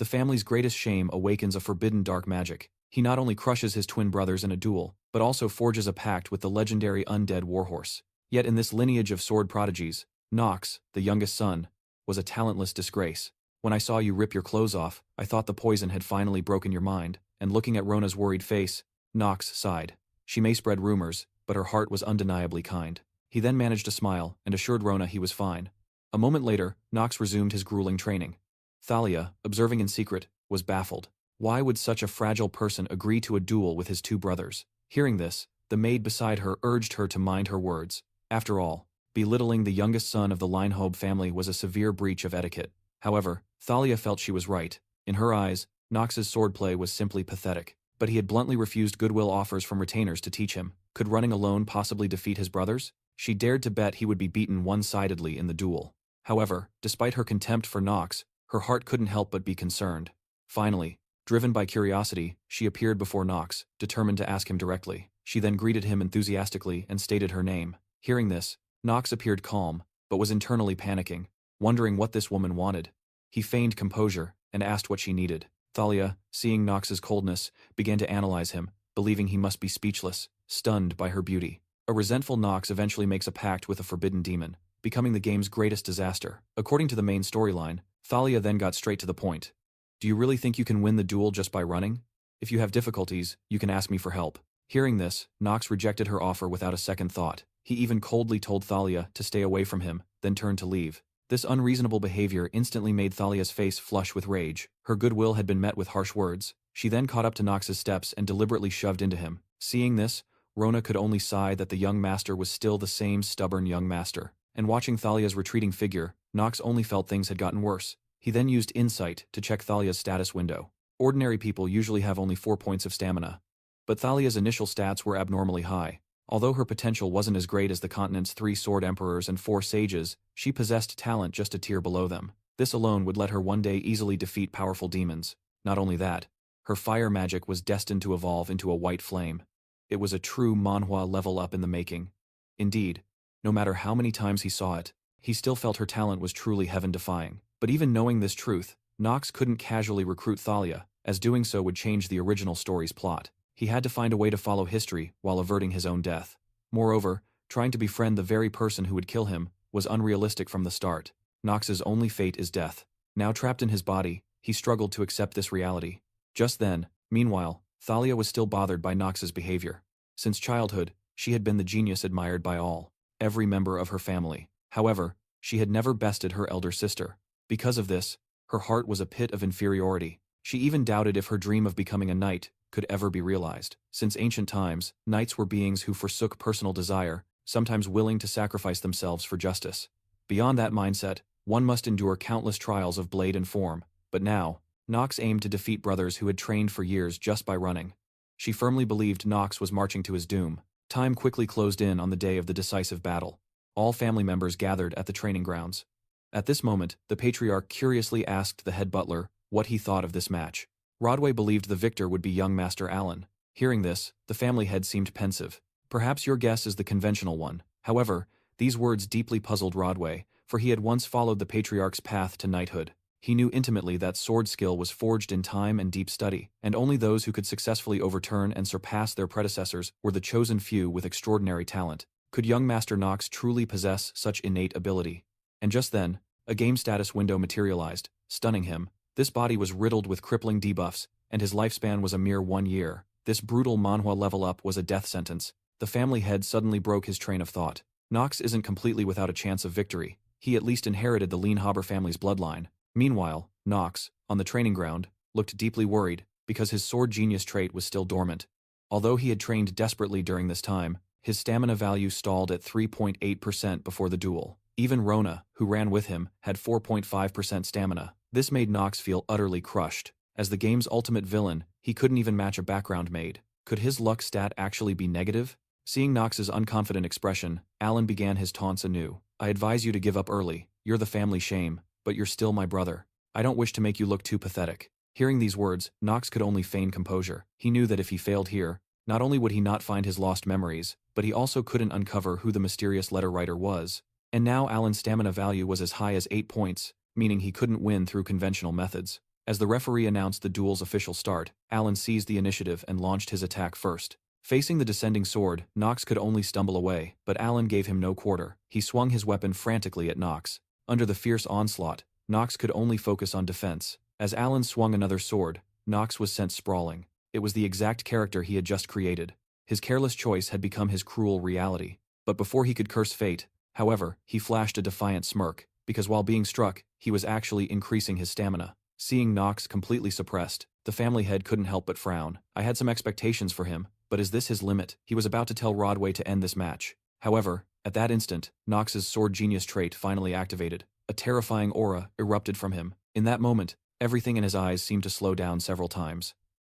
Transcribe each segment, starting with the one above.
The family's greatest shame awakens a forbidden dark magic. He not only crushes his twin brothers in a duel, but also forges a pact with the legendary undead warhorse. Yet in this lineage of sword prodigies, Knox, the youngest son, was a talentless disgrace. When I saw you rip your clothes off, I thought the poison had finally broken your mind, and looking at Rona's worried face, Knox sighed. She may spread rumors, but her heart was undeniably kind. He then managed to smile, and assured Rona he was fine. A moment later, Knox resumed his grueling training. Thalia, observing in secret, was baffled. Why would such a fragile person agree to a duel with his two brothers? Hearing this, the maid beside her urged her to mind her words. After all, belittling the youngest son of the Leanhobber family was a severe breach of etiquette. However, Thalia felt she was right. In her eyes, Knox's swordplay was simply pathetic. But he had bluntly refused goodwill offers from retainers to teach him. Could running alone possibly defeat his brothers? She dared to bet he would be beaten one-sidedly in the duel. However, despite her contempt for Knox, her heart couldn't help but be concerned. Finally, driven by curiosity, she appeared before Knox, determined to ask him directly. She then greeted him enthusiastically and stated her name. Hearing this, Knox appeared calm, but was internally panicking, wondering what this woman wanted. He feigned composure and asked what she needed. Thalia, seeing Knox's coldness, began to analyze him, believing he must be speechless, stunned by her beauty. A resentful Knox eventually makes a pact with a forbidden demon, becoming the game's greatest disaster. According to the main storyline, Thalia then got straight to the point. Do you really think you can win the duel just by running? If you have difficulties, you can ask me for help. Hearing this, Knox rejected her offer without a second thought. He even coldly told Thalia to stay away from him, then turned to leave. This unreasonable behavior instantly made Thalia's face flush with rage. Her goodwill had been met with harsh words. She then caught up to Knox's steps and deliberately shoved into him. Seeing this, Rona could only sigh that the young master was still the same stubborn young master. And watching Thalia's retreating figure, Knox only felt things had gotten worse. He then used insight to check Thalia's status window. Ordinary people usually have only 4 points of stamina. But Thalia's initial stats were abnormally high. Although her potential wasn't as great as the continent's 3 sword emperors and 4 sages, she possessed talent just a tier below them. This alone would let her one day easily defeat powerful demons. Not only that, her fire magic was destined to evolve into a white flame. It was a true Manhwa level up in the making. Indeed, no matter how many times he saw it, he still felt her talent was truly heaven-defying. But even knowing this truth, Knox couldn't casually recruit Thalia, as doing so would change the original story's plot. He had to find a way to follow history while averting his own death. Moreover, trying to befriend the very person who would kill him was unrealistic from the start. Knox's only fate is death. Now trapped in his body, he struggled to accept this reality. Just then, meanwhile, Thalia was still bothered by Knox's behavior. Since childhood, she had been the genius admired by all, every member of her family. However, she had never bested her elder sister. Because of this, her heart was a pit of inferiority. She even doubted if her dream of becoming a knight could ever be realized. Since ancient times, knights were beings who forsook personal desire, sometimes willing to sacrifice themselves for justice. Beyond that mindset, one must endure countless trials of blade and form. But now, Knox aimed to defeat brothers who had trained for years just by running. She firmly believed Knox was marching to his doom. Time quickly closed in on the day of the decisive battle. All family members gathered at the training grounds. At this moment, the patriarch curiously asked the head butler what he thought of this match. Rodway believed the victor would be young Master Alan. Hearing this, the family head seemed pensive. Perhaps your guess is the conventional one. However, these words deeply puzzled Rodway, for he had once followed the patriarch's path to knighthood. He knew intimately that sword skill was forged in time and deep study, and only those who could successfully overturn and surpass their predecessors were the chosen few with extraordinary talent. Could young Master Knox truly possess such innate ability? And just then, a game status window materialized, stunning him. This body was riddled with crippling debuffs, and his lifespan was a mere 1 year. This brutal Manhwa level up was a death sentence. The family head suddenly broke his train of thought. Knox isn't completely without a chance of victory. He at least inherited the Leanhobber family's bloodline. Meanwhile, Knox, on the training ground, looked deeply worried, because his sword genius trait was still dormant. Although he had trained desperately during this time, his stamina value stalled at 3.8% before the duel. Even Rona, who ran with him, had 4.5% stamina. This made Knox feel utterly crushed. As the game's ultimate villain, he couldn't even match a background maid. Could his luck stat actually be negative? Seeing Knox's unconfident expression, Alan began his taunts anew. I advise you to give up early. You're the family shame, but you're still my brother. I don't wish to make you look too pathetic. Hearing these words, Knox could only feign composure. He knew that if he failed here, not only would he not find his lost memories, but he also couldn't uncover who the mysterious letter writer was. And now Alan's stamina value was as high as 8 points, meaning he couldn't win through conventional methods. As the referee announced the duel's official start, Alan seized the initiative and launched his attack first. Facing the descending sword, Knox could only stumble away, but Alan gave him no quarter. He swung his weapon frantically at Knox. Under the fierce onslaught, Knox could only focus on defense. As Alan swung another sword, Knox was sent sprawling. It was the exact character he had just created. His careless choice had become his cruel reality. But before he could curse fate, however, he flashed a defiant smirk, because while being struck, he was actually increasing his stamina. Seeing Knox completely suppressed, the family head couldn't help but frown. I had some expectations for him, but is this his limit? He was about to tell Rodway to end this match. However, at that instant, Knox's sword genius trait finally activated. A terrifying aura erupted from him. In that moment, everything in his eyes seemed to slow down several times.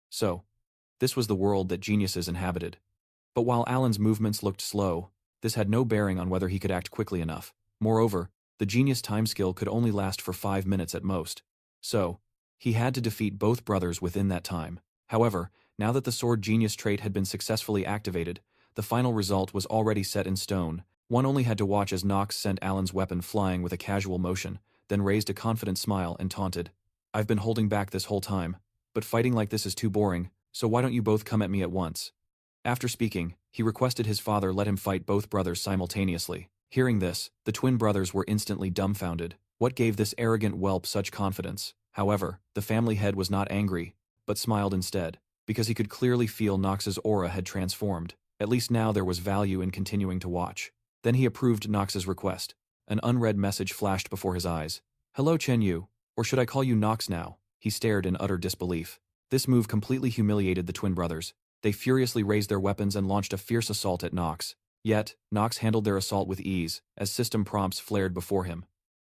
So, this was the world that geniuses inhabited. But while Alan's movements looked slow, this had no bearing on whether he could act quickly enough. Moreover, the genius time skill could only last for 5 minutes at most. So, he had to defeat both brothers within that time. However, now that the sword genius trait had been successfully activated, the final result was already set in stone. One only had to watch as Knox sent Alan's weapon flying with a casual motion, then raised a confident smile and taunted. "I've been holding back this whole time, but fighting like this is too boring, so why don't you both come at me at once?" After speaking, he requested his father let him fight both brothers simultaneously. Hearing this, the twin brothers were instantly dumbfounded. What gave this arrogant whelp such confidence? However, the family head was not angry, but smiled instead, because he could clearly feel Knox's aura had transformed. At least now there was value in continuing to watch. Then he approved Knox's request. An unread message flashed before his eyes. "Hello Chen Yu, or should I call you Knox now?" He stared in utter disbelief. This move completely humiliated the twin brothers. They furiously raised their weapons and launched a fierce assault at Knox. Yet, Knox handled their assault with ease, as system prompts flared before him.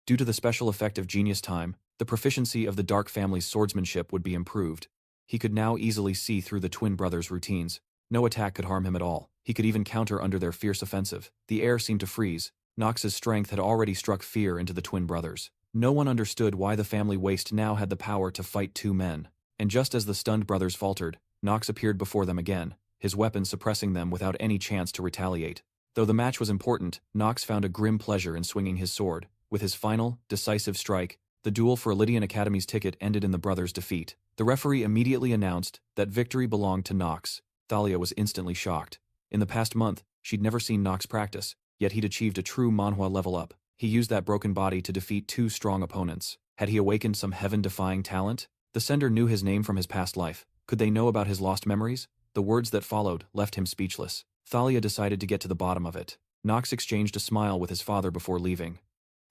Due to the special effect of genius time, the proficiency of the Dark family's swordsmanship would be improved. He could now easily see through the twin brothers' routines. No attack could harm him at all. He could even counter under their fierce offensive. The air seemed to freeze. Knox's strength had already struck fear into the twin brothers. No one understood why the family waste now had the power to fight two men. And just as the stunned brothers faltered, Knox appeared before them again, his weapon suppressing them without any chance to retaliate. Though the match was important, Knox found a grim pleasure in swinging his sword. With his final, decisive strike, the duel for Eladine Academy's ticket ended in the brothers' defeat. The referee immediately announced that victory belonged to Knox. Thalia was instantly shocked. In the past month, she'd never seen Knox practice, yet he'd achieved a true Manhwa level up. He used that broken body to defeat two strong opponents. Had he awakened some heaven-defying talent? The sender knew his name from his past life. Could they know about his lost memories? The words that followed left him speechless. Thalia decided to get to the bottom of it. Knox exchanged a smile with his father before leaving.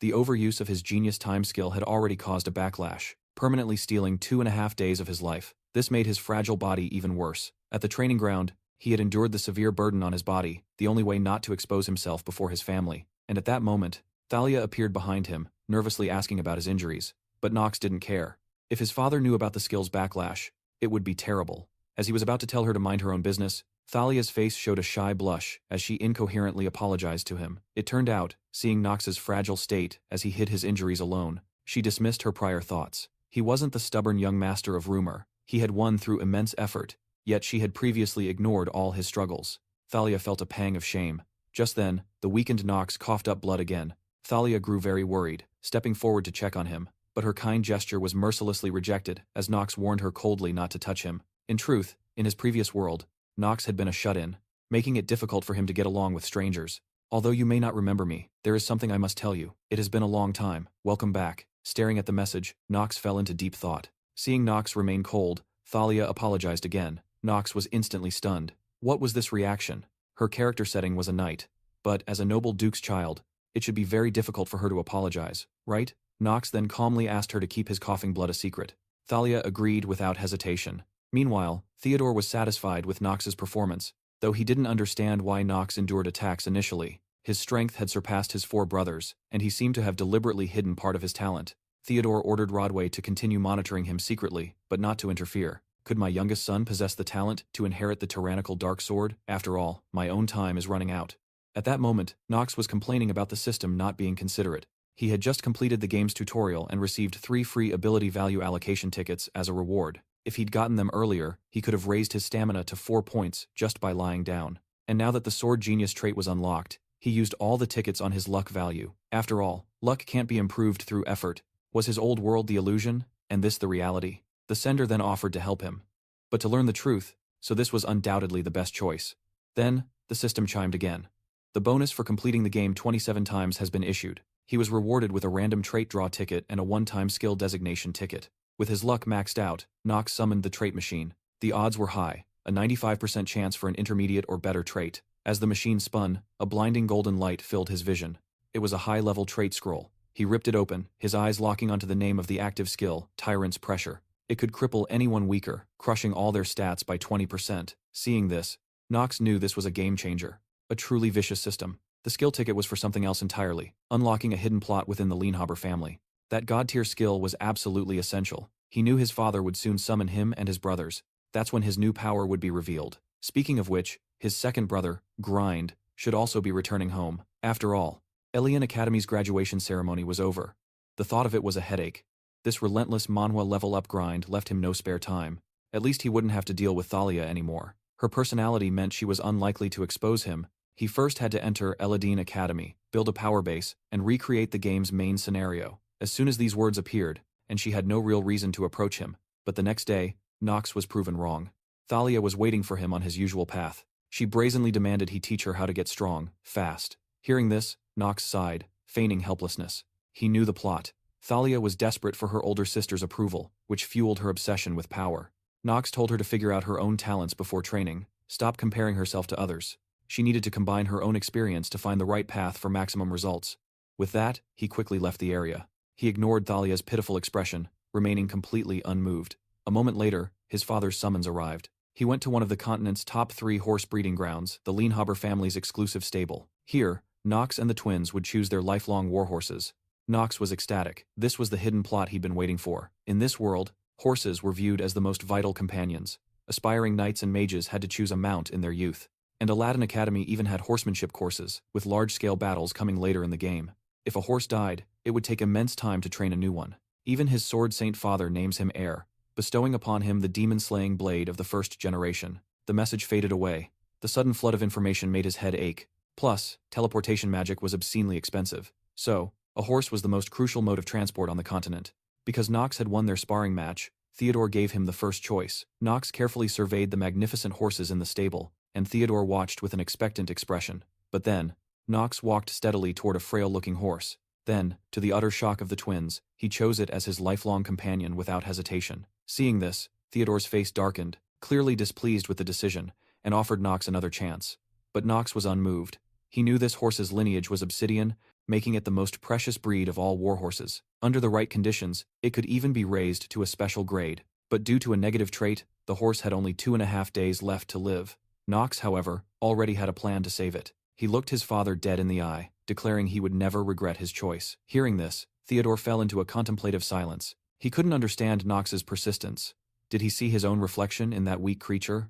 The overuse of his genius time skill had already caused a backlash, permanently stealing 2.5 days of his life. This made his fragile body even worse. At the training ground, he had endured the severe burden on his body, the only way not to expose himself before his family. And at that moment, Thalia appeared behind him, nervously asking about his injuries. But Knox didn't care. If his father knew about the skill's backlash, it would be terrible. As he was about to tell her to mind her own business, Thalia's face showed a shy blush as she incoherently apologized to him. It turned out, seeing Knox's fragile state as he hid his injuries alone, she dismissed her prior thoughts. He wasn't the stubborn young master of rumor. He had won through immense effort, yet she had previously ignored all his struggles. Thalia felt a pang of shame. Just then, the weakened Knox coughed up blood again. Thalia grew very worried, stepping forward to check on him, but her kind gesture was mercilessly rejected as Knox warned her coldly not to touch him. In truth, in his previous world, Knox had been a shut-in, making it difficult for him to get along with strangers. "Although you may not remember me, there is something I must tell you. It has been a long time. Welcome back." Staring at the message, Knox fell into deep thought. Seeing Knox remain cold, Thalia apologized again. Knox was instantly stunned. What was this reaction? Her character setting was a knight, but as a noble duke's child, it should be very difficult for her to apologize, right? Knox then calmly asked her to keep his coughing blood a secret. Thalia agreed without hesitation. Meanwhile, Theodore was satisfied with Knox's performance, though he didn't understand why Knox endured attacks initially. His strength had surpassed his 4 brothers, and he seemed to have deliberately hidden part of his talent. Theodore ordered Rodway to continue monitoring him secretly, but not to interfere. Could my youngest son possess the talent to inherit the tyrannical dark sword? After all, my own time is running out. At that moment, Knox was complaining about the system not being considerate. He had just completed the game's tutorial and received 3 free ability value allocation tickets as a reward. If he'd gotten them earlier, he could have raised his stamina to 4 points just by lying down. And now that the sword genius trait was unlocked, he used all the tickets on his luck value. After all, luck can't be improved through effort. Was his old world the illusion? And this the reality. The sender then offered to help him. But to learn the truth, so this was undoubtedly the best choice. Then, the system chimed again. The bonus for completing the game 27 times has been issued. He was rewarded with a random trait draw ticket and a one-time skill designation ticket. With his luck maxed out, Knox summoned the trait machine. The odds were high, a 95% chance for an intermediate or better trait. As the machine spun, a blinding golden light filled his vision. It was a high-level trait scroll. He ripped it open, his eyes locking onto the name of the active skill, Tyrant's Pressure. It could cripple anyone weaker, crushing all their stats by 20%. Seeing this, Knox knew this was a game-changer. A truly vicious system. The skill ticket was for something else entirely, unlocking a hidden plot within the Leanhobber family. That god-tier skill was absolutely essential. He knew his father would soon summon him and his brothers. That's when his new power would be revealed. Speaking of which, his second brother, Grind, should also be returning home. After all, Eladine Academy's graduation ceremony was over. The thought of it was a headache. This relentless Manhwa level-up grind left him no spare time. At least he wouldn't have to deal with Thalia anymore. Her personality meant she was unlikely to expose him. He first had to enter Eladine Academy, build a power base, and recreate the game's main scenario. As soon as these words appeared, and she had no real reason to approach him, but the next day, Knox was proven wrong. Thalia was waiting for him on his usual path. She brazenly demanded he teach her how to get strong, fast. Hearing this, Knox sighed, feigning helplessness. He knew the plot. Thalia was desperate for her older sister's approval, which fueled her obsession with power. Knox told her to figure out her own talents before training, stop comparing herself to others. She needed to combine her own experience to find the right path for maximum results. With that, he quickly left the area. He ignored Thalia's pitiful expression, remaining completely unmoved. A moment later, his father's summons arrived. He went to one of the continent's top 3 horse breeding grounds, the Leanhobber family's exclusive stable. Here, Knox and the twins would choose their lifelong warhorses. Knox was ecstatic. This was the hidden plot he'd been waiting for. In this world, horses were viewed as the most vital companions. Aspiring knights and mages had to choose a mount in their youth. And Eladine Academy even had horsemanship courses, with large-scale battles coming later in the game. If a horse died, it would take immense time to train a new one. Even his sword saint father names him heir, bestowing upon him the demon-slaying blade of the first generation. The message faded away. The sudden flood of information made his head ache. Plus, teleportation magic was obscenely expensive. So, a horse was the most crucial mode of transport on the continent. Because Knox had won their sparring match, Theodore gave him the first choice. Knox carefully surveyed the magnificent horses in the stable, and Theodore watched with an expectant expression. But then, Knox walked steadily toward a frail-looking horse. Then, to the utter shock of the twins, he chose it as his lifelong companion without hesitation. Seeing this, Theodore's face darkened, clearly displeased with the decision, and offered Knox another chance. But Knox was unmoved. He knew this horse's lineage was obsidian, making it the most precious breed of all warhorses. Under the right conditions, it could even be raised to a special grade. But due to a negative trait, the horse had only 2.5 days left to live. Knox, however, already had a plan to save it. He looked his father dead in the eye, declaring he would never regret his choice. Hearing this, Theodore fell into a contemplative silence. He couldn't understand Knox's persistence. Did he see his own reflection in that weak creature?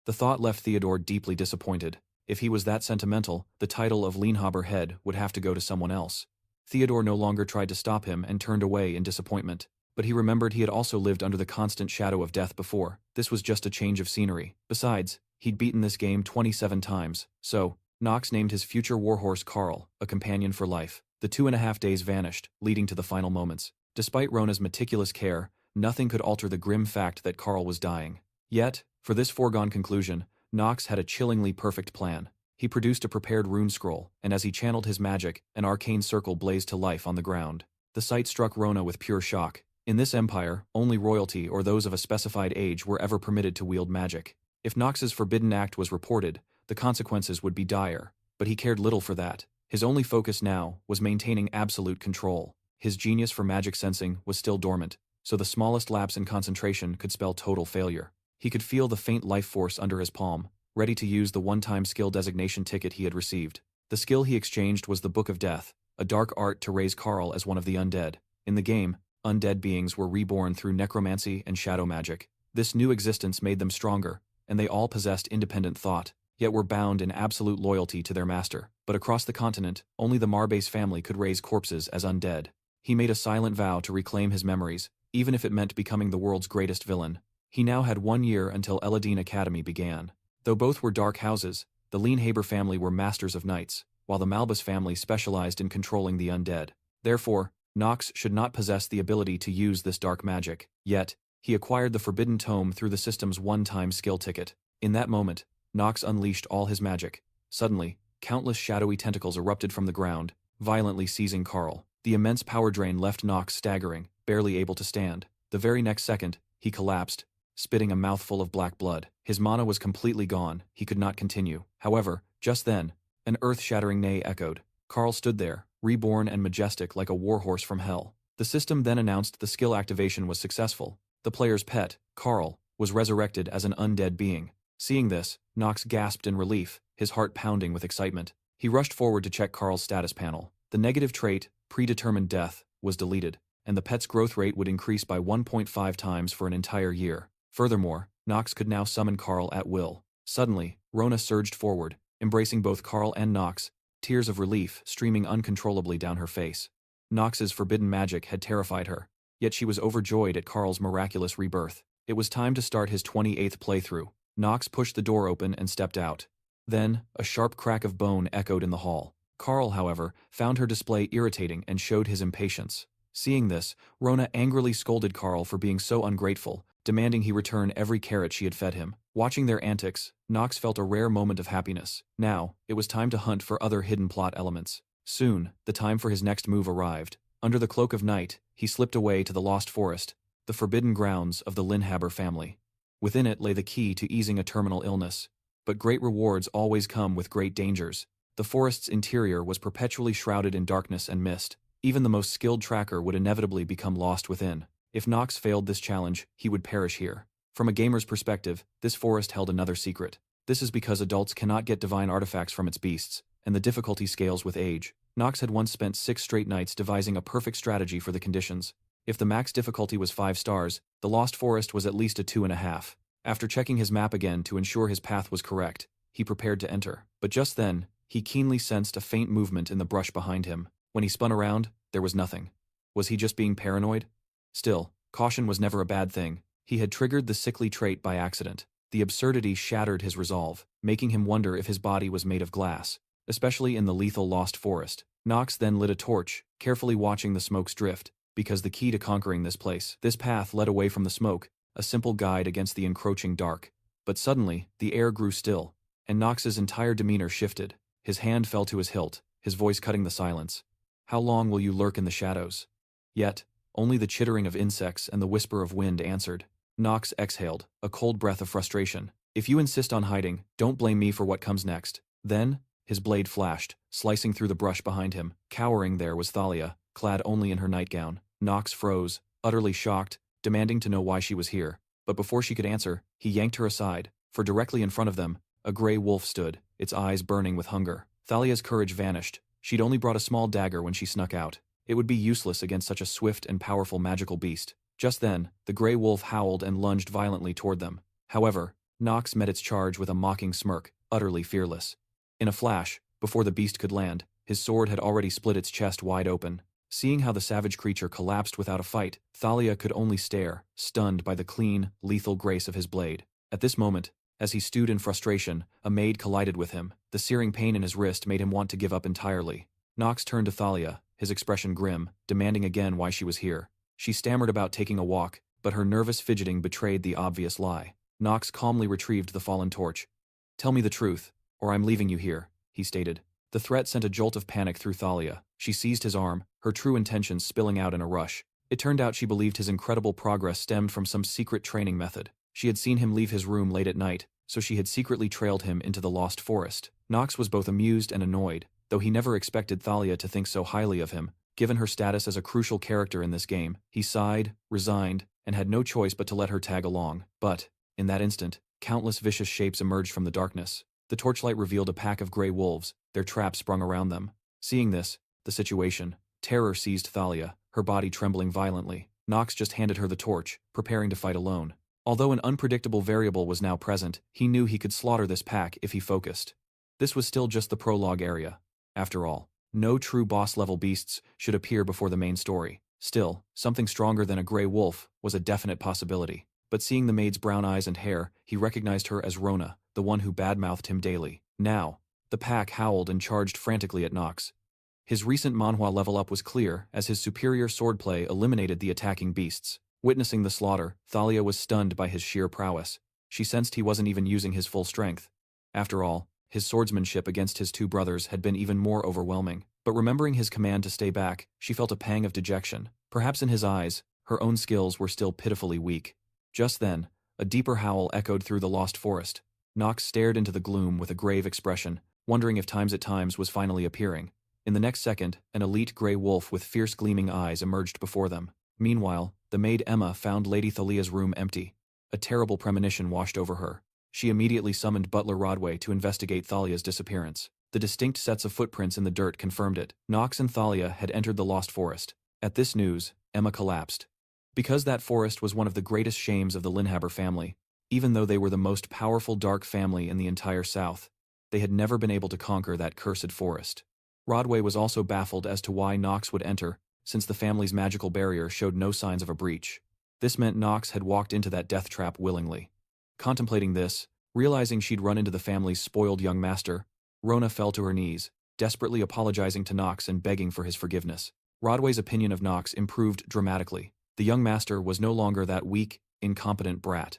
The thought left Theodore deeply disappointed. If he was that sentimental, the title of Leanhobber head would have to go to someone else. Theodore no longer tried to stop him and turned away in disappointment. But he remembered he had also lived under the constant shadow of death before. This was just a change of scenery. Besides, he'd beaten this game 27 times, so Knox named his future warhorse Carl, a companion for life. The 2.5 days vanished, leading to the final moments. Despite Rona's meticulous care, nothing could alter the grim fact that Carl was dying. Yet, for this foregone conclusion, Knox had a chillingly perfect plan. He produced a prepared rune scroll, and as he channeled his magic, an arcane circle blazed to life on the ground. The sight struck Rona with pure shock. In this empire, only royalty or those of a specified age were ever permitted to wield magic. If Knox's forbidden act was reported, the consequences would be dire, but he cared little for that. His only focus now was maintaining absolute control. His genius for magic sensing was still dormant, so the smallest lapse in concentration could spell total failure. He could feel the faint life force under his palm, ready to use the one-time skill designation ticket he had received. The skill he exchanged was the Book of Death, a dark art to raise Carl as one of the undead. In the game, undead beings were reborn through necromancy and shadow magic. This new existence made them stronger, and they all possessed independent thought, yet were bound in absolute loyalty to their master. But across the continent, only the Marbase family could raise corpses as undead. He made a silent vow to reclaim his memories, even if it meant becoming the world's greatest villain. He now had 1 year until Eladine Academy began. Though both were dark houses, the Leanhobber family were masters of knights, while the Malbus family specialized in controlling the undead. Therefore, Knox should not possess the ability to use this dark magic, yet, he acquired the Forbidden Tome through the system's one-time skill ticket. In that moment, Knox unleashed all his magic. Suddenly, countless shadowy tentacles erupted from the ground, violently seizing Carl. The immense power drain left Knox staggering, barely able to stand. The very next second, he collapsed, spitting a mouthful of black blood. His mana was completely gone, he could not continue. However, just then, an earth-shattering neigh echoed. Carl stood there, reborn and majestic like a warhorse from hell. The system then announced the skill activation was successful. The player's pet, Carl, was resurrected as an undead being. Seeing this, Knox gasped in relief, his heart pounding with excitement. He rushed forward to check Carl's status panel. The negative trait, predetermined death, was deleted, and the pet's growth rate would increase by 1.5 times for an entire year. Furthermore, Knox could now summon Carl at will. Suddenly, Rona surged forward, embracing both Carl and Knox, tears of relief streaming uncontrollably down her face. Knox's forbidden magic had terrified her, yet she was overjoyed at Carl's miraculous rebirth. It was time to start his 28th playthrough. Knox pushed the door open and stepped out. Then, a sharp crack of bone echoed in the hall. Carl, however, found her display irritating and showed his impatience. Seeing this, Rona angrily scolded Carl for being so ungrateful, demanding he return every carrot she had fed him. Watching their antics, Knox felt a rare moment of happiness. Now, it was time to hunt for other hidden plot elements. Soon, the time for his next move arrived. Under the cloak of night, he slipped away to the Lost Forest, the forbidden grounds of the Leanhobber family. Within it lay the key to easing a terminal illness. But great rewards always come with great dangers. The forest's interior was perpetually shrouded in darkness and mist. Even the most skilled tracker would inevitably become lost within. If Knox failed this challenge, he would perish here. From a gamer's perspective, this forest held another secret. This is because adults cannot get divine artifacts from its beasts, and the difficulty scales with age. Knox had once spent 6 straight nights devising a perfect strategy for the conditions. If the max difficulty was 5 stars, the Lost Forest was at least a 2.5. After checking his map again to ensure his path was correct, he prepared to enter. But just then, he keenly sensed a faint movement in the brush behind him. When he spun around, there was nothing. Was he just being paranoid? Still, caution was never a bad thing. He had triggered the sickly trait by accident. The absurdity shattered his resolve, making him wonder if his body was made of glass, especially in the lethal Lost Forest. Knox then lit a torch, carefully watching the smoke's drift, because the key to conquering this place. This path led away from the smoke, a simple guide against the encroaching dark. But suddenly, the air grew still, and Knox's entire demeanor shifted. His hand fell to his hilt, his voice cutting the silence. "How long will you lurk in the shadows?" Yet, only the chittering of insects and the whisper of wind answered. Knox exhaled, a cold breath of frustration. "If you insist on hiding, don't blame me for what comes next." Then, his blade flashed, slicing through the brush behind him. Cowering there was Thalia, clad only in her nightgown. Knox froze, utterly shocked, demanding to know why she was here. But before she could answer, he yanked her aside, for directly in front of them, a gray wolf stood, its eyes burning with hunger. Thalia's courage vanished. She'd only brought a small dagger when she snuck out. It would be useless against such a swift and powerful magical beast. Just then, the gray wolf howled and lunged violently toward them. However, Knox met its charge with a mocking smirk, utterly fearless. In a flash, before the beast could land, his sword had already split its chest wide open. Seeing how the savage creature collapsed without a fight, Thalia could only stare, stunned by the clean, lethal grace of his blade. At this moment, as he stewed in frustration, a maid collided with him. The searing pain in his wrist made him want to give up entirely. Knox turned to Thalia, his expression grim, demanding again why she was here. She stammered about taking a walk, but her nervous fidgeting betrayed the obvious lie. Knox calmly retrieved the fallen torch. "Tell me the truth, or I'm leaving you here," he stated. The threat sent a jolt of panic through Thalia. She seized his arm, her true intentions spilling out in a rush. It turned out she believed his incredible progress stemmed from some secret training method. She had seen him leave his room late at night, so she had secretly trailed him into the Lost Forest. Knox was both amused and annoyed, though he never expected Thalia to think so highly of him. Given her status as a crucial character in this game, he sighed, resigned, and had no choice but to let her tag along. But, in that instant, countless vicious shapes emerged from the darkness. The torchlight revealed a pack of gray wolves, their traps sprung around them. Seeing this, the situation, terror seized Thalia, her body trembling violently. Knox just handed her the torch, preparing to fight alone. Although an unpredictable variable was now present, he knew he could slaughter this pack if he focused. This was still just the prologue area. After all, no true boss-level beasts should appear before the main story. Still, something stronger than a gray wolf was a definite possibility. But seeing the maid's brown eyes and hair, he recognized her as Rona, the one who badmouthed him daily. Now, the pack howled and charged frantically at Knox. His recent Manhwa level up was clear, as his superior swordplay eliminated the attacking beasts. Witnessing the slaughter, Thalia was stunned by his sheer prowess. She sensed he wasn't even using his full strength. After all, his swordsmanship against his two brothers had been even more overwhelming. But remembering his command to stay back, she felt a pang of dejection. Perhaps in his eyes, her own skills were still pitifully weak. Just then, a deeper howl echoed through the lost forest. Knox stared into the gloom with a grave expression, wondering if Times at Times was finally appearing. In the next second, an elite grey wolf with fierce gleaming eyes emerged before them. Meanwhile, the maid Emma found Lady Thalia's room empty. A terrible premonition washed over her. She immediately summoned Butler Rodway to investigate Thalia's disappearance. The distinct sets of footprints in the dirt confirmed it. Knox and Thalia had entered the lost forest. At this news, Emma collapsed. Because that forest was one of the greatest shames of the Leanhobber family, even though they were the most powerful dark family in the entire South, they had never been able to conquer that cursed forest. Rodway was also baffled as to why Knox would enter, since the family's magical barrier showed no signs of a breach. This meant Knox had walked into that death trap willingly. Contemplating this, realizing she'd run into the family's spoiled young master, Rona fell to her knees, desperately apologizing to Knox and begging for his forgiveness. Rodway's opinion of Knox improved dramatically. The young master was no longer that weak, incompetent brat.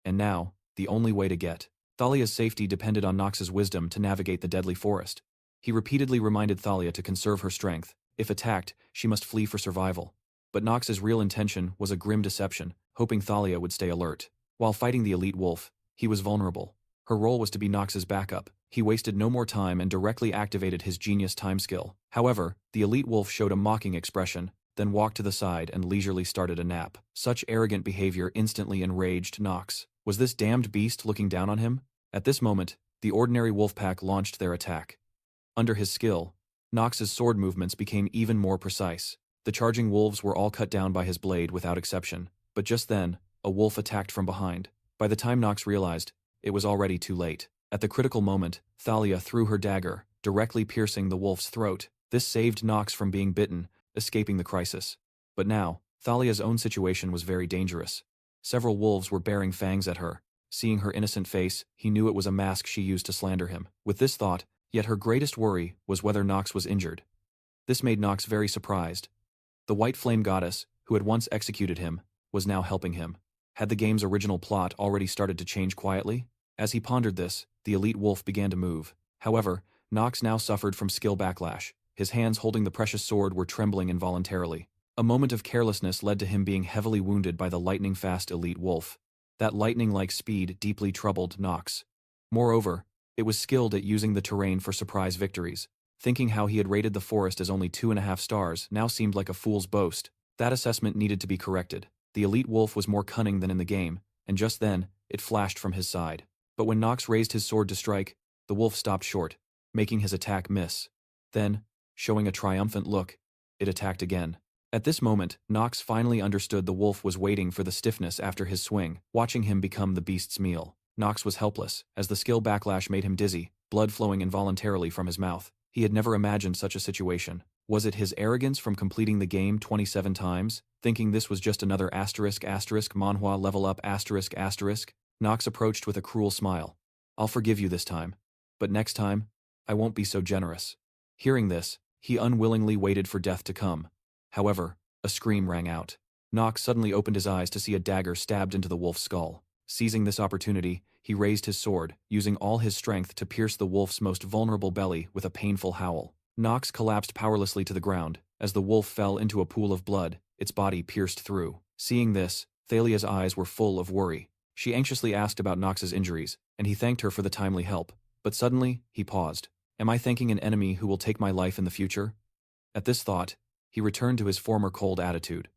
And now, the only way to get Thalia's safety depended on Knox's wisdom to navigate the deadly forest. He repeatedly reminded Thalia to conserve her strength. If attacked, she must flee for survival. But Knox's real intention was a grim deception, hoping Thalia would stay alert. While fighting the elite wolf, he was vulnerable. Her role was to be Knox's backup. He wasted no more time and directly activated his genius time skill. However, the elite wolf showed a mocking expression, then walked to the side and leisurely started a nap. Such arrogant behavior instantly enraged Knox. Was this damned beast looking down on him? At this moment, the ordinary wolf pack launched their attack. Under his skill, Knox's sword movements became even more precise. The charging wolves were all cut down by his blade without exception. But just then, a wolf attacked from behind. By the time Knox realized, it was already too late. At the critical moment, Thalia threw her dagger, directly piercing the wolf's throat. This saved Knox from being bitten, escaping the crisis. But now, Thalia's own situation was very dangerous. Several wolves were baring fangs at her. Seeing her innocent face, he knew it was a mask she used to slander him. With this thought, yet her greatest worry was whether Knox was injured. This made Knox very surprised. The White Flame Goddess, who had once executed him, was now helping him. Had the game's original plot already started to change quietly? As he pondered this, the elite wolf began to move. However, Knox now suffered from skill backlash. His hands holding the precious sword were trembling involuntarily. A moment of carelessness led to him being heavily wounded by the lightning-fast elite wolf. That lightning-like speed deeply troubled Knox. Moreover, it was skilled at using the terrain for surprise victories. Thinking how he had rated the forest as only 2.5 stars now seemed like a fool's boast. That assessment needed to be corrected. The elite wolf was more cunning than in the game, and just then, it flashed from his side. But when Knox raised his sword to strike, the wolf stopped short, making his attack miss. Then, showing a triumphant look, it attacked again. At this moment, Knox finally understood the wolf was waiting for the stiffness after his swing, watching him become the beast's meal. Knox was helpless, as the skill backlash made him dizzy, blood flowing involuntarily from his mouth. He had never imagined such a situation. Was it his arrogance from completing the game 27 times, thinking this was just another Manhwa level up **? Knox approached with a cruel smile. I'll forgive you this time. But next time, I won't be so generous. Hearing this, he unwillingly waited for death to come. However, a scream rang out. Knox suddenly opened his eyes to see a dagger stabbed into the wolf's skull. Seizing this opportunity, he raised his sword, using all his strength to pierce the wolf's most vulnerable belly with a painful howl. Knox collapsed powerlessly to the ground. As the wolf fell into a pool of blood, its body pierced through. Seeing this, Thalia's eyes were full of worry. She anxiously asked about Knox's injuries, and he thanked her for the timely help. But suddenly, he paused. Am I thanking an enemy who will take my life in the future? At this thought, he returned to his former cold attitude.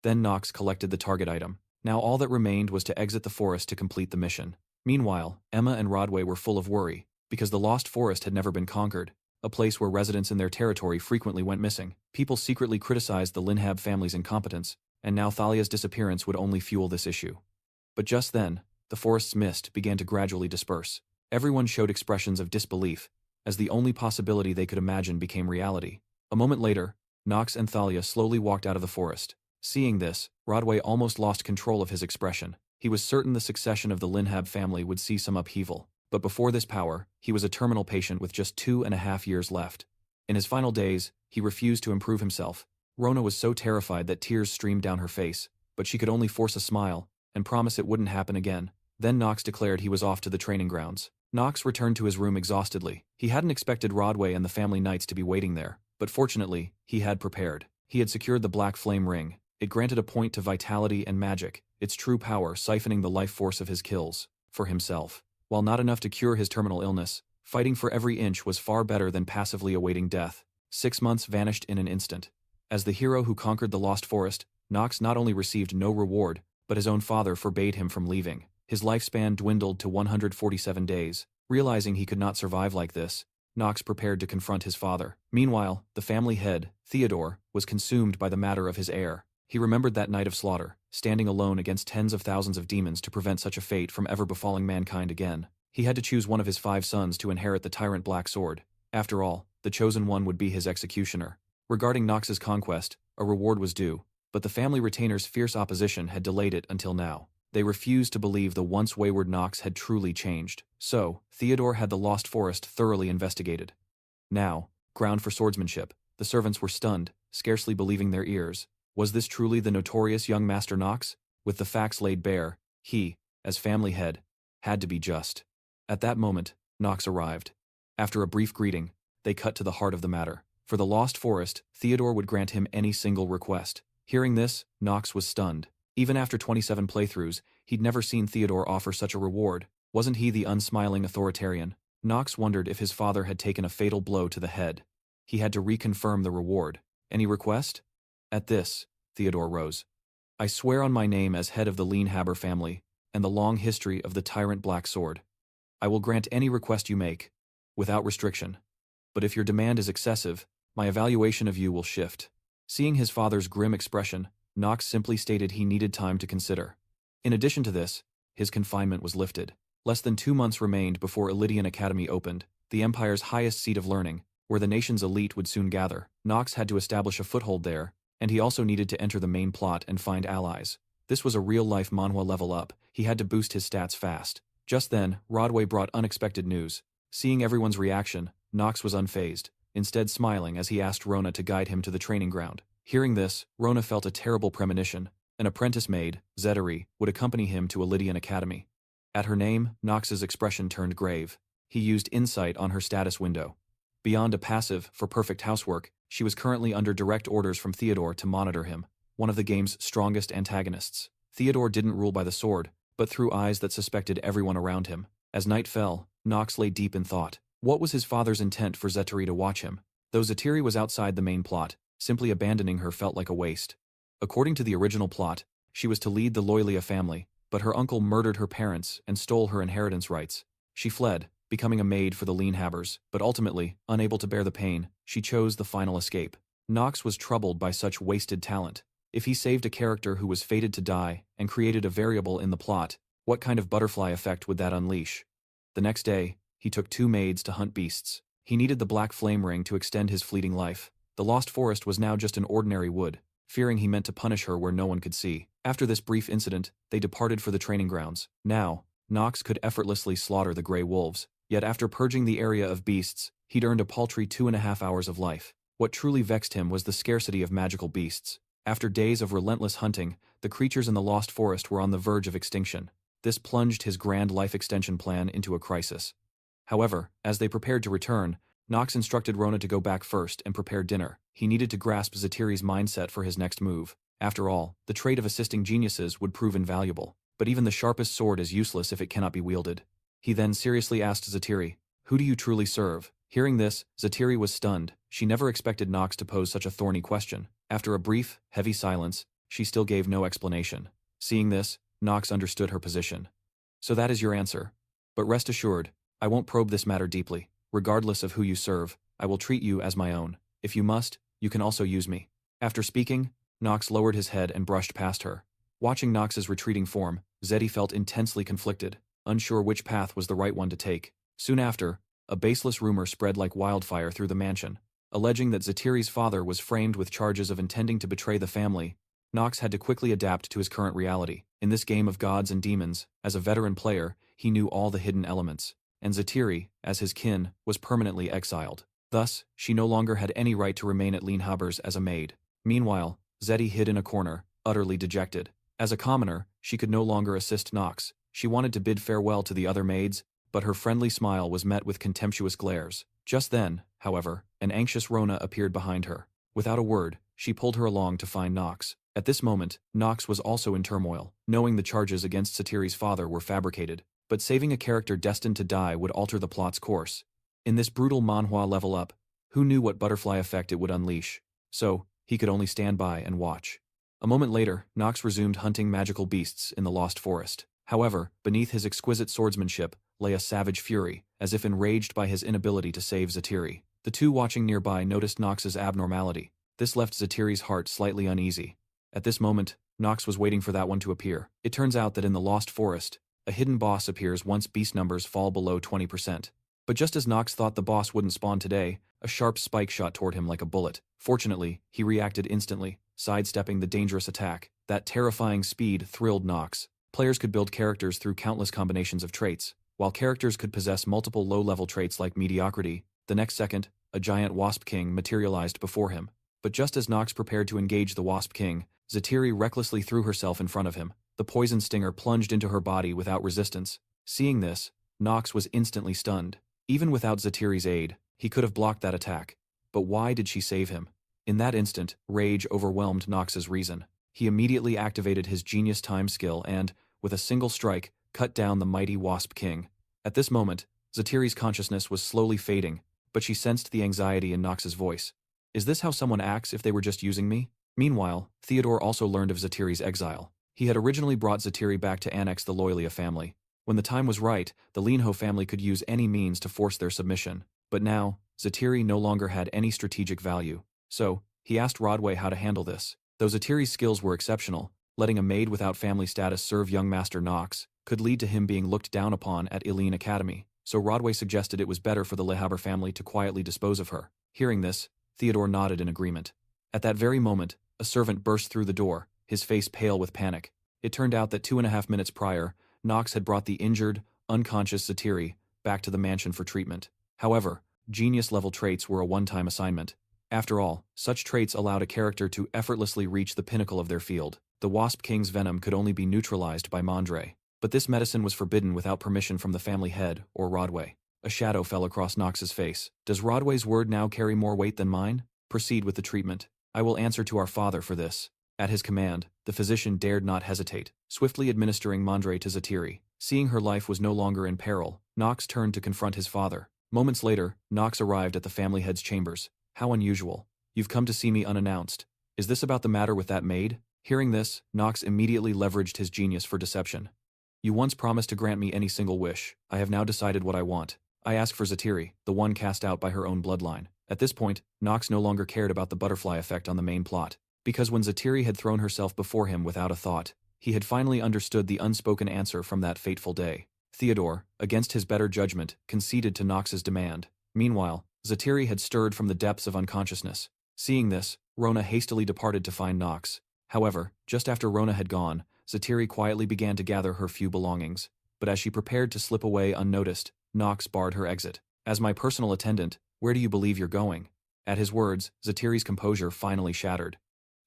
Then Knox collected the target item. Now all that remained was to exit the forest to complete the mission. Meanwhile, Emma and Rodway were full of worry, because the lost forest had never been conquered, a place where residents in their territory frequently went missing. People secretly criticized the Leanhobber family's incompetence, and now Thalia's disappearance would only fuel this issue. But just then, the forest's mist began to gradually disperse. Everyone showed expressions of disbelief, as the only possibility they could imagine became reality. A moment later, Knox and Thalia slowly walked out of the forest. Seeing this, Rodway almost lost control of his expression. He was certain the succession of the Leanhobber family would see some upheaval. But before this power, he was a terminal patient with just 2.5 years left. In his final days, He refused to improve himself. Rona was so terrified that tears streamed down her face, but she could only force a smile and promise it wouldn't happen again. Then Knox declared he was off to the training grounds. Knox returned to his room exhaustedly. He hadn't expected Rodway and the family knights to be waiting there, but fortunately, he had prepared. He had secured the black flame ring. It granted a point to vitality and magic, its true power siphoning the life force of his kills for himself. While not enough to cure his terminal illness, fighting for every inch was far better than passively awaiting death. 6 months vanished in an instant. As the hero who conquered the Lost Forest, Knox not only received no reward, but his own father forbade him from leaving. His lifespan dwindled to 147 days. Realizing he could not survive like this, Knox prepared to confront his father. Meanwhile, the family head, Theodore, was consumed by the matter of his heir. He remembered that night of slaughter, standing alone against tens of thousands of demons to prevent such a fate from ever befalling mankind again. He had to choose one of his 5 sons to inherit the tyrant Black Sword. After all, the chosen one would be his executioner. Regarding Knox's conquest, a reward was due, but the family retainer's fierce opposition had delayed it until now. They refused to believe the once wayward Knox had truly changed. So, Theodore had the Lost Forest thoroughly investigated. Now, ground for swordsmanship, the servants were stunned, scarcely believing their ears. Was this truly the notorious young Master Knox? With the facts laid bare, he, as family head, had to be just. At that moment, Knox arrived. After a brief greeting, they cut to the heart of the matter. For the Lost Forest, Theodore would grant him any single request. Hearing this, Knox was stunned. Even after 27 playthroughs, he'd never seen Theodore offer such a reward. Wasn't he the unsmiling authoritarian? Knox wondered if his father had taken a fatal blow to the head. He had to reconfirm the reward. Any request? At this, Theodore rose. I swear on my name as head of the Leanhobber family, and the long history of the tyrant Black Sword. I will grant any request you make, without restriction. But if your demand is excessive, my evaluation of you will shift. Seeing his father's grim expression, Knox simply stated he needed time to consider. In addition to this, his confinement was lifted. Less than 2 months remained before Eladine Academy opened, the Empire's highest seat of learning, where the nation's elite would soon gather. Knox had to establish a foothold there, and he also needed to enter the main plot and find allies. This was a real-life Manhwa level up. He had to boost his stats fast. Just then, Rodway brought unexpected news. Seeing everyone's reaction, Knox was unfazed, instead smiling as he asked Rona to guide him to the training ground. Hearing this, Rona felt a terrible premonition. An apprentice maid, Ziri, would accompany him to Eladine Academy. At her name, Knox's expression turned grave. He used insight on her status window. Beyond a passive for perfect housework, she was currently under direct orders from Theodore to monitor him, one of the game's strongest antagonists. Theodore didn't rule by the sword, but through eyes that suspected everyone around him. As night fell, Knox lay deep in thought. What was his father's intent for Ziri to watch him? Though Ziri was outside the main plot, simply abandoning her felt like a waste. According to the original plot, she was to lead the Loylia family, but her uncle murdered her parents and stole her inheritance rights. She fled, becoming a maid for the Leanhobbers, but ultimately, unable to bear the pain, she chose the final escape. Knox was troubled by such wasted talent. If he saved a character who was fated to die and created a variable in the plot, what kind of butterfly effect would that unleash? The next day, he took 2 maids to hunt beasts. He needed the black flame ring to extend his fleeting life. The Lost Forest was now just an ordinary wood, fearing he meant to punish her where no one could see. After this brief incident, they departed for the training grounds. Now, Knox could effortlessly slaughter the Grey Wolves, yet after purging the area of beasts, he'd earned a paltry 2.5 hours of life. What truly vexed him was the scarcity of magical beasts. After days of relentless hunting, the creatures in the Lost Forest were on the verge of extinction. This plunged his grand life extension plan into a crisis. However, as they prepared to return, Knox instructed Rona to go back first and prepare dinner. He needed to grasp Ziri's mindset for his next move. After all, the trait of assisting geniuses would prove invaluable. But even the sharpest sword is useless if it cannot be wielded. He then seriously asked Ziri, "Who do you truly serve?" Hearing this, Ziri was stunned. She never expected Knox to pose such a thorny question. After a brief, heavy silence, she still gave no explanation. Seeing this, Knox understood her position. "So that is your answer. But rest assured, I won't probe this matter deeply. Regardless of who you serve, I will treat you as my own. If you must, you can also use me." After speaking, Knox lowered his head and brushed past her. Watching Knox's retreating form, Ziri felt intensely conflicted, unsure which path was the right one to take. Soon after, a baseless rumor spread like wildfire through the mansion, alleging that Ziri's father was framed with charges of intending to betray the family. Knox had to quickly adapt to his current reality. In this game of gods and demons, as a veteran player, he knew all the hidden elements, and Ziri, as his kin, was permanently exiled. Thus, she no longer had any right to remain at Leanhobber's as a maid. Meanwhile, Ziri hid in a corner, utterly dejected. As a commoner, she could no longer assist Knox. She wanted to bid farewell to the other maids, but her friendly smile was met with contemptuous glares. Just then, however, an anxious Rona appeared behind her. Without a word, she pulled her along to find Knox. At this moment, Knox was also in turmoil, knowing the charges against Ziri's father were fabricated. But saving a character destined to die would alter the plot's course. In this brutal Manhwa level up, who knew what butterfly effect it would unleash? So, he could only stand by and watch. A moment later, Knox resumed hunting magical beasts in the Lost Forest. However, beneath his exquisite swordsmanship lay a savage fury, as if enraged by his inability to save Ziri. The two watching nearby noticed Knox's abnormality. This left Ziri's heart slightly uneasy. At this moment, Knox was waiting for that one to appear. It turns out that in the Lost Forest, a hidden boss appears once beast numbers fall below 20%. But just as Knox thought the boss wouldn't spawn today, a sharp spike shot toward him like a bullet. Fortunately, he reacted instantly, sidestepping the dangerous attack. That terrifying speed thrilled Knox. Players could build characters through countless combinations of traits. While characters could possess multiple low-level traits like mediocrity, the next second, a giant Wasp King materialized before him. But just as Knox prepared to engage the Wasp King, Ziri recklessly threw herself in front of him. The poison stinger plunged into her body without resistance. Seeing this, Knox was instantly stunned. Even without Ziri's aid, he could have blocked that attack. But why did she save him? In that instant, rage overwhelmed Knox's reason. He immediately activated his genius time skill and, with a single strike, cut down the mighty Wasp King. At this moment, Ziri's consciousness was slowly fading, but she sensed the anxiety in Knox's voice. Is this how someone acts if they were just using me? Meanwhile, Theodore also learned of Ziri's exile. He had originally brought Ziri back to annex the Loelia family. When the time was right, the Leanho family could use any means to force their submission. But now, Ziri no longer had any strategic value. So, he asked Rodway how to handle this. Though Ziri's skills were exceptional, letting a maid without family status serve young Master Knox could lead to him being looked down upon at Eladine Academy. So Rodway suggested it was better for the Leanhobber family to quietly dispose of her. Hearing this, Theodore nodded in agreement. At that very moment, a servant burst through the door, his face pale with panic. It turned out that 2.5 minutes prior, Knox had brought the injured, unconscious Ziri back to the mansion for treatment. However, genius-level traits were a one-time assignment. After all, such traits allowed a character to effortlessly reach the pinnacle of their field. The Wasp King's venom could only be neutralized by Mandre. But this medicine was forbidden without permission from the family head, or Rodway. A shadow fell across Knox's face. Does Rodway's word now carry more weight than mine? Proceed with the treatment. I will answer to our father for this. At his command, the physician dared not hesitate, swiftly administering Mandre to Ziri. Seeing her life was no longer in peril, Knox turned to confront his father. Moments later, Knox arrived at the family head's chambers. How unusual. You've come to see me unannounced. Is this about the matter with that maid? Hearing this, Knox immediately leveraged his genius for deception. You once promised to grant me any single wish. I have now decided what I want. I ask for Ziri, the one cast out by her own bloodline. At this point, Knox no longer cared about the butterfly effect on the main plot. Because when Ziri had thrown herself before him without a thought, he had finally understood the unspoken answer from that fateful day. Theodore, against his better judgment, conceded to Knox's demand. Meanwhile, Ziri had stirred from the depths of unconsciousness. Seeing this, Rona hastily departed to find Knox. However, just after Rona had gone, Ziri quietly began to gather her few belongings. But as she prepared to slip away unnoticed, Knox barred her exit. As my personal attendant, where do you believe you're going? At his words, Ziri's composure finally shattered.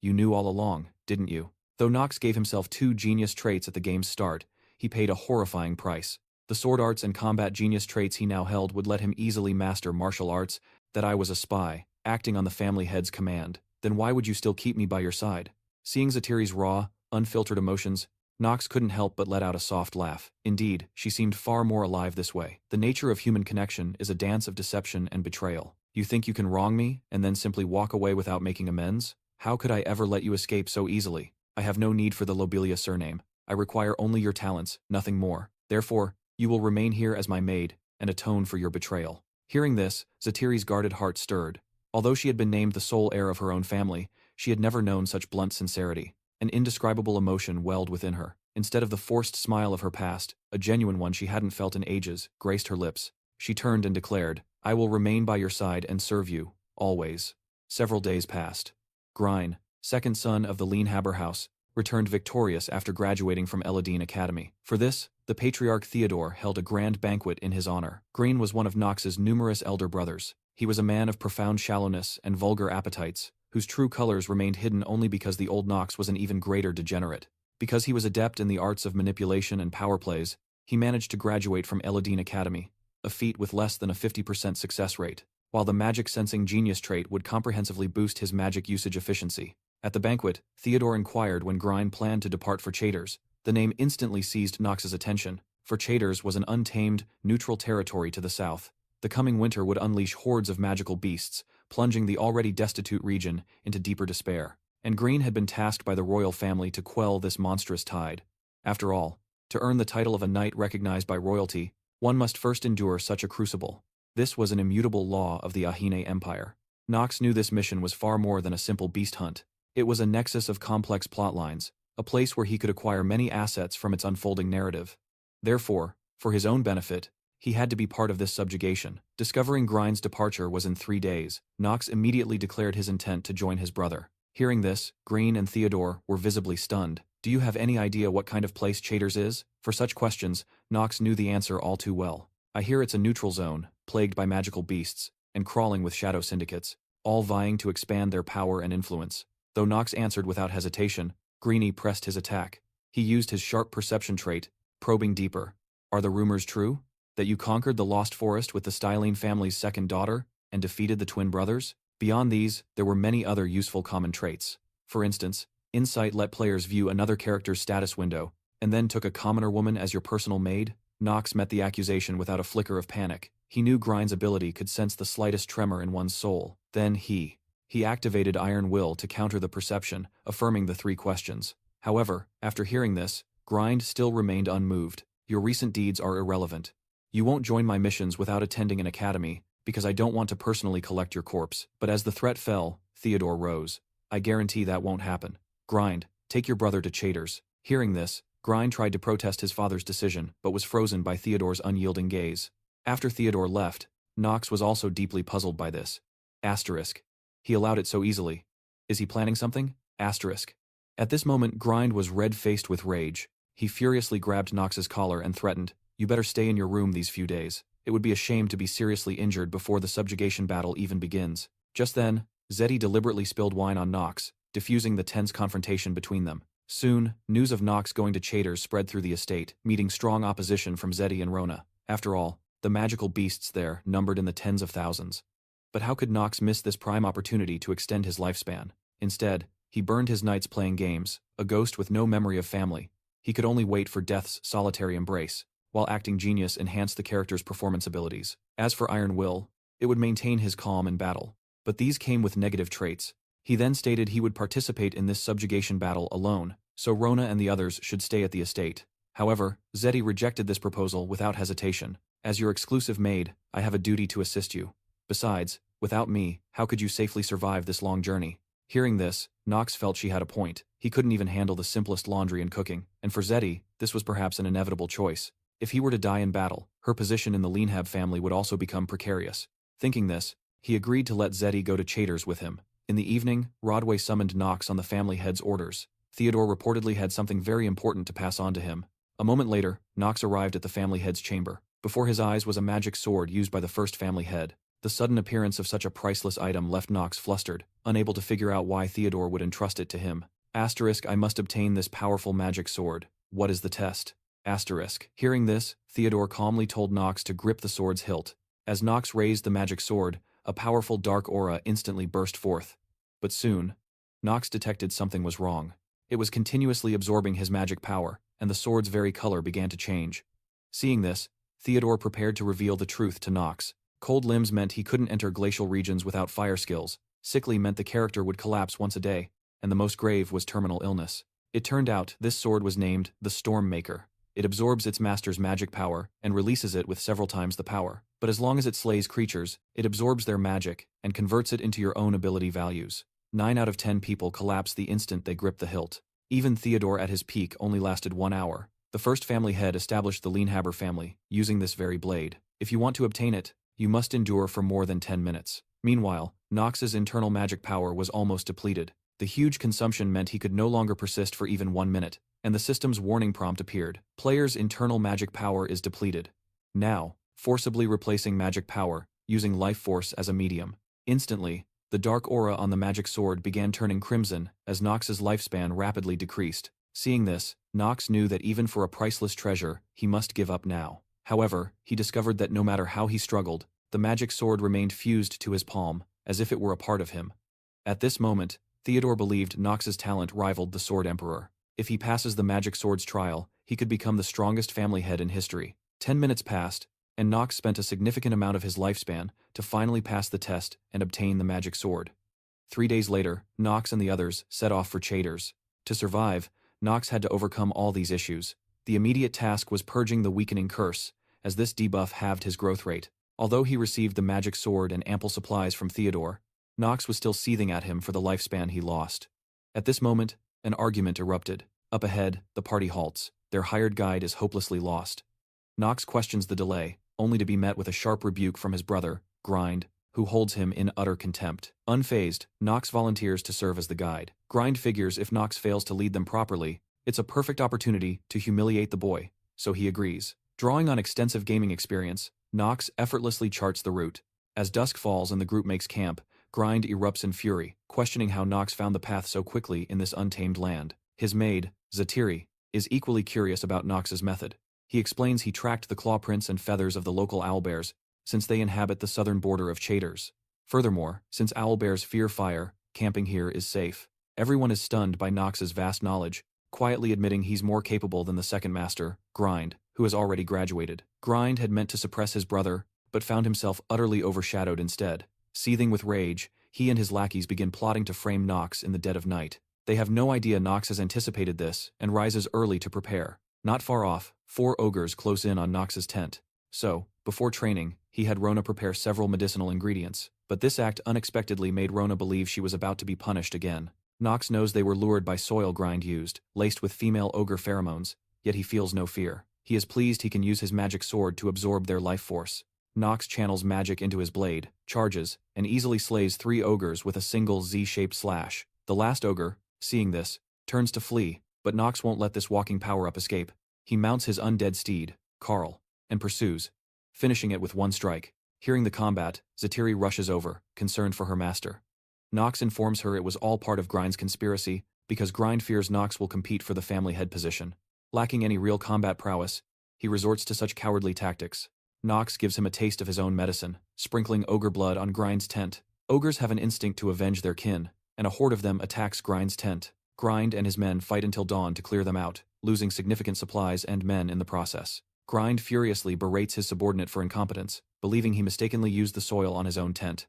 You knew all along, didn't you? Though Knox gave himself 2 genius traits at the game's start, he paid a horrifying price. The sword arts and combat genius traits he now held would let him easily master martial arts. That I was a spy, acting on the family head's command. Then why would you still keep me by your side? Seeing Ziri's raw, unfiltered emotions, Knox couldn't help but let out a soft laugh. Indeed, she seemed far more alive this way. The nature of human connection is a dance of deception and betrayal. You think you can wrong me, and then simply walk away without making amends? How could I ever let you escape so easily? I have no need for the Lobelia surname. I require only your talents, nothing more. Therefore, you will remain here as my maid, and atone for your betrayal. Hearing this, Ziri's guarded heart stirred. Although she had been named the sole heir of her own family, she had never known such blunt sincerity. An indescribable emotion welled within her. Instead of the forced smile of her past, a genuine one she hadn't felt in ages, graced her lips. She turned and declared, I will remain by your side and serve you, always. Several days passed. Grine, second son of the Leanhobber house, returned victorious after graduating from Eladine Academy. For this, the patriarch Theodore held a grand banquet in his honor. Green was one of Knox's numerous elder brothers. He was a man of profound shallowness and vulgar appetites, whose true colors remained hidden only because the old Knox was an even greater degenerate. Because he was adept in the arts of manipulation and power plays, he managed to graduate from Eladine Academy, a feat with less than a 50% success rate, while the magic-sensing genius trait would comprehensively boost his magic usage efficiency. At the banquet, Theodore inquired when Grind planned to depart for Chaders. The name instantly seized Knox's attention, for Chaders was an untamed, neutral territory to the south. The coming winter would unleash hordes of magical beasts, plunging the already destitute region into deeper despair. And Green had been tasked by the royal family to quell this monstrous tide. After all, to earn the title of a knight recognized by royalty, one must first endure such a crucible. This was an immutable law of the Ahine Empire. Knox knew this mission was far more than a simple beast hunt. It was a nexus of complex plotlines, a place where he could acquire many assets from its unfolding narrative. Therefore, for his own benefit, he had to be part of this subjugation. Discovering Grind's departure was in 3 days, Knox immediately declared his intent to join his brother. Hearing this, Green and Theodore were visibly stunned. Do you have any idea what kind of place Chaders is? For such questions, Knox knew the answer all too well. I hear it's a neutral zone, plagued by magical beasts, and crawling with shadow syndicates, all vying to expand their power and influence. Though Knox answered without hesitation, Greenie pressed his attack. He used his sharp perception trait, probing deeper. Are the rumors true? That you conquered the Lost Forest with the Styline family's second daughter, and defeated the twin brothers? Beyond these, there were many other useful common traits. For instance, insight let players view another character's status window, and then took a commoner woman as your personal maid. Knox met the accusation without a flicker of panic. He knew Grind's ability could sense the slightest tremor in one's soul. Then he activated Iron Will to counter the perception, affirming the 3 questions. However, after hearing this, Grind still remained unmoved. Your recent deeds are irrelevant. You won't join my missions without attending an academy, because I don't want to personally collect your corpse. But as the threat fell, Theodore rose. I guarantee that won't happen. Grind, take your brother to Chaders. Hearing this, Grind tried to protest his father's decision, but was frozen by Theodore's unyielding gaze. After Theodore left, Knox was also deeply puzzled by this. Asterisk. He allowed it so easily. Is he planning something? Asterisk. At this moment, Grind was red-faced with rage. He furiously grabbed Knox's collar and threatened, "You better stay in your room these few days. It would be a shame to be seriously injured before the subjugation battle even begins." Just then, Ziri deliberately spilled wine on Knox, diffusing the tense confrontation between them. Soon, news of Knox going to Chaders spread through the estate, meeting strong opposition from Ziri and Rona. After all, the magical beasts there numbered in the tens of thousands. But how could Knox miss this prime opportunity to extend his lifespan? Instead, he burned his nights playing games, a ghost with no memory of family. He could only wait for death's solitary embrace, while acting genius enhanced the character's performance abilities. As for Iron Will, it would maintain his calm in battle. But these came with negative traits. He then stated he would participate in this subjugation battle alone, so Rona and the others should stay at the estate. However, Ziri rejected this proposal without hesitation. As your exclusive maid, I have a duty to assist you. Besides, without me, how could you safely survive this long journey? Hearing this, Knox felt she had a point. He couldn't even handle the simplest laundry and cooking, and for Ziri, this was perhaps an inevitable choice. If he were to die in battle, her position in the Leanhobber family would also become precarious. Thinking this, he agreed to let Ziri go to Chaders with him. In the evening, Rodway summoned Knox on the family head's orders. Theodore reportedly had something very important to pass on to him. A moment later, Knox arrived at the family head's chamber. Before his eyes was a magic sword used by the first family head. The sudden appearance of such a priceless item left Knox flustered, unable to figure out why Theodore would entrust it to him. Asterisk, I must obtain this powerful magic sword. What is the test? Asterisk. Hearing this, Theodore calmly told Knox to grip the sword's hilt. As Knox raised the magic sword, a powerful dark aura instantly burst forth. But soon, Knox detected something was wrong. It was continuously absorbing his magic power, and the sword's very color began to change. Seeing this, Theodore prepared to reveal the truth to Knox. Cold limbs meant he couldn't enter glacial regions without fire skills. Sickly meant the character would collapse once a day, and the most grave was terminal illness. It turned out this sword was named the Storm Maker. It absorbs its master's magic power and releases it with several times the power. But as long as it slays creatures, it absorbs their magic and converts it into your own ability values. 9 out of 10 people collapse the instant they grip the hilt. Even Theodore at his peak only lasted 1 hour. The first family head established the Leanhobber family, using this very blade. If you want to obtain it, you must endure for more than 10 minutes. Meanwhile, Knox's internal magic power was almost depleted. The huge consumption meant he could no longer persist for even 1 minute, and the system's warning prompt appeared. Player's internal magic power is depleted. Now, forcibly replacing magic power, using life force as a medium. Instantly, the dark aura on the magic sword began turning crimson as Knox's lifespan rapidly decreased. Seeing this, Knox knew that even for a priceless treasure, he must give up now. However, he discovered that no matter how he struggled, the magic sword remained fused to his palm, as if it were a part of him. At this moment, Theodore believed Knox's talent rivaled the Sword Emperor. If he passes the magic sword's trial, he could become the strongest family head in history. 10 minutes passed, and Knox spent a significant amount of his lifespan to finally pass the test and obtain the magic sword. 3 days later, Knox and the others set off for Chaders. To survive, Knox had to overcome all these issues. The immediate task was purging the weakening curse, as this debuff halved his growth rate. Although he received the magic sword and ample supplies from Theodore, Knox was still seething at him for the lifespan he lost. At this moment, an argument erupted. Up ahead, the party halts. Their hired guide is hopelessly lost. Knox questions the delay, only to be met with a sharp rebuke from his brother, Grind, who holds him in utter contempt. Unfazed, Knox volunteers to serve as the guide. Grind figures if Knox fails to lead them properly, it's a perfect opportunity to humiliate the boy, so he agrees. Drawing on extensive gaming experience, Knox effortlessly charts the route. As dusk falls and the group makes camp, Grind erupts in fury, questioning how Knox found the path so quickly in this untamed land. His maid, Ziri, is equally curious about Knox's method. He explains he tracked the claw prints and feathers of the local owlbears, since they inhabit the southern border of Chaders. Furthermore, since owlbears fear fire, camping here is safe. Everyone is stunned by Knox's vast knowledge, quietly admitting he's more capable than the second master, Grind, who has already graduated. Grind had meant to suppress his brother, but found himself utterly overshadowed instead. Seething with rage, he and his lackeys begin plotting to frame Knox in the dead of night. They have no idea Knox has anticipated this and rises early to prepare. Not far off, 4 ogres close in on Knox's tent. So, before training, he had Rona prepare several medicinal ingredients, but this act unexpectedly made Rona believe she was about to be punished again. Knox knows they were lured by soil Grind used, laced with female ogre pheromones, yet he feels no fear. He is pleased he can use his magic sword to absorb their life force. Knox channels magic into his blade, charges, and easily slays 3 ogres with a single Z-shaped slash. The last ogre, seeing this, turns to flee, but Knox won't let this walking power-up escape. He mounts his undead steed, Carl, and pursues, finishing it with 1 strike. Hearing the combat, Ziri rushes over, concerned for her master. Knox informs her it was all part of Grind's conspiracy, because Grind fears Knox will compete for the family head position. Lacking any real combat prowess, he resorts to such cowardly tactics. Knox gives him a taste of his own medicine, sprinkling ogre blood on Grind's tent. Ogres have an instinct to avenge their kin, and a horde of them attacks Grind's tent. Grind and his men fight until dawn to clear them out, losing significant supplies and men in the process. Grind furiously berates his subordinate for incompetence, believing he mistakenly used the soil on his own tent.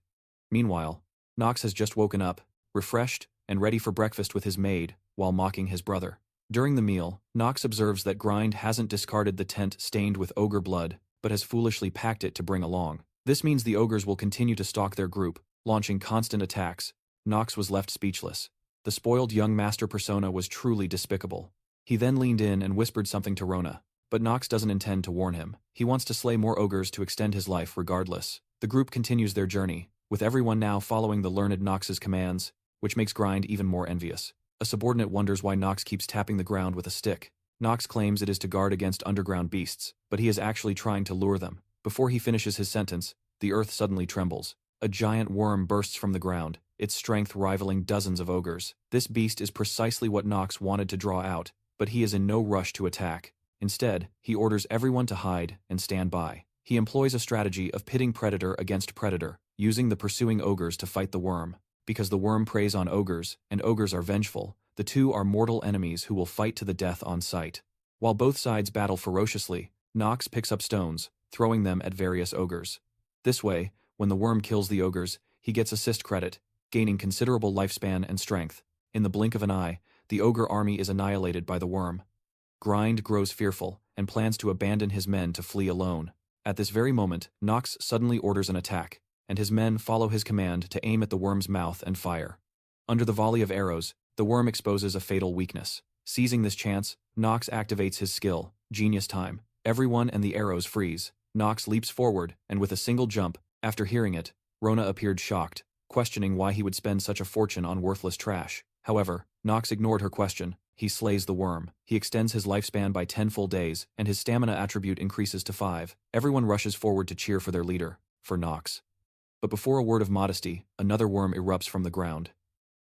Meanwhile, Knox has just woken up, refreshed, and ready for breakfast with his maid, while mocking his brother. During the meal, Knox observes that Grind hasn't discarded the tent stained with ogre blood, but has foolishly packed it to bring along. This means the ogres will continue to stalk their group, launching constant attacks. Knox was left speechless. The spoiled young master persona was truly despicable. He then leaned in and whispered something to Rona, but Knox doesn't intend to warn him. He wants to slay more ogres to extend his life regardless. The group continues their journey, with everyone now following the learned Knox's commands, which makes Grind even more envious. A subordinate wonders why Knox keeps tapping the ground with a stick. Knox claims it is to guard against underground beasts, but he is actually trying to lure them. Before he finishes his sentence, the earth suddenly trembles. A giant worm bursts from the ground, its strength rivaling dozens of ogres. This beast is precisely what Knox wanted to draw out, but he is in no rush to attack. Instead, he orders everyone to hide and stand by. He employs a strategy of pitting predator against predator, using the pursuing ogres to fight the worm. Because the worm preys on ogres, and ogres are vengeful, the two are mortal enemies who will fight to the death on sight. While both sides battle ferociously, Knox picks up stones, throwing them at various ogres. This way, when the worm kills the ogres, he gets assist credit, gaining considerable lifespan and strength. In the blink of an eye, the ogre army is annihilated by the worm. Grind grows fearful, and plans to abandon his men to flee alone. At this very moment, Knox suddenly orders an attack, and his men follow his command to aim at the worm's mouth and fire. Under the volley of arrows, the worm exposes a fatal weakness. Seizing this chance, Knox activates his skill, Genius Time. Everyone and the arrows freeze. Knox leaps forward, and with a single jump, after hearing it, Rona appeared shocked, questioning why he would spend such a fortune on worthless trash. However, Knox ignored her question. He slays the worm. He extends his lifespan by 10 full days, and his stamina attribute increases to 5. Everyone rushes forward to cheer for their leader, for Knox. But before a word of modesty, another worm erupts from the ground.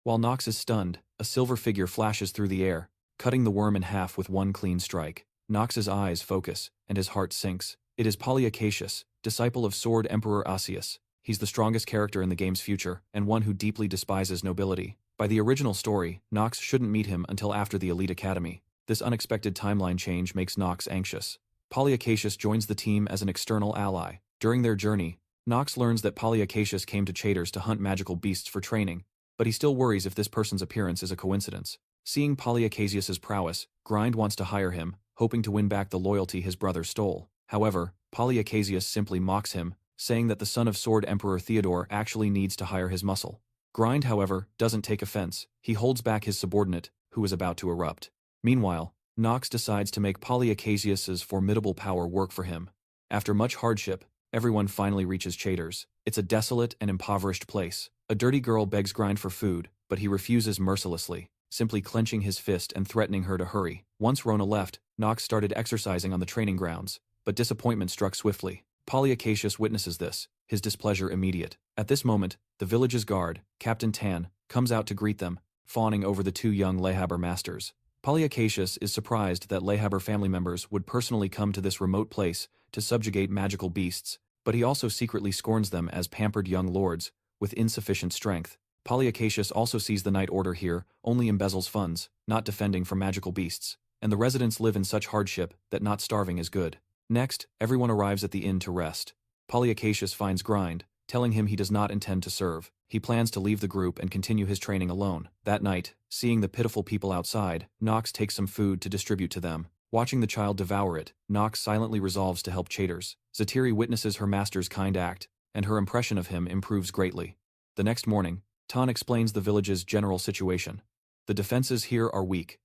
While Knox is stunned, a silver figure flashes through the air, cutting the worm in half with one clean strike. Knox's eyes focus, and his heart sinks. It is Polyacatius, disciple of Sword Emperor Asius. He's the strongest character in the game's future, and one who deeply despises nobility. By the original story, Knox shouldn't meet him until after the Elite Academy. This unexpected timeline change makes Knox anxious. Polyacatius joins the team as an external ally. During their journey, Knox learns that Polyacatius came to Chaders to hunt magical beasts for training, but he still worries if this person's appearance is a coincidence. Seeing Polyacatius's prowess, Grind wants to hire him, hoping to win back the loyalty his brother stole. However, Polyacatius simply mocks him, saying that the son of Sword Emperor Theodore actually needs to hire his muscle. Grind, however, doesn't take offense. He holds back his subordinate, who is about to erupt. Meanwhile, Knox decides to make Polyacatius's formidable power work for him. After much hardship, everyone finally reaches Chaders. It's a desolate and impoverished place. A dirty girl begs Grind for food, but he refuses mercilessly, simply clenching his fist and threatening her to hurry. Once Rona left, Knox started exercising on the training grounds, but disappointment struck swiftly. Polyacatius witnesses this, his displeasure immediate. At this moment, the village's guard, Captain Tan, comes out to greet them, fawning over the two young Leanhobber masters. Polyacatius is surprised that Leanhobber family members would personally come to this remote place to subjugate magical beasts, but he also secretly scorns them as pampered young lords with insufficient strength. Polyacatius also sees the Night Order here only embezzles funds, not defending from magical beasts, and the residents live in such hardship that not starving is good. Next, everyone arrives at the inn to rest. Polyacatius finds Grind, telling him he does not intend to serve. He plans to leave the group and continue his training alone. That night, seeing the pitiful people outside, Knox takes some food to distribute to them. Watching the child devour it, Knox silently resolves to help Chaders. Ziri witnesses her master's kind act, and her impression of him improves greatly. The next morning, Tan explains the village's general situation. The defenses here are weak.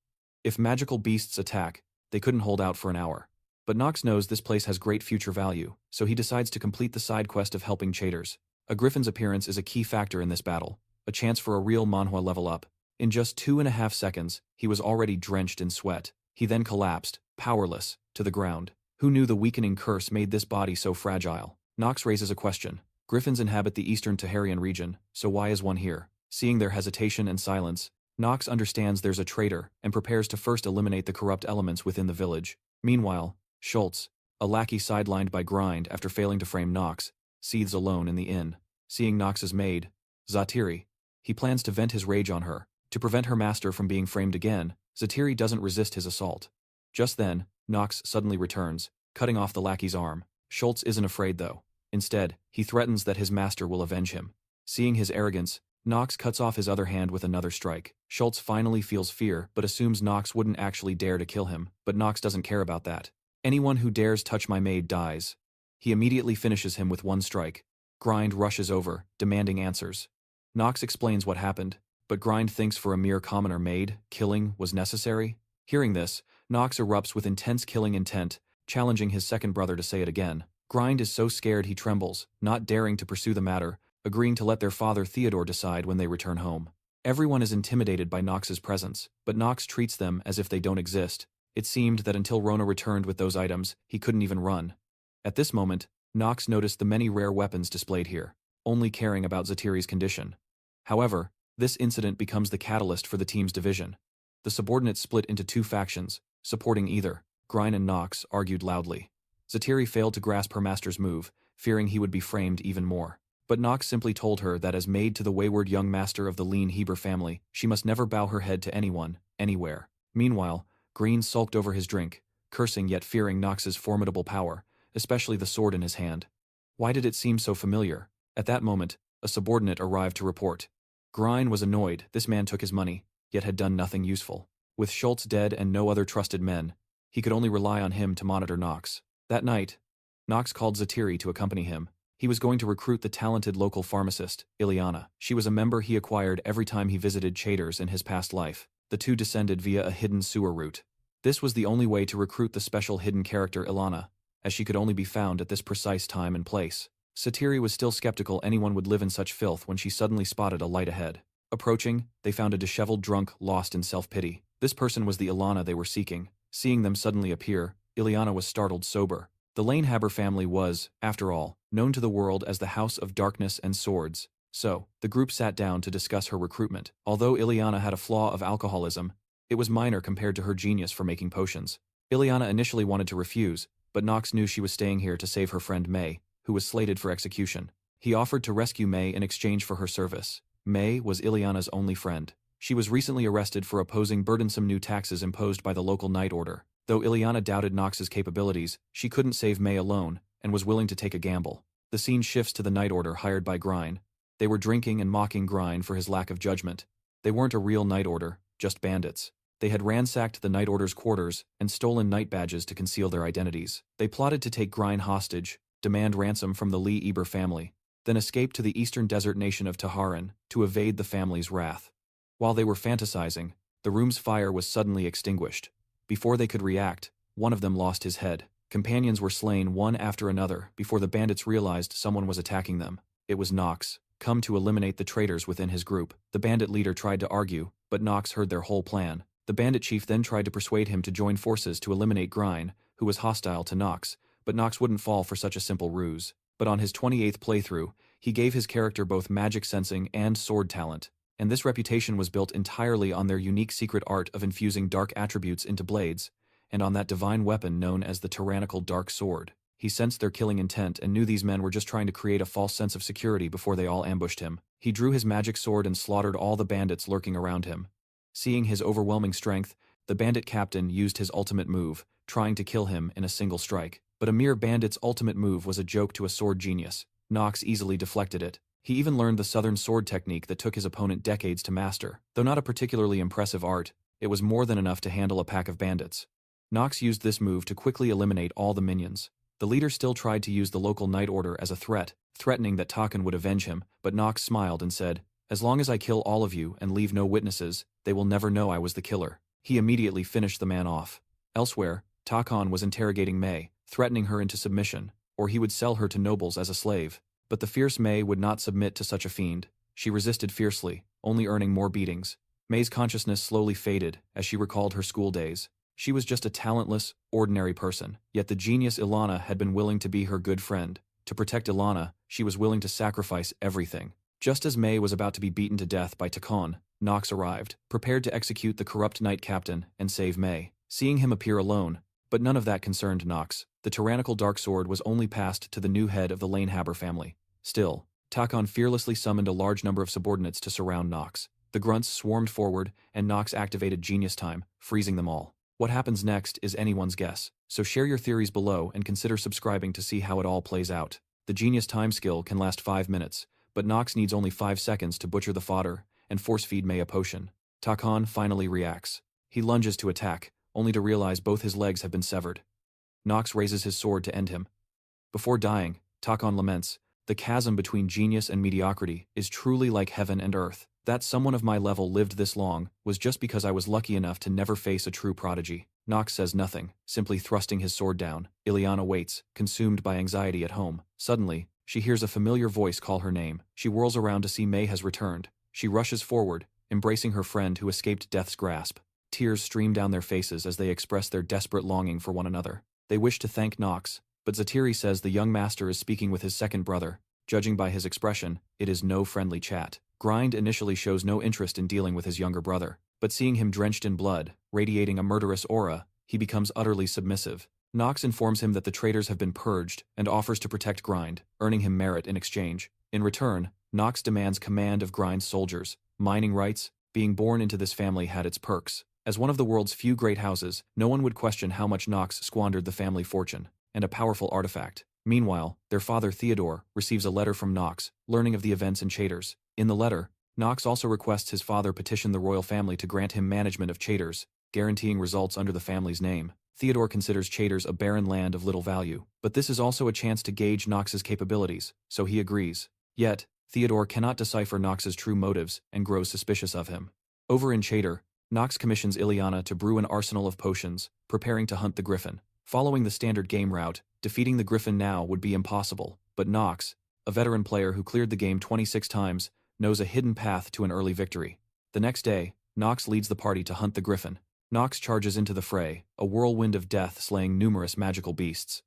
If magical beasts attack, they couldn't hold out for an hour. But Knox knows this place has great future value, so he decides to complete the side quest of helping Chaders. A griffin's appearance is a key factor in this battle, a chance for a real Manhwa level up. In just 2.5 seconds, he was already drenched in sweat. He then collapsed, powerless, to the ground. Who knew the weakening curse made this body so fragile? Knox raises a question. Griffins inhabit the eastern Taharian region, so why is one here? Seeing their hesitation and silence, Knox understands there's a traitor and prepares to first eliminate the corrupt elements within the village. Meanwhile, Schultz, a lackey sidelined by Grind after failing to frame Knox, seethes alone in the inn. Seeing Knox's maid, Ziri, he plans to vent his rage on her. To prevent her master from being framed again, Ziri doesn't resist his assault. Just then, Knox suddenly returns, cutting off the lackey's arm. Schultz isn't afraid though. Instead, he threatens that his master will avenge him. Seeing his arrogance, Knox cuts off his other hand with another strike. Schultz finally feels fear but assumes Knox wouldn't actually dare to kill him, but Knox doesn't care about that. Anyone who dares touch my maid dies. He immediately finishes him with one strike. Grind rushes over, demanding answers. Knox explains what happened, but Grind thinks for a mere commoner maid, killing was necessary. Hearing this, Knox erupts with intense killing intent, challenging his second brother to say it again. Grind is so scared he trembles, not daring to pursue the matter, agreeing to let their father Theodore decide when they return home. Everyone is intimidated by Knox's presence, but Knox treats them as if they don't exist. It seemed that until Rona returned with those items, he couldn't even run. At this moment, Knox noticed the many rare weapons displayed here, only caring about Ziri's condition. However, this incident becomes the catalyst for the team's division. The subordinates split into two factions, supporting either. Grind and Knox argued loudly. Ziri failed to grasp her master's move, fearing he would be framed even more. But Knox simply told her that as maid to the wayward young master of the Leanhobber family, she must never bow her head to anyone, anywhere. Meanwhile, Green sulked over his drink, cursing yet fearing Knox's formidable power, especially the sword in his hand. Why did it seem so familiar? At that moment, a subordinate arrived to report. Grind was annoyed. This man took his money, yet had done nothing useful. With Schultz dead and no other trusted men, he could only rely on him to monitor Knox. That night, Knox called Ziri to accompany him. He was going to recruit the talented local pharmacist, Iana. She was a member he acquired every time he visited Chaders in his past life. The two descended via a hidden sewer route. This was the only way to recruit the special hidden character Iana, as she could only be found at this precise time and place. Ziri was still skeptical anyone would live in such filth when she suddenly spotted a light ahead. Approaching, they found a disheveled drunk lost in self-pity. This person was the Iana they were seeking. Seeing them suddenly appear, Iana was startled sober. The Leanhobber family was, after all, known to the world as the House of Darkness and Swords, so the group sat down to discuss her recruitment. Although Iana had a flaw of alcoholism, it was minor compared to her genius for making potions. Iana initially wanted to refuse, but Knox knew she was staying here to save her friend May, who was slated for execution. He offered to rescue May in exchange for her service. May was Iana's only friend. She was recently arrested for opposing burdensome new taxes imposed by the local Night Order. Though Iana doubted Knox's capabilities, she couldn't save May alone, and was willing to take a gamble. The scene shifts to the Night Order hired by Grind. They were drinking and mocking Grind for his lack of judgment. They weren't a real Night Order, just bandits. They had ransacked the Night Order's quarters and stolen night badges to conceal their identities. They plotted to take Grind hostage, demand ransom from the Leanhobber family, then escape to the eastern desert nation of Taharan to evade the family's wrath. While they were fantasizing, the room's fire was suddenly extinguished. Before they could react, one of them lost his head. Companions were slain one after another before the bandits realized someone was attacking them. It was Knox, come to eliminate the traitors within his group. The bandit leader tried to argue, but Knox heard their whole plan. The bandit chief then tried to persuade him to join forces to eliminate Grind, who was hostile to Knox, but Knox wouldn't fall for such a simple ruse. But on his 28th playthrough, he gave his character both magic sensing and sword talent, and this reputation was built entirely on their unique secret art of infusing dark attributes into blades, and on that divine weapon known as the tyrannical dark sword. He sensed their killing intent and knew these men were just trying to create a false sense of security before they all ambushed him. He drew his magic sword and slaughtered all the bandits lurking around him. Seeing his overwhelming strength, the bandit captain used his ultimate move, trying to kill him in a single strike. But a mere bandit's ultimate move was a joke to a sword genius. Knox easily deflected it. He even learned the southern sword technique that took his opponent decades to master. Though not a particularly impressive art, it was more than enough to handle a pack of bandits. Knox used this move to quickly eliminate all the minions. The leader still tried to use the local Night Order as a threat, threatening that Takan would avenge him, but Knox smiled and said, "As long as I kill all of you and leave no witnesses, they will never know I was the killer." He immediately finished the man off. Elsewhere, Takan was interrogating May, threatening her into submission, or he would sell her to nobles as a slave. But the fierce May would not submit to such a fiend. She resisted fiercely, only earning more beatings. May's consciousness slowly faded as she recalled her school days. She was just a talentless, ordinary person, yet the genius Iana had been willing to be her good friend. To protect Iana, she was willing to sacrifice everything. Just as May was about to be beaten to death by Takan, Knox arrived, prepared to execute the corrupt knight captain and save May. Seeing him appear alone, but none of that concerned Knox. The tyrannical dark sword was only passed to the new head of the Leanhobber family. Still, Takan fearlessly summoned a large number of subordinates to surround Knox. The grunts swarmed forward, and Knox activated Genius Time, freezing them all. What happens next is anyone's guess, so share your theories below and consider subscribing to see how it all plays out. The Genius Time skill can last 5 minutes, but Knox needs only 5 seconds to butcher the fodder and force-feed May a potion. Takan finally reacts. He lunges to attack, only to realize both his legs have been severed. Knox raises his sword to end him. Before dying, Takan laments, "The chasm between genius and mediocrity is truly like heaven and earth. That someone of my level lived this long was just because I was lucky enough to never face a true prodigy." Knox says nothing, simply thrusting his sword down. Iana waits, consumed by anxiety at home. Suddenly, she hears a familiar voice call her name. She whirls around to see May has returned. She rushes forward, embracing her friend who escaped death's grasp. Tears stream down their faces as they express their desperate longing for one another. They wish to thank Knox, but Ziri says the young master is speaking with his second brother. Judging by his expression, it is no friendly chat. Grind initially shows no interest in dealing with his younger brother, but seeing him drenched in blood, radiating a murderous aura, he becomes utterly submissive. Knox informs him that the traitors have been purged and offers to protect Grind, earning him merit in exchange. In return, Knox demands command of Grind's soldiers. Mining rights, being born into this family had its perks. As one of the world's few great houses, no one would question how much Knox squandered the family fortune, and a powerful artifact. Meanwhile, their father Theodore receives a letter from Knox, learning of the events in Chaiters. In the letter, Knox also requests his father petition the royal family to grant him management of Chaiters, guaranteeing results under the family's name. Theodore considers Chaiters a barren land of little value, but this is also a chance to gauge Knox's capabilities, so he agrees. Yet, Theodore cannot decipher Knox's true motives and grows suspicious of him. Over in Chaiter, Knox commissions Iana to brew an arsenal of potions, preparing to hunt the griffin. Following the standard game route, defeating the griffin now would be impossible, but Knox, a veteran player who cleared the game 26 times, knows a hidden path to an early victory. The next day, Knox leads the party to hunt the griffin. Knox charges into the fray, a whirlwind of death slaying numerous magical beasts.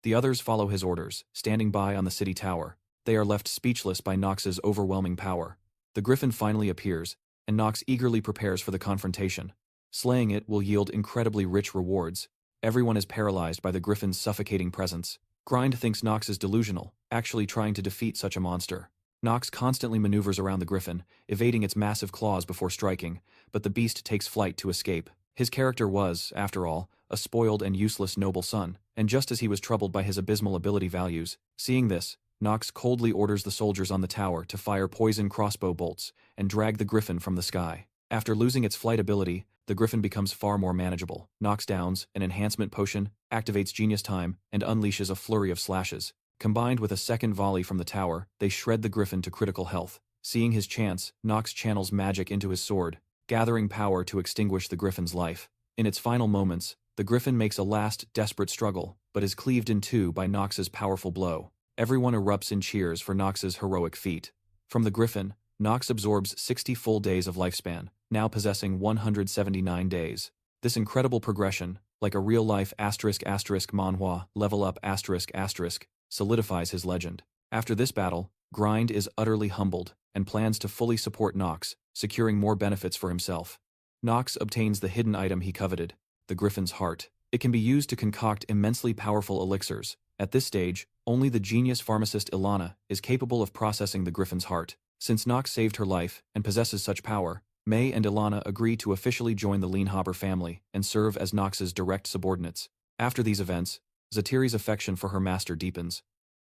The others follow his orders, standing by on the city tower. They are left speechless by Knox's overwhelming power. The griffin finally appears, and Knox eagerly prepares for the confrontation. Slaying it will yield incredibly rich rewards. Everyone is paralyzed by the griffin's suffocating presence. Grind thinks Knox is delusional, actually trying to defeat such a monster. Knox constantly maneuvers around the griffin, evading its massive claws before striking, but the beast takes flight to escape. His character was, after all, a spoiled and useless noble son, and just as he was troubled by his abysmal ability values, seeing this, Knox coldly orders the soldiers on the tower to fire poison crossbow bolts and drag the griffin from the sky. After losing its flight ability, the griffin becomes far more manageable. Knox downs an enhancement potion, activates genius time, and unleashes a flurry of slashes. Combined with a second volley from the tower, they shred the griffin to critical health. Seeing his chance, Knox channels magic into his sword, gathering power to extinguish the griffin's life. In its final moments, the griffin makes a last, desperate struggle, but is cleaved in two by Knox's powerful blow. Everyone erupts in cheers for Knox's heroic feat. From the griffin, Knox absorbs 60 full days of lifespan, now possessing 179 days. This incredible progression, like a real-life ***Manhwa level up ***, solidifies his legend. After this battle, Grind is utterly humbled and plans to fully support Knox, securing more benefits for himself. Knox obtains the hidden item he coveted, the griffin's heart. It can be used to concoct immensely powerful elixirs. At this stage, only the genius pharmacist Iana is capable of processing the griffin's heart. Since Knox saved her life and possesses such power, May and Iana agree to officially join the Leanhobber family and serve as Knox's direct subordinates. After these events, Ziri's affection for her master deepens.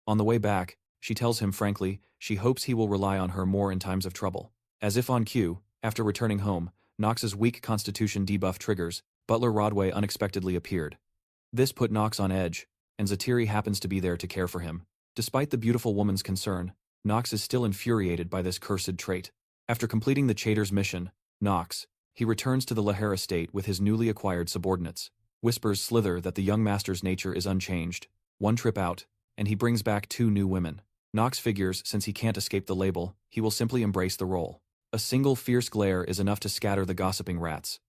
On the way back, she tells him frankly she hopes he will rely on her more in times of trouble. As if on cue, after returning home, Knox's weak constitution debuff triggers, Butler Rodway unexpectedly appeared. This put Knox on edge, and Ziri happens to be there to care for him. Despite the beautiful woman's concern, Knox is still infuriated by this cursed trait. After completing the Chaytor's mission, Knox, he returns to the Leher estate with his newly acquired subordinates. Whispers slither that the young master's nature is unchanged. One trip out, and he brings back 2 new women. Knox figures since he can't escape the label, he will simply embrace the role. A single fierce glare is enough to scatter the gossiping rats.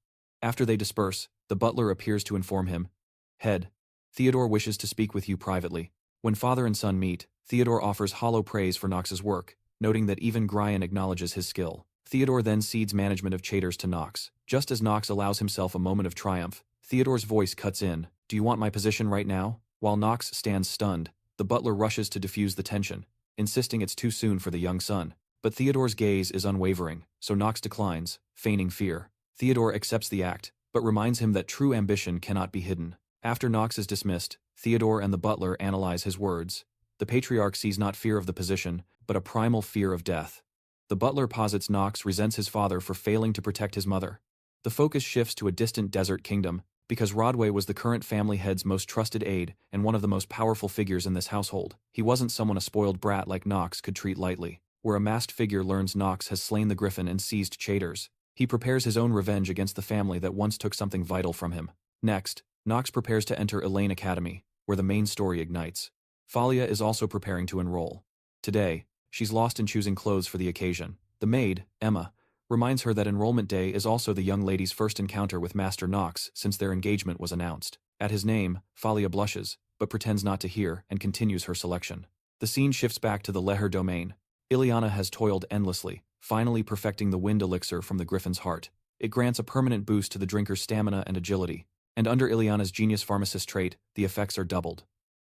After they disperse, the butler appears to inform him, "Head, Theodore wishes to speak with you privately." When father and son meet, Theodore offers hollow praise for Knox's work, noting that even Grian acknowledges his skill. Theodore then cedes management of Chaytor's to Knox. Just as Knox allows himself a moment of triumph, Theodore's voice cuts in, "Do you want my position right now?" While Knox stands stunned, the butler rushes to diffuse the tension, insisting it's too soon for the young son. But Theodore's gaze is unwavering, so Knox declines, feigning fear. Theodore accepts the act, but reminds him that true ambition cannot be hidden. After Knox is dismissed, Theodore and the butler analyze his words. The patriarch sees not fear of the position, but a primal fear of death. The butler posits Knox resents his father for failing to protect his mother. The focus shifts to a distant desert kingdom, because Rodway was the current family head's most trusted aide and one of the most powerful figures in this household. He wasn't someone a spoiled brat like Knox could treat lightly. Where a masked figure learns Knox has slain the griffin and seized Chaytor's, he prepares his own revenge against the family that once took something vital from him. Next, Knox prepares to enter Eladine Academy, where the main story ignites. Thalia is also preparing to enroll. Today, she's lost in choosing clothes for the occasion. The maid, Emma, reminds her that enrollment day is also the young lady's first encounter with Master Knox since their engagement was announced. At his name, Thalia blushes, but pretends not to hear and continues her selection. The scene shifts back to the Leher domain. Ileana has toiled endlessly, finally perfecting the wind elixir from the griffin's heart. It grants a permanent boost to the drinker's stamina and agility, and under Ileana's genius pharmacist trait, the effects are doubled.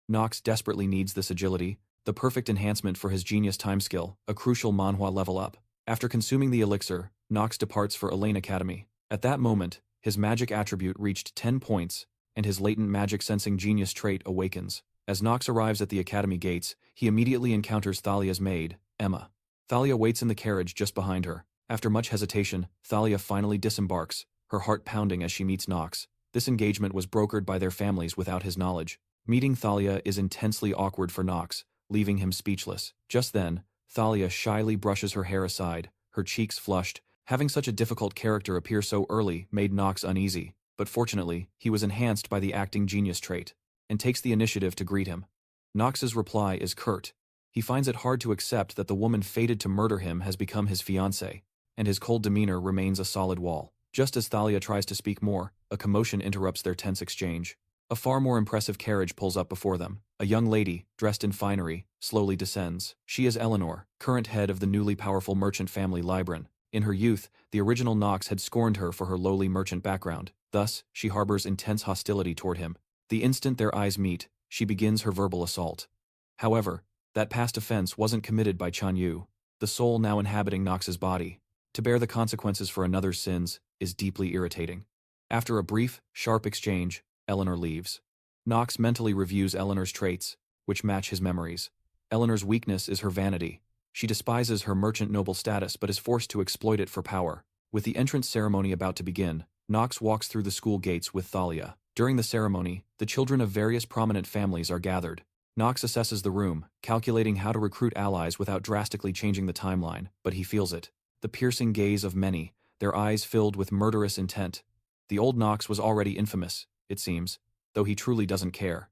Knox desperately needs this agility, the perfect enhancement for his genius time skill, a crucial Manhwa level up. After consuming the elixir, Knox departs for Eladine Academy. At that moment, his magic attribute reached 10 points, and his latent magic sensing genius trait awakens. As Knox arrives at the academy gates, he immediately encounters Thalia's maid, Emma. Thalia waits in the carriage just behind her. After much hesitation, Thalia finally disembarks, her heart pounding as she meets Knox. This engagement was brokered by their families without his knowledge. Meeting Thalia is intensely awkward for Knox, leaving him speechless. Just then, Thalia shyly brushes her hair aside, her cheeks flushed. Having such a difficult character appear so early made Knox uneasy, but fortunately, he was enhanced by the acting genius trait, and takes the initiative to greet him. Knox's reply is curt. He finds it hard to accept that the woman fated to murder him has become his fiancée, and his cold demeanor remains a solid wall. Just as Thalia tries to speak more, a commotion interrupts their tense exchange. A far more impressive carriage pulls up before them. A young lady, dressed in finery, slowly descends. She is Eleanor, current head of the newly powerful merchant family Libran. In her youth, the original Knox had scorned her for her lowly merchant background. Thus, she harbors intense hostility toward him. The instant their eyes meet, she begins her verbal assault. However, that past offense wasn't committed by Chen Yu, the soul now inhabiting Knox's body. To bear the consequences for another's sins is deeply irritating. After a brief, sharp exchange, Eleanor leaves. Knox mentally reviews Eleanor's traits, which match his memories. Eleanor's weakness is her vanity. She despises her merchant noble status but is forced to exploit it for power. With the entrance ceremony about to begin, Knox walks through the school gates with Thalia. During the ceremony, the children of various prominent families are gathered. Knox assesses the room, calculating how to recruit allies without drastically changing the timeline, but he feels it. The piercing gaze of many, their eyes filled with murderous intent. The old Knox was already infamous, it seems, though he truly doesn't care.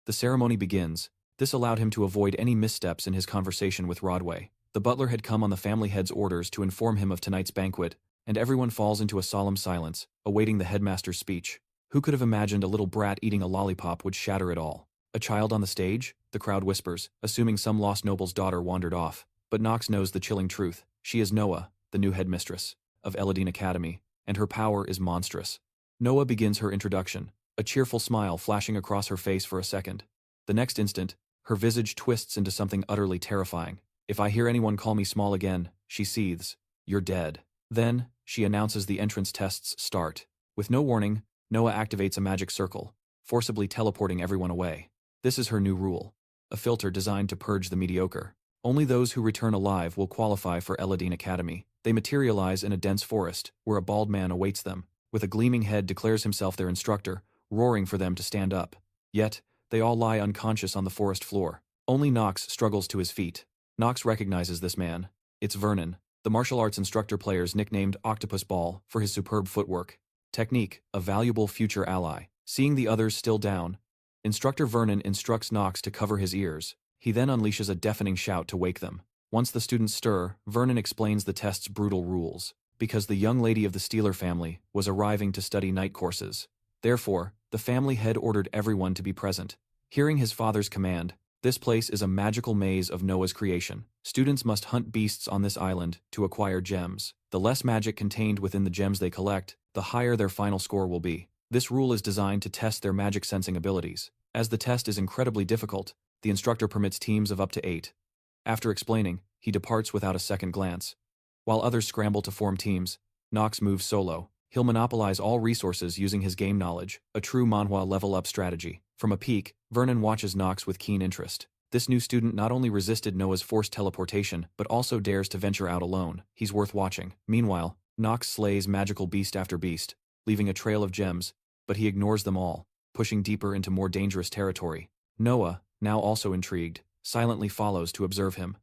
The ceremony begins. This allowed him to avoid any missteps in his conversation with Rodway. The butler had come on the family head's orders to inform him of tonight's banquet, and everyone falls into a solemn silence, awaiting the headmaster's speech. Who could have imagined a little brat eating a lollipop would shatter it all? A child on the stage? The crowd whispers, assuming some lost noble's daughter wandered off. But Knox knows the chilling truth. She is Noah, the new headmistress of Eladine Academy, and her power is monstrous. Noah begins her introduction, a cheerful smile flashing across her face for a second. The next instant, her visage twists into something utterly terrifying. If I hear anyone call me small again, she seethes, you're dead. Then, she announces the entrance tests start. With no warning, Noah activates a magic circle, forcibly teleporting everyone away. This is her new rule, a filter designed to purge the mediocre. Only those who return alive will qualify for Eladine Academy. They materialize in a dense forest, where a bald man awaits them. With a gleaming head declares himself their instructor, roaring for them to stand up. Yet, they all lie unconscious on the forest floor. Only Knox struggles to his feet. Knox recognizes this man. It's Vernon, the martial arts instructor players nicknamed Octopus Ball for his superb footwork. Technique, a valuable future ally. Seeing the others still down, Instructor Vernon instructs Knox to cover his ears. He then unleashes a deafening shout to wake them. Once the students stir, Vernon explains the test's brutal rules. Because the young lady of the Steeler family was arriving to study night courses. Therefore, the family head ordered everyone to be present. Hearing his father's command, this place is a magical maze of Noah's creation. Students must hunt beasts on this island to acquire gems. The less magic contained within the gems they collect, the higher their final score will be. This rule is designed to test their magic sensing abilities. As the test is incredibly difficult, the instructor permits teams of up to 8. After explaining, he departs without a second glance. While others scramble to form teams, Knox moves solo. He'll monopolize all resources using his game knowledge, a true Manhwa level-up strategy. From a peak, Vernon watches Knox with keen interest. This new student not only resisted Noah's forced teleportation, but also dares to venture out alone. He's worth watching. Meanwhile, Knox slays magical beast after beast, leaving a trail of gems, but he ignores them all, pushing deeper into more dangerous territory. Noah, now also intrigued, silently follows to observe him.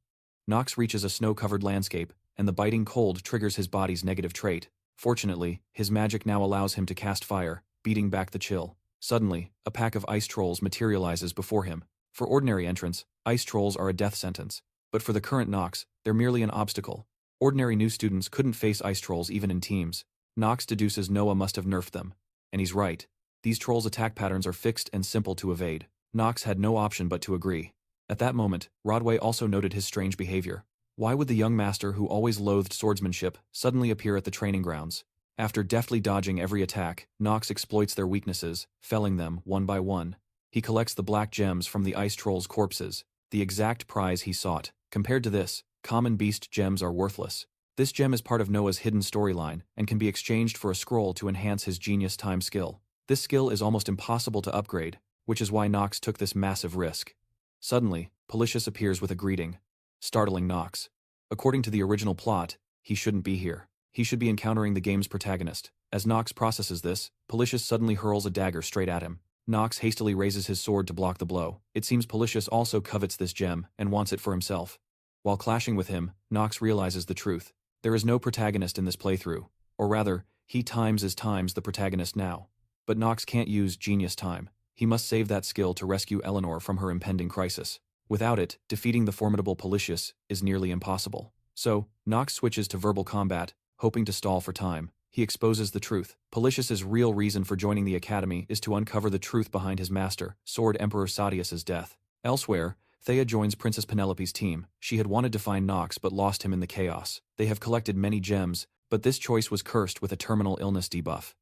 Knox reaches a snow-covered landscape, and the biting cold triggers his body's negative trait. Fortunately, his magic now allows him to cast fire, beating back the chill. Suddenly, a pack of ice trolls materializes before him. For ordinary entrants, ice trolls are a death sentence, but for the current Knox, they're merely an obstacle. Ordinary new students couldn't face ice trolls even in teams. Knox deduces Noah must have nerfed them. And he's right. These trolls' attack patterns are fixed and simple to evade. Knox had no option but to agree. At that moment, Rodway also noted his strange behavior. Why would the young master who always loathed swordsmanship suddenly appear at the training grounds? After deftly dodging every attack, Knox exploits their weaknesses, felling them one by one. He collects the black gems from the ice trolls' corpses, the exact prize he sought. Compared to this, common beast gems are worthless. This gem is part of Noah's hidden storyline and can be exchanged for a scroll to enhance his genius time skill. This skill is almost impossible to upgrade, which is why Knox took this massive risk. Suddenly, Policius appears with a greeting, startling Knox. According to the original plot, he shouldn't be here. He should be encountering the game's protagonist. As Knox processes this, Policius suddenly hurls a dagger straight at him. Knox hastily raises his sword to block the blow. It seems Policius also covets this gem and wants it for himself. While clashing with him, Knox realizes the truth. There is no protagonist in this playthrough. Or rather, he times the protagonist now. But Knox can't use genius time. He must save that skill to rescue Eleanor from her impending crisis. Without it, defeating the formidable Policius is nearly impossible. So, Knox switches to verbal combat, hoping to stall for time. he exposes the truth. Policius's real reason for joining the academy is to uncover the truth behind his master, Sword Emperor Sadius's death. Elsewhere, Thea joins Princess Penelope's team. She had wanted to find Knox but lost him in the chaos. They have collected many gems, but this choice was cursed with a terminal illness debuff.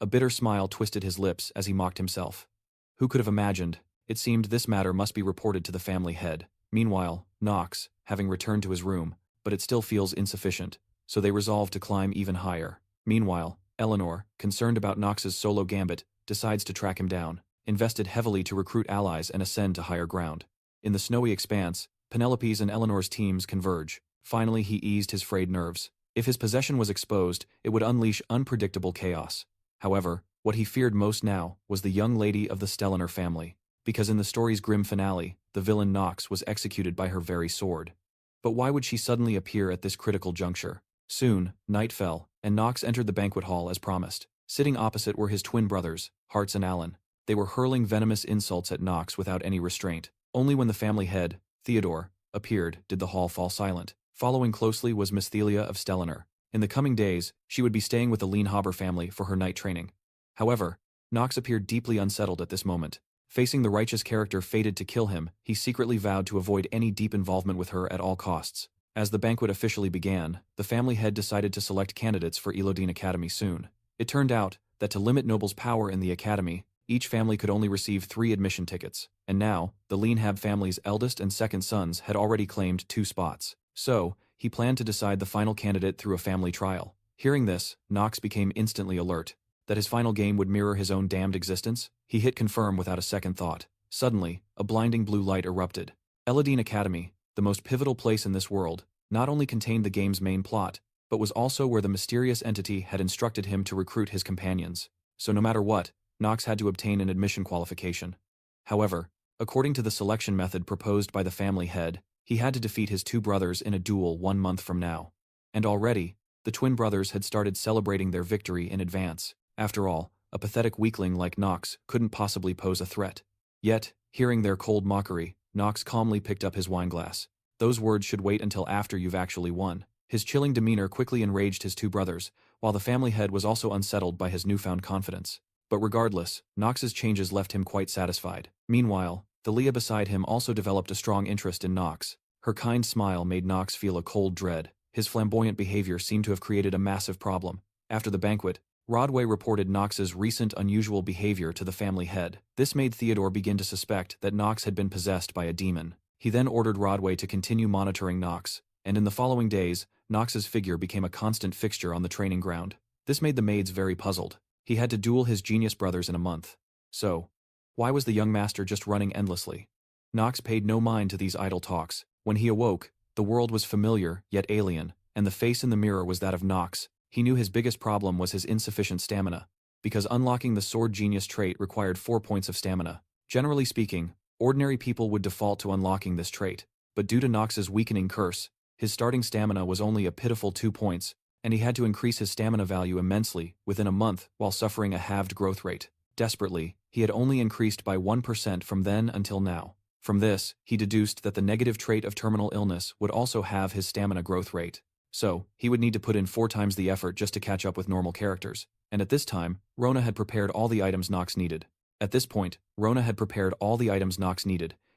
A bitter smile twisted his lips as he mocked himself. Who could have imagined? It seemed this matter must be reported to the family head. Meanwhile, Knox, having returned to his room, but it still feels insufficient, so they resolve to climb even higher. Meanwhile, Eleanor, concerned about Knox's solo gambit, decides to track him down, invested heavily to recruit allies and ascend to higher ground. In the snowy expanse, Penelope's and Eleanor's teams converge. Finally, he eased his frayed nerves. If his possession was exposed, it would unleash unpredictable chaos. However, what he feared most now was the young lady of the Eleanor family, because in the story's grim finale, the villain Knox was executed by her very sword. But why would she suddenly appear at this critical juncture? Soon, night fell, and Knox entered the banquet hall as promised. Sitting opposite were his twin brothers, Hartz and Alan. They were hurling venomous insults at Knox without any restraint. Only when the family head, Theodore, appeared did the hall fall silent. Following closely was Miss Thelia of Eleanor. In the coming days, she would be staying with the Leanhobber family for her night training. However, Knox appeared deeply unsettled at this moment. Facing the righteous character fated to kill him, he secretly vowed to avoid any deep involvement with her at all costs. As the banquet officially began, the family head decided to select candidates for Eladine Academy soon. It turned out that to limit nobles' power in the academy, each family could only receive 3 admission tickets, and now, the Leanhab family's eldest and second sons had already claimed 2 spots. So, he planned to decide the final candidate through a family trial. Hearing this, Knox became instantly alert. That his final game would mirror his own damned existence? He hit confirm without a second thought. Suddenly, a blinding blue light erupted. Eladine Academy, the most pivotal place in this world, not only contained the game's main plot, but was also where the mysterious entity had instructed him to recruit his companions. So no matter what, Knox had to obtain an admission qualification. However, according to the selection method proposed by the family head, he had to defeat his 2 brothers in a duel 1 month from now. And already, the twin brothers had started celebrating their victory in advance. After all, a pathetic weakling like Knox couldn't possibly pose a threat. Yet, hearing their cold mockery, Knox calmly picked up his wineglass. Those words should wait until after you've actually won. His chilling demeanor quickly enraged his 2 brothers, while the family head was also unsettled by his newfound confidence. But regardless, Knox's changes left him quite satisfied. Meanwhile, the Leah beside him also developed a strong interest in Knox. Her kind smile made Knox feel a cold dread. His flamboyant behavior seemed to have created a massive problem. After the banquet, Rodway reported Knox's recent unusual behavior to the family head. This made Theodore begin to suspect that Knox had been possessed by a demon. He then ordered Rodway to continue monitoring Knox, and in the following days, Knox's figure became a constant fixture on the training ground. This made the maids very puzzled. He had to duel his genius brothers in a month. So, why was the young master just running endlessly? Knox paid no mind to these idle talks. When he awoke, the world was familiar, yet alien, and the face in the mirror was that of Knox. He knew his biggest problem was his insufficient stamina, because unlocking the sword genius trait required 4 points of stamina. Generally speaking, ordinary people would default to unlocking this trait, but due to Knox's weakening curse, his starting stamina was only a pitiful 2 points, and he had to increase his stamina value immensely within a month while suffering a halved growth rate. Desperately, he had only increased by 1% from then until now. From this, he deduced that the negative trait of terminal illness would also have his stamina growth rate. So, he would need to put in 4 times the effort just to catch up with normal characters. And at this time, Rona had prepared all the items Knox needed.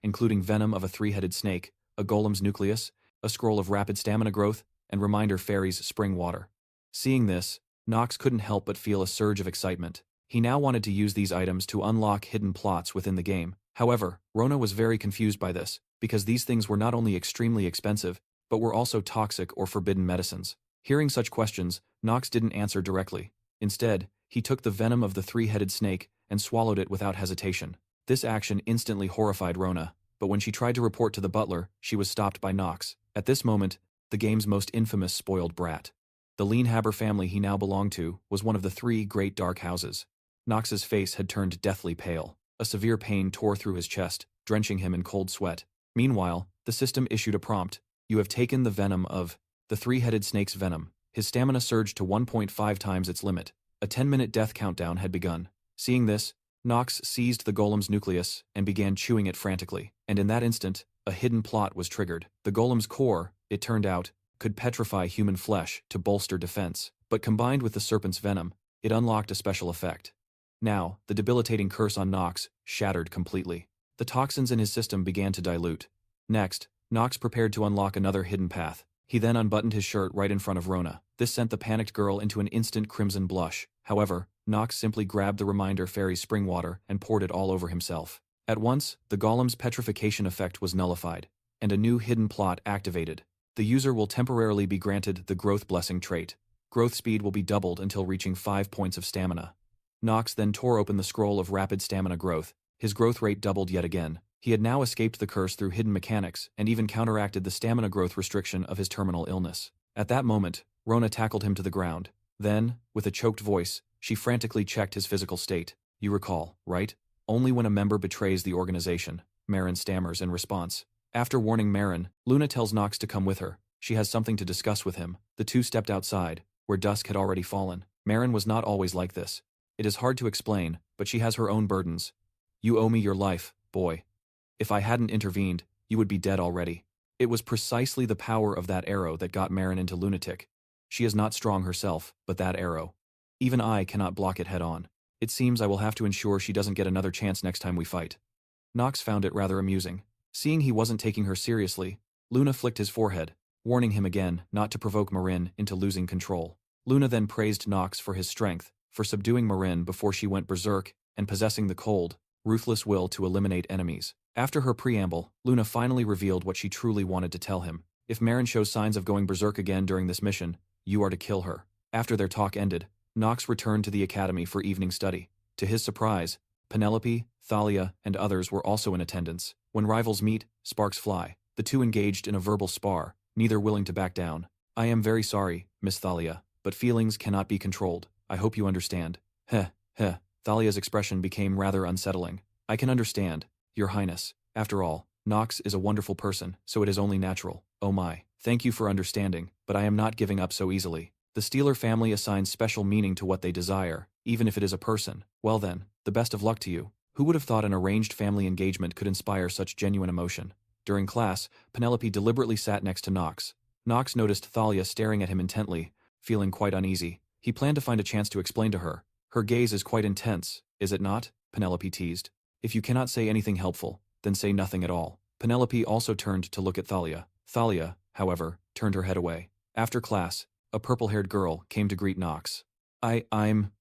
Including venom of a 3-headed snake, a golem's nucleus, a scroll of rapid stamina growth, and reminder fairy's spring water. Seeing this, Knox couldn't help but feel a surge of excitement. He now wanted to use these items to unlock hidden plots within the game. However, Rona was very confused by this, because these things were not only extremely expensive, but were also toxic or forbidden medicines. Hearing such questions, Knox didn't answer directly. Instead, he took the venom of the 3-headed snake and swallowed it without hesitation. This action instantly horrified Rona, but when she tried to report to the butler, she was stopped by Knox. At this moment, the game's most infamous spoiled brat. The Leanhobber family he now belonged to was one of the 3 great dark houses. Knox's face had turned deathly pale. A severe pain tore through his chest, drenching him in cold sweat. Meanwhile, the system issued a prompt. You have taken the venom of the 3-headed snake's venom. His stamina surged to 1.5 times its limit. A 10-minute death countdown had begun. Seeing this, Knox seized the golem's nucleus and began chewing it frantically. And in that instant, a hidden plot was triggered. The golem's core, it turned out, could petrify human flesh to bolster defense. but combined with the serpent's venom, it unlocked a special effect. Now, the debilitating curse on Knox shattered completely. The toxins in his system began to dilute. Next, Knox prepared to unlock another hidden path. He then unbuttoned his shirt right in front of Rona. This sent the panicked girl into an instant crimson blush. However, Knox simply grabbed the reminder fairy's spring water and poured it all over himself. At once, the golem's petrification effect was nullified, and a new hidden plot activated. The user will temporarily be granted the growth blessing trait. Growth speed will be doubled until reaching 5 points of stamina. Knox then tore open the scroll of rapid stamina growth. His growth rate doubled yet again. He had now escaped the curse through hidden mechanics and even counteracted the stamina growth restriction of his terminal illness. At that moment, Rona tackled him to the ground. Then, with a choked voice, she frantically checked his physical state. You recall, right? Only when a member betrays the organization, Marin stammers in response. After warning Marin, Luna tells Knox to come with her. She has something to discuss with him. The two stepped outside, where dusk had already fallen. Marin was not always like this. It is hard to explain, but she has her own burdens. You owe me your life, boy. If I hadn't intervened, you would be dead already. It was precisely the power of that arrow that got Marin into Lunatic. She is not strong herself, but that arrow. Even I cannot block it head-on. It seems I will have to ensure she doesn't get another chance next time we fight. Knox found it rather amusing. Seeing he wasn't taking her seriously, Luna flicked his forehead, warning him again not to provoke Marin into losing control. Luna then praised Knox for his strength, for subduing Marin before she went berserk, and possessing the cold, ruthless will to eliminate enemies. After her preamble, Luna finally revealed what she truly wanted to tell him. If Marin shows signs of going berserk again during this mission, you are to kill her. After their talk ended, Knox returned to the academy for evening study. To his surprise, Penelope, Thalia, and others were also in attendance. When rivals meet, sparks fly. The two engaged in a verbal spar, neither willing to back down. I am very sorry, Miss Thalia, but feelings cannot be controlled. I hope you understand. Heh, heh. Thalia's expression became rather unsettling. I can understand, Your Highness. After all, Knox is a wonderful person, so it is only natural. Oh my. Thank you for understanding, but I am not giving up so easily. The Steeler family assigns special meaning to what they desire, even if it is a person. Well then, the best of luck to you. Who would have thought an arranged family engagement could inspire such genuine emotion? During class, Penelope deliberately sat next to Knox. Knox noticed Thalia staring at him intently, feeling quite uneasy. He planned to find a chance to explain to her. Her gaze is quite intense, is it not? Penelope teased. If you cannot say anything helpful, then say nothing at all. Penelope also turned to look at Thalia. Thalia, however, turned her head away. After class, a purple-haired girl came to greet Knox. I'm...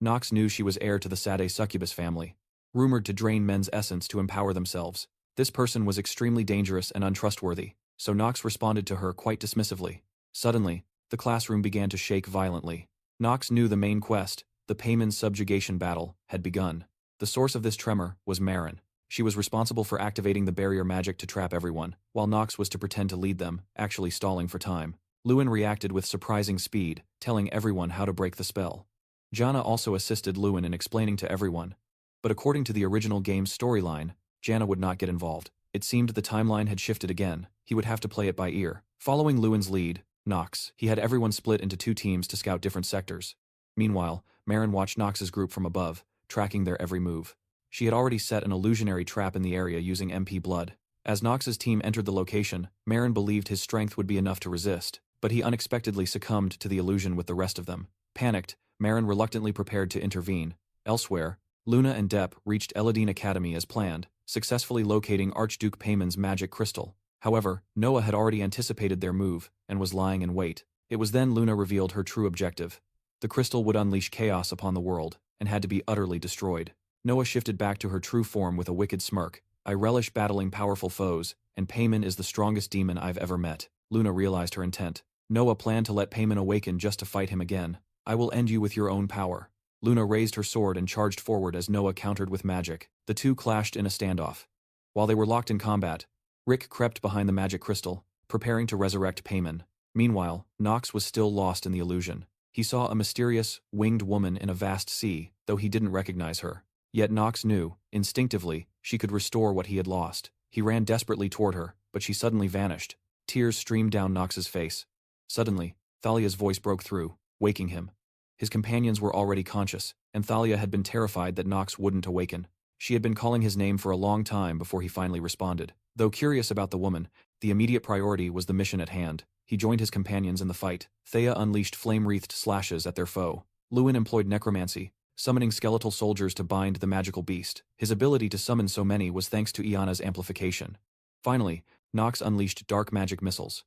Knox knew she was heir to the Sade succubus family, rumored to drain men's essence to empower themselves. This person was extremely dangerous and untrustworthy, so Knox responded to her quite dismissively. Suddenly, the classroom began to shake violently. Knox knew the main quest, the Payman subjugation battle, had begun. The source of this tremor was Marin. She was responsible for activating the barrier magic to trap everyone, while Knox was to pretend to lead them, actually stalling for time. Lewin reacted with surprising speed, telling everyone how to break the spell. Janna also assisted Lewin in explaining to everyone. But according to the original game's storyline, Janna would not get involved. It seemed the timeline had shifted again. He would have to play it by ear. Following Lewin's lead, Knox, he had everyone split into 2 teams to scout different sectors. Meanwhile, Marin watched Knox's group from above, tracking their every move. She had already set an illusionary trap in the area using MP blood. As Knox's team entered the location, Marin believed his strength would be enough to resist, but he unexpectedly succumbed to the illusion with the rest of them. Panicked, Marin reluctantly prepared to intervene. Elsewhere, Luna and Depp reached Eladine Academy as planned, successfully locating Archduke Payman's magic crystal. However, Noah had already anticipated their move and was lying in wait. It was then Luna revealed her true objective. The crystal would unleash chaos upon the world, and had to be utterly destroyed. Noah shifted back to her true form with a wicked smirk. I relish battling powerful foes, and Payman is the strongest demon I've ever met. Luna realized her intent. Noah planned to let Payman awaken just to fight him again. I will end you with your own power. Luna raised her sword and charged forward as Noah countered with magic. The two clashed in a standoff. While they were locked in combat, Rick crept behind the magic crystal, preparing to resurrect Payman. Meanwhile, Knox was still lost in the illusion. He saw a mysterious, winged woman in a vast sea, though he didn't recognize her. Yet Knox knew, instinctively, she could restore what he had lost. He ran desperately toward her, but she suddenly vanished. Tears streamed down Knox's face. Suddenly, Thalia's voice broke through, waking him. His companions were already conscious, and Thalia had been terrified that Knox wouldn't awaken. She had been calling his name for a long time before he finally responded. Though curious about the woman, the immediate priority was the mission at hand. He joined his companions in the fight. Thea unleashed flame-wreathed slashes at their foe. Lewin employed necromancy, summoning skeletal soldiers to bind the magical beast. His ability to summon so many was thanks to Iana's amplification. Finally, Knox unleashed dark magic missiles.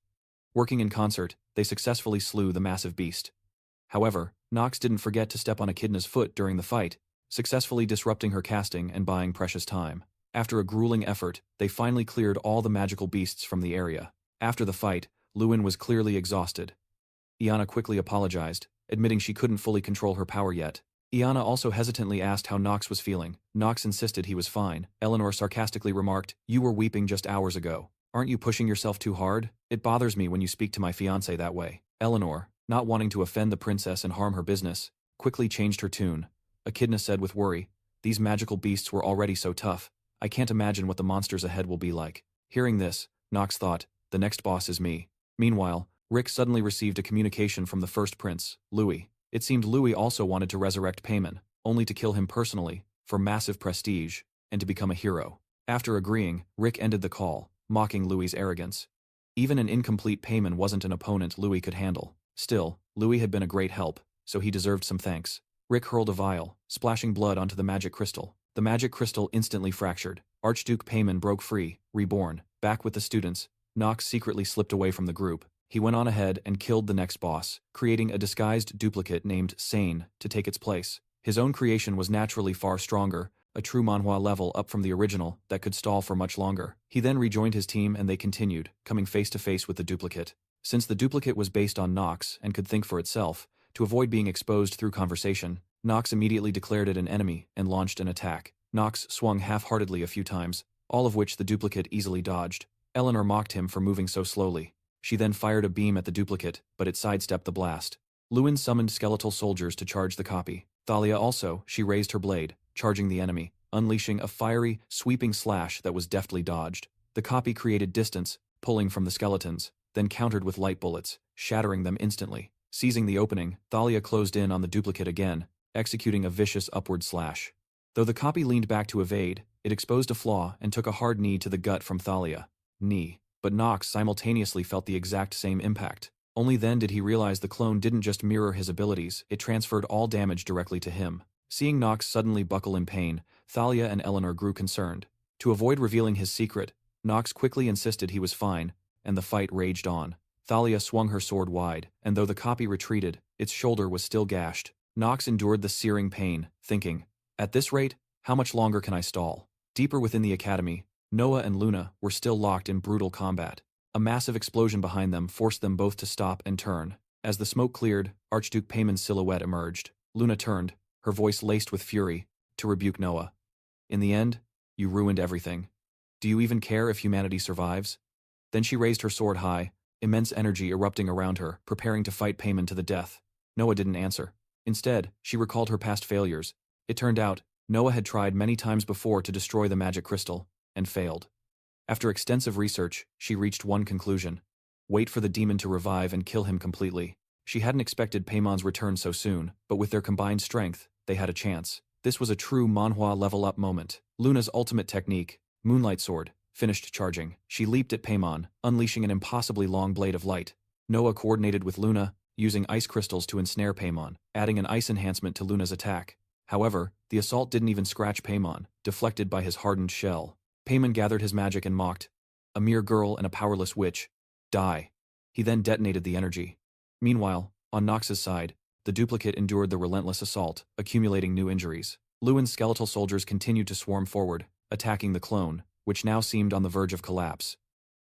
Working in concert, they successfully slew the massive beast. However, Knox didn't forget to step on Echidna's foot during the fight, successfully disrupting her casting and buying precious time. After a grueling effort, they finally cleared all the magical beasts from the area. After the fight, Lewin was clearly exhausted. Iana quickly apologized, admitting she couldn't fully control her power yet. Iana also hesitantly asked how Knox was feeling. Knox insisted he was fine. Eleanor sarcastically remarked, "You were weeping just hours ago. Aren't you pushing yourself too hard? It bothers me when you speak to my fiancé that way." Eleanor, not wanting to offend the princess and harm her business, quickly changed her tune. Echidna said with worry, "These magical beasts were already so tough. I can't imagine what the monsters ahead will be like." Hearing this, Knox thought, "The next boss is me." Meanwhile, Rick suddenly received a communication from the first prince, Louis. It seemed Louis also wanted to resurrect Payman, only to kill him personally, for massive prestige, and to become a hero. After agreeing, Rick ended the call, mocking Louis's arrogance. Even an incomplete Payman wasn't an opponent Louis could handle. Still, Louis had been a great help, so he deserved some thanks. Rick hurled a vial, splashing blood onto the magic crystal. The magic crystal instantly fractured. Archduke Payman broke free, reborn. Back with the students, Knox secretly slipped away from the group. He went on ahead and killed the next boss, creating a disguised duplicate named Sane to take its place. His own creation was naturally far stronger, a true Manhwa level up from the original that could stall for much longer. He then rejoined his team and they continued, coming face to face with the duplicate. Since the duplicate was based on Knox and could think for itself, to avoid being exposed through conversation, Knox immediately declared it an enemy and launched an attack. Knox swung half-heartedly a few times, all of which the duplicate easily dodged. Eleanor mocked him for moving so slowly. She then fired a beam at the duplicate, but it sidestepped the blast. Lewin summoned skeletal soldiers to charge the copy. Thalia also, she raised her blade, charging the enemy, unleashing a fiery, sweeping slash that was deftly dodged. The copy created distance, pulling from the skeletons, then countered with light bullets, shattering them instantly. Seizing the opening, Thalia closed in on the duplicate again, executing a vicious upward slash. Though the copy leaned back to evade, it exposed a flaw and took a hard knee to the gut from Thalia. Knee. But Knox simultaneously felt the exact same impact. Only then did he realize the clone didn't just mirror his abilities, it transferred all damage directly to him. Seeing Knox suddenly buckle in pain, Thalia and Eleanor grew concerned. To avoid revealing his secret, Knox quickly insisted he was fine, and the fight raged on. Thalia swung her sword wide, and though the copy retreated, its shoulder was still gashed. Knox endured the searing pain, thinking, "At this rate, how much longer can I stall?" Deeper within the academy, Noah and Luna were still locked in brutal combat. A massive explosion behind them forced them both to stop and turn. As the smoke cleared, Archduke Payman's silhouette emerged. Luna turned, her voice laced with fury, to rebuke Noah. "In the end, you ruined everything. Do you even care if humanity survives?" Then she raised her sword high, immense energy erupting around her, preparing to fight Payman to the death. Noah didn't answer. Instead, she recalled her past failures. It turned out, Noah had tried many times before to destroy the magic crystal, and failed. After extensive research, she reached one conclusion: wait for the demon to revive and kill him completely. She hadn't expected Payman's return so soon, but with their combined strength, they had a chance. This was a true Manhwa level-up moment. Luna's ultimate technique, Moonlight Sword, finished charging. She leaped at Payman, unleashing an impossibly long blade of light. Noah coordinated with Luna, using ice crystals to ensnare Payman, adding an ice enhancement to Luna's attack. However, the assault didn't even scratch Payman, deflected by his hardened shell. Payman gathered his magic and mocked, "A mere girl and a powerless witch. Die." He then detonated the energy. Meanwhile, on Knox's side, the duplicate endured the relentless assault, accumulating new injuries. Lewin's skeletal soldiers continued to swarm forward, attacking the clone, which now seemed on the verge of collapse.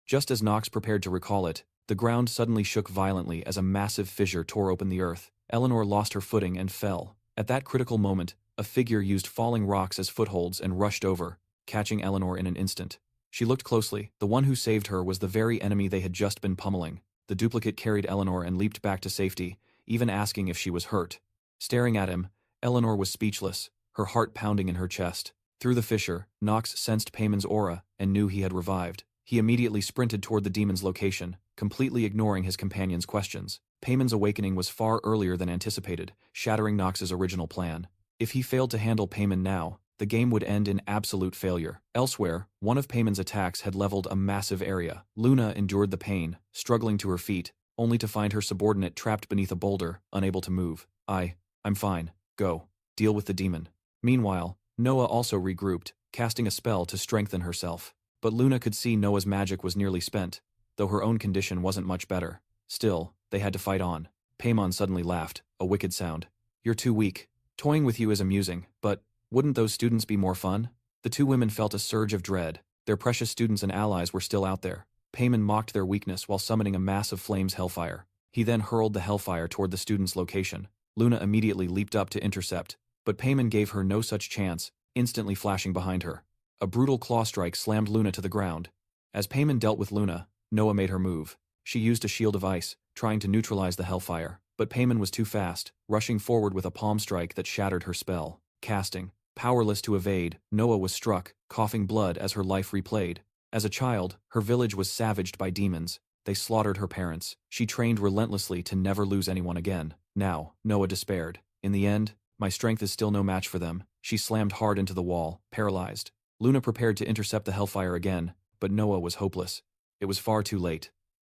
Just as Knox prepared to recall it, the ground suddenly shook violently as a massive fissure tore open the earth. Eleanor lost her footing and fell. At that critical moment, a figure used falling rocks as footholds and rushed over, catching Eleanor in an instant. She looked closely. The one who saved her was the very enemy they had just been pummeling. The duplicate carried Eleanor and leaped back to safety, even asking if she was hurt. Staring at him, Eleanor was speechless, her heart pounding in her chest. Through the fissure, Knox sensed Payman's aura and knew he had revived. He immediately sprinted toward the demon's location, completely ignoring his companion's questions. Payman's awakening was far earlier than anticipated, shattering Knox's original plan. If he failed to handle Payman now, the game would end in absolute failure. Elsewhere, one of Payman's attacks had leveled a massive area. Luna endured the pain, struggling to her feet, only to find her subordinate trapped beneath a boulder, unable to move. I'm fine. Go. Deal with the demon. Meanwhile, Noah also regrouped, casting a spell to strengthen herself. But Luna could see Noah's magic was nearly spent, though her own condition wasn't much better. Still, they had to fight on. Payman suddenly laughed, a wicked sound. You're too weak. Toying with you is amusing, but wouldn't those students be more fun? The two women felt a surge of dread. Their precious students and allies were still out there. Payman mocked their weakness while summoning a mass of flames hellfire. He then hurled the hellfire toward the student's location. Luna immediately leaped up to intercept, but Payman gave her no such chance, instantly flashing behind her. A brutal claw strike slammed Luna to the ground. As Payman dealt with Luna, Noah made her move. She used a shield of ice, trying to neutralize the hellfire, but Payman was too fast, rushing forward with a palm strike that shattered her spell. Casting. Powerless to evade, Noah was struck, coughing blood as her life replayed. As a child, her village was savaged by demons. They slaughtered her parents. She trained relentlessly to never lose anyone again. Now, Noah despaired. In the end, my strength is still no match for them. She slammed hard into the wall, paralyzed. Luna prepared to intercept the hellfire again, but Noah was hopeless. It was far too late.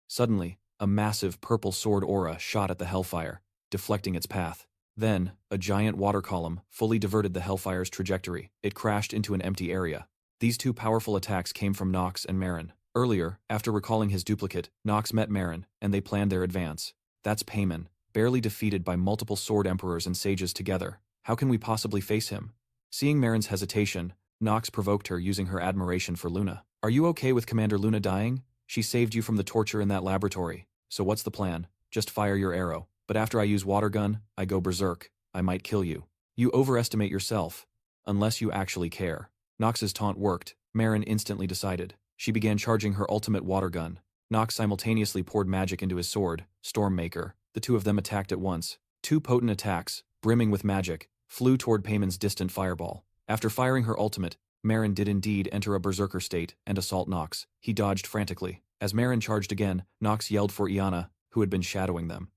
Suddenly, a massive purple sword aura shot at the hellfire, deflecting its path. Then, a giant water column fully diverted the hellfire's trajectory. It crashed into an empty area. These two powerful attacks came from Knox and Marin. Earlier, after recalling his duplicate, Knox met Marin, and they planned their advance. That's Payman, barely defeated by multiple sword emperors and sages together. How can we possibly face him? Seeing Marin's hesitation, Knox provoked her using her admiration for Luna. Are you okay with Commander Luna dying? She saved you from the torture in that laboratory. So what's the plan? Just fire your arrow. But after I use water gun, I go berserk. I might kill you. You overestimate yourself. Unless you actually care. Knox's taunt worked. Marin instantly decided. She began charging her ultimate water gun. Knox simultaneously poured magic into his sword, Stormmaker. The two of them attacked at once. Two potent attacks, brimming with magic, flew toward Payman's distant fireball. After firing her ultimate, Marin did indeed enter a berserker state and assault Knox. He dodged frantically. As Marin charged again, Knox yelled for Iana, who had been shadowing them.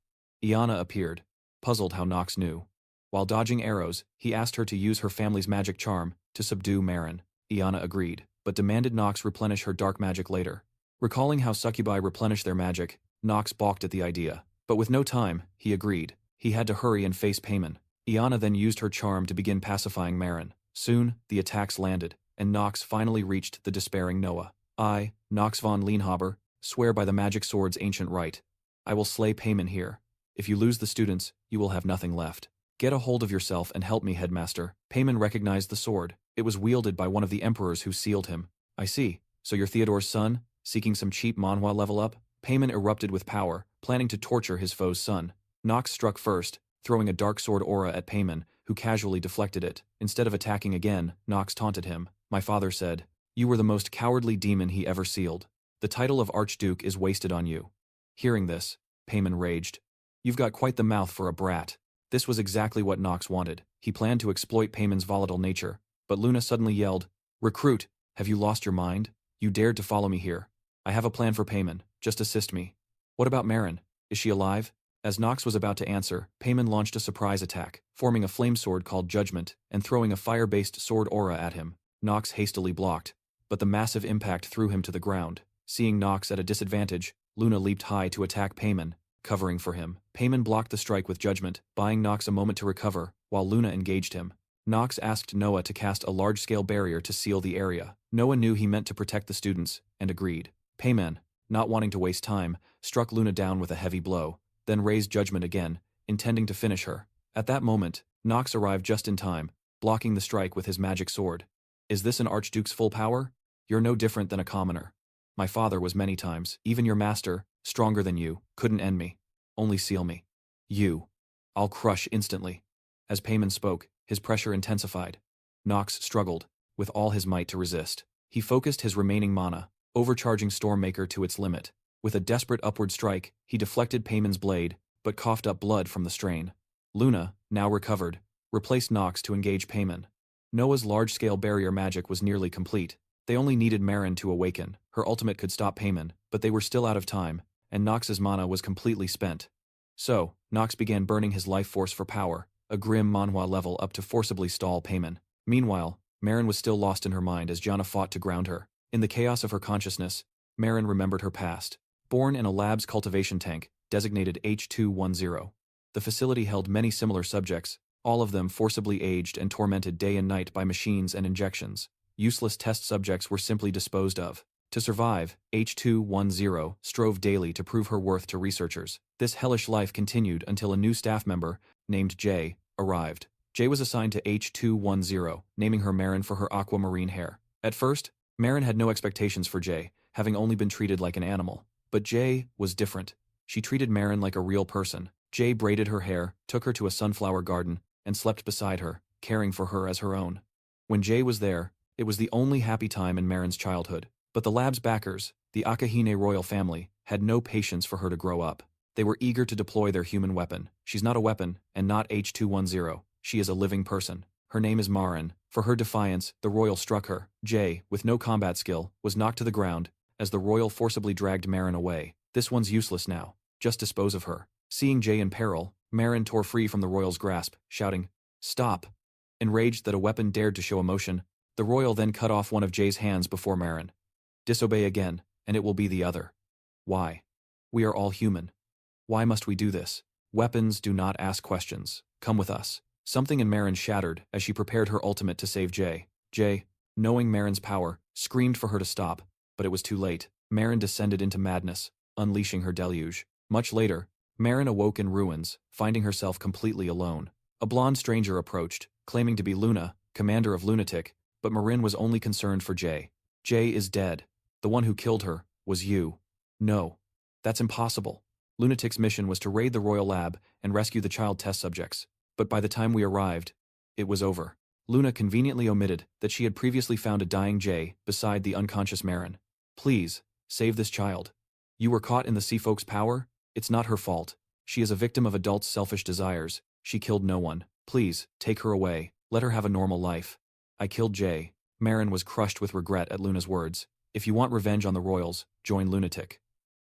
Iana appeared, puzzled how Knox knew. While dodging arrows, he asked her to use her family's magic charm to subdue Marin. Iana agreed, but demanded Knox replenish her dark magic later. Recalling how succubi replenish their magic, Knox balked at the idea. But with no time, he agreed. He had to hurry and face Payman. Iana then used her charm to begin pacifying Marin. Soon, the attacks landed, and Knox finally reached the despairing Noah. I, Knox von Leanhobber, swear by the magic sword's ancient right. I will slay Payman here. If you lose the students, you will have nothing left. Get a hold of yourself and help me, headmaster. Payman recognized the sword. It was wielded by one of the emperors who sealed him. I see. So you're Theodore's son, seeking some cheap Manhwa level up? Payman erupted with power, planning to torture his foe's son. Knox struck first, throwing a dark sword aura at Payman, who casually deflected it. Instead of attacking again, Knox taunted him. My father said, "You were the most cowardly demon he ever sealed. The title of Archduke is wasted on you." Hearing this, Payman raged. You've got quite the mouth for a brat. This was exactly what Knox wanted. He planned to exploit Payman's volatile nature, but Luna suddenly yelled, "Recruit, have you lost your mind? You dared to follow me here. I have a plan for Payman. Just assist me." What about Marin? Is she alive? As Knox was about to answer, Payman launched a surprise attack, forming a flame sword called Judgment, and throwing a fire-based sword aura at him. Knox hastily blocked, but the massive impact threw him to the ground. Seeing Knox at a disadvantage, Luna leaped high to attack Payman, covering for him. Payman blocked the strike with Judgment, buying Knox a moment to recover, while Luna engaged him. Knox asked Noah to cast a large-scale barrier to seal the area. Noah knew he meant to protect the students, and agreed. Payman, not wanting to waste time, struck Luna down with a heavy blow, then raised Judgment again, intending to finish her. At that moment, Knox arrived just in time, blocking the strike with his magic sword. Is this an Archduke's full power? You're no different than a commoner. My father was many times, even your master, stronger than you, couldn't end me. Only seal me. You. I'll crush instantly. As Payman spoke, his pressure intensified. Knox struggled, with all his might to resist. He focused his remaining mana, overcharging Stormmaker to its limit. With a desperate upward strike, he deflected Payman's blade, but coughed up blood from the strain. Luna, now recovered, replaced Knox to engage Payman. Noah's large-scale barrier magic was nearly complete. They only needed Marin to awaken. Her ultimate could stop Payman, but they were still out of time, and Knox's mana was completely spent. So, Knox began burning his life force for power, a grim Manhwa level up to forcibly stall Payman. Meanwhile, Marin was still lost in her mind as Gianna fought to ground her. In the chaos of her consciousness, Marin remembered her past. Born in a lab's cultivation tank, designated H210. The facility held many similar subjects, all of them forcibly aged and tormented day and night by machines and injections. Useless test subjects were simply disposed of. To survive, H210 strove daily to prove her worth to researchers. This hellish life continued until a new staff member, named Jay, arrived. Jay was assigned to H210, naming her Marin for her aquamarine hair. At first, Marin had no expectations for Jay, having only been treated like an animal. But Jay was different. She treated Marin like a real person. Jay braided her hair, took her to a sunflower garden, and slept beside her, caring for her as her own. When Jay was there, it was the only happy time in Marin's childhood. But the lab's backers, the Akahine royal family, had no patience for her to grow up. They were eager to deploy their human weapon. She's not a weapon, and not H210. She is a living person. Her name is Marin. For her defiance, the royal struck her. Jay, with no combat skill, was knocked to the ground, as the royal forcibly dragged Marin away. This one's useless now. Just dispose of her. Seeing Jay in peril, Marin tore free from the royal's grasp, shouting, "Stop!" Enraged that a weapon dared to show emotion, the royal then cut off one of Jay's hands before Marin. Disobey again, and it will be the other. Why? We are all human. Why must we do this? Weapons do not ask questions. Come with us. Something in Marin shattered as she prepared her ultimate to save Jay. Jay, knowing Marin's power, screamed for her to stop, but it was too late. Marin descended into madness, unleashing her deluge. Much later, Marin awoke in ruins, finding herself completely alone. A blonde stranger approached, claiming to be Luna, commander of Lunatic, but Marin was only concerned for Jay. Jay is dead. The one who killed her was you. No. That's impossible. Lunatic's mission was to raid the royal lab and rescue the child test subjects. But by the time we arrived, it was over. Luna conveniently omitted that she had previously found a dying Jay beside the unconscious Marin. Please, save this child. You were caught in the sea folk's power? It's not her fault. She is a victim of adults' selfish desires. She killed no one. Please, take her away. Let her have a normal life. I killed Jay. Marin was crushed with regret at Luna's words. If you want revenge on the royals, join Lunatic.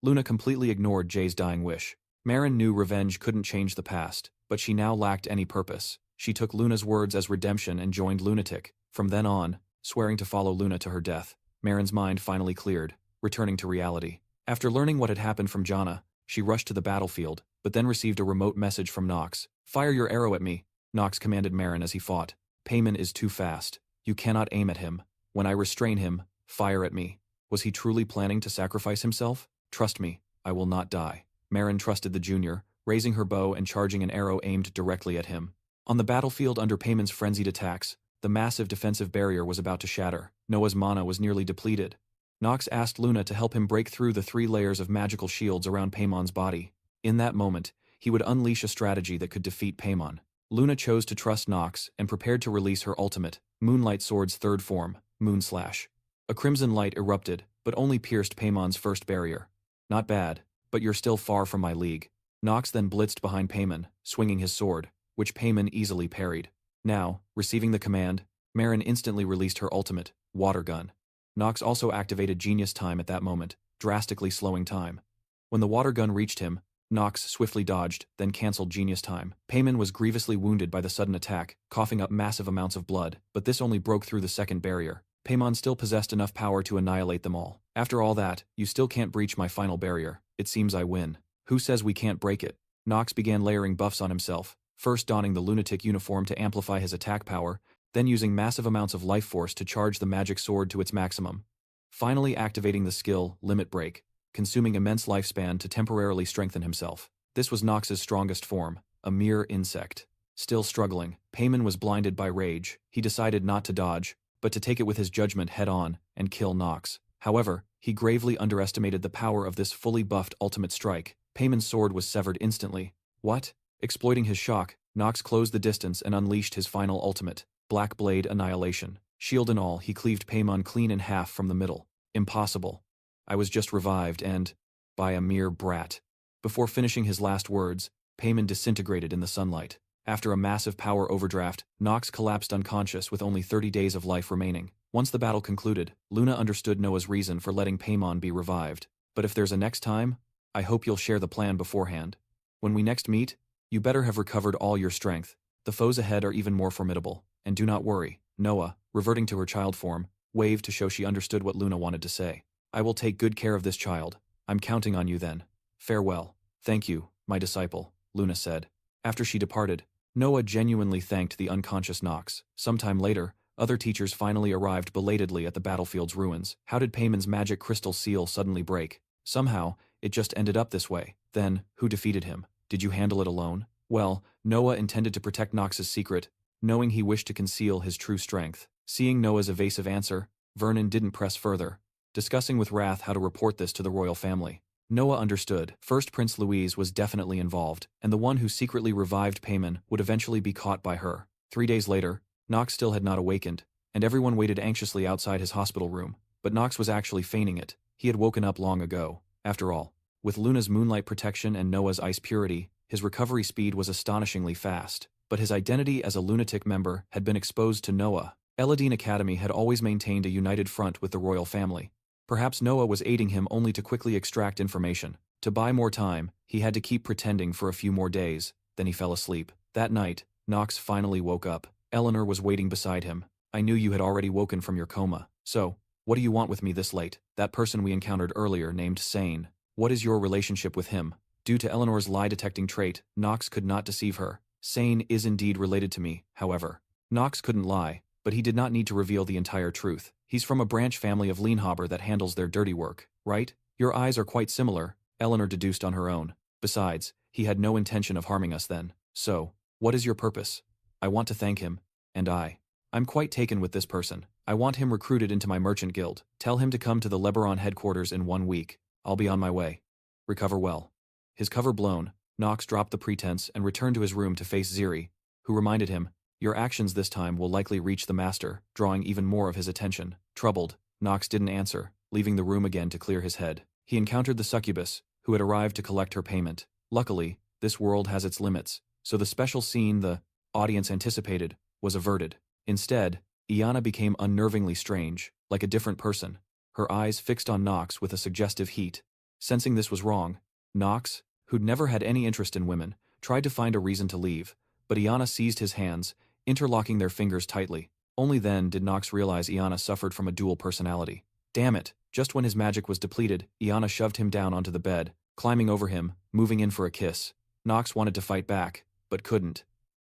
Luna completely ignored Jay's dying wish. Marin knew revenge couldn't change the past, but she now lacked any purpose. She took Luna's words as redemption and joined Lunatic. From then on, swearing to follow Luna to her death, Marin's mind finally cleared, returning to reality. After learning what had happened from Gianna, she rushed to the battlefield, but then received a remote message from Knox. Fire your arrow at me, Knox commanded Marin as he fought. Payman is too fast. You cannot aim at him. When I restrain him, fire at me. Was he truly planning to sacrifice himself? Trust me, I will not die. Marin trusted the junior, raising her bow and charging an arrow aimed directly at him. On the battlefield under Payman's frenzied attacks, the massive defensive barrier was about to shatter. Noah's mana was nearly depleted. Knox asked Luna to help him break through the 3 layers of magical shields around Payman's body. In that moment, he would unleash a strategy that could defeat Payman. Luna chose to trust Knox and prepared to release her ultimate, Moonlight Sword's third form, Moonslash. A crimson light erupted, but only pierced Payman's first barrier. Not bad, but you're still far from my league. Knox then blitzed behind Payman, swinging his sword, which Payman easily parried. Now, receiving the command, Marin instantly released her ultimate, Water Gun. Knox also activated Genius Time at that moment, drastically slowing time. When the water gun reached him, Knox swiftly dodged, then cancelled Genius Time. Payman was grievously wounded by the sudden attack, coughing up massive amounts of blood, but this only broke through the second barrier. Payman still possessed enough power to annihilate them all. After all that, you still can't breach my final barrier. It seems I win. Who says we can't break it? Knox began layering buffs on himself, first donning the Lunatic uniform to amplify his attack power, then using massive amounts of life force to charge the magic sword to its maximum. Finally activating the skill, Limit Break, consuming immense lifespan to temporarily strengthen himself. This was Knox's strongest form, a mere insect. Still struggling, Payman was blinded by rage. He decided not to dodge, but to take it with his judgment head-on and kill Knox. However, he gravely underestimated the power of this fully buffed ultimate strike. Payman's sword was severed instantly. What? Exploiting his shock, Knox closed the distance and unleashed his final ultimate, Black Blade Annihilation. Shield and all, he cleaved Payman clean in half from the middle. Impossible. I was just revived and, by a mere brat. Before finishing his last words, Payman disintegrated in the sunlight. After a massive power overdraft, Knox collapsed unconscious with only 30 days of life remaining. Once the battle concluded, Luna understood Noah's reason for letting Payman be revived. But if there's a next time, I hope you'll share the plan beforehand. When we next meet, you better have recovered all your strength. The foes ahead are even more formidable. And do not worry, Noah, reverting to her child form, waved to show she understood what Luna wanted to say. I will take good care of this child. I'm counting on you then. Farewell. Thank you, my disciple, Luna said. After she departed, Noah genuinely thanked the unconscious Knox. Sometime later, other teachers finally arrived belatedly at the battlefield's ruins. How did Payman's magic crystal seal suddenly break? Somehow, it just ended up this way. Then, who defeated him? Did you handle it alone? Well, Noah intended to protect Knox's secret, knowing he wished to conceal his true strength. Seeing Noah's evasive answer, Vernon didn't press further, discussing with wrath how to report this to the royal family. Noah understood. First, Prince Louise was definitely involved, and the one who secretly revived Payman would eventually be caught by her. 3 days later, Knox still had not awakened, and everyone waited anxiously outside his hospital room. But Knox was actually feigning it. He had woken up long ago. After all, with Luna's moonlight protection and Noah's ice purity, his recovery speed was astonishingly fast. But his identity as a lunatic member had been exposed to Noah. Eladine Academy had always maintained a united front with the royal family. Perhaps Noah was aiding him only to quickly extract information. To buy more time, he had to keep pretending for a few more days, then he fell asleep. That night, Knox finally woke up. Eleanor was waiting beside him. I knew you had already woken from your coma. So, what do you want with me this late? That person we encountered earlier named Sane. What is your relationship with him? Due to Eleanor's lie-detecting trait, Knox could not deceive her. Sane is indeed related to me, however. Knox couldn't lie, but he did not need to reveal the entire truth. He's from a branch family of Leanhobber that handles their dirty work, right? Your eyes are quite similar, Eleanor deduced on her own. Besides, he had no intention of harming us then. So, what is your purpose? I want to thank him. And I'm quite taken with this person. I want him recruited into my merchant guild. Tell him to come to the Lebaron headquarters in 1 week. I'll be on my way. Recover well. His cover blown, Knox dropped the pretense and returned to his room to face Ziri, who reminded him, your actions this time will likely reach the master, drawing even more of his attention. Troubled, Knox didn't answer, leaving the room again to clear his head. He encountered the succubus, who had arrived to collect her payment. Luckily, this world has its limits, so the special scene the audience anticipated was averted. Instead, Iana became unnervingly strange, like a different person, her eyes fixed on Knox with a suggestive heat. Sensing this was wrong, Knox, who'd never had any interest in women, tried to find a reason to leave, but Iana seized his hands, interlocking their fingers tightly. Only then did Knox realize Iana suffered from a dual personality. Damn it, just when his magic was depleted, Iana shoved him down onto the bed, climbing over him, moving in for a kiss. Knox wanted to fight back, but couldn't.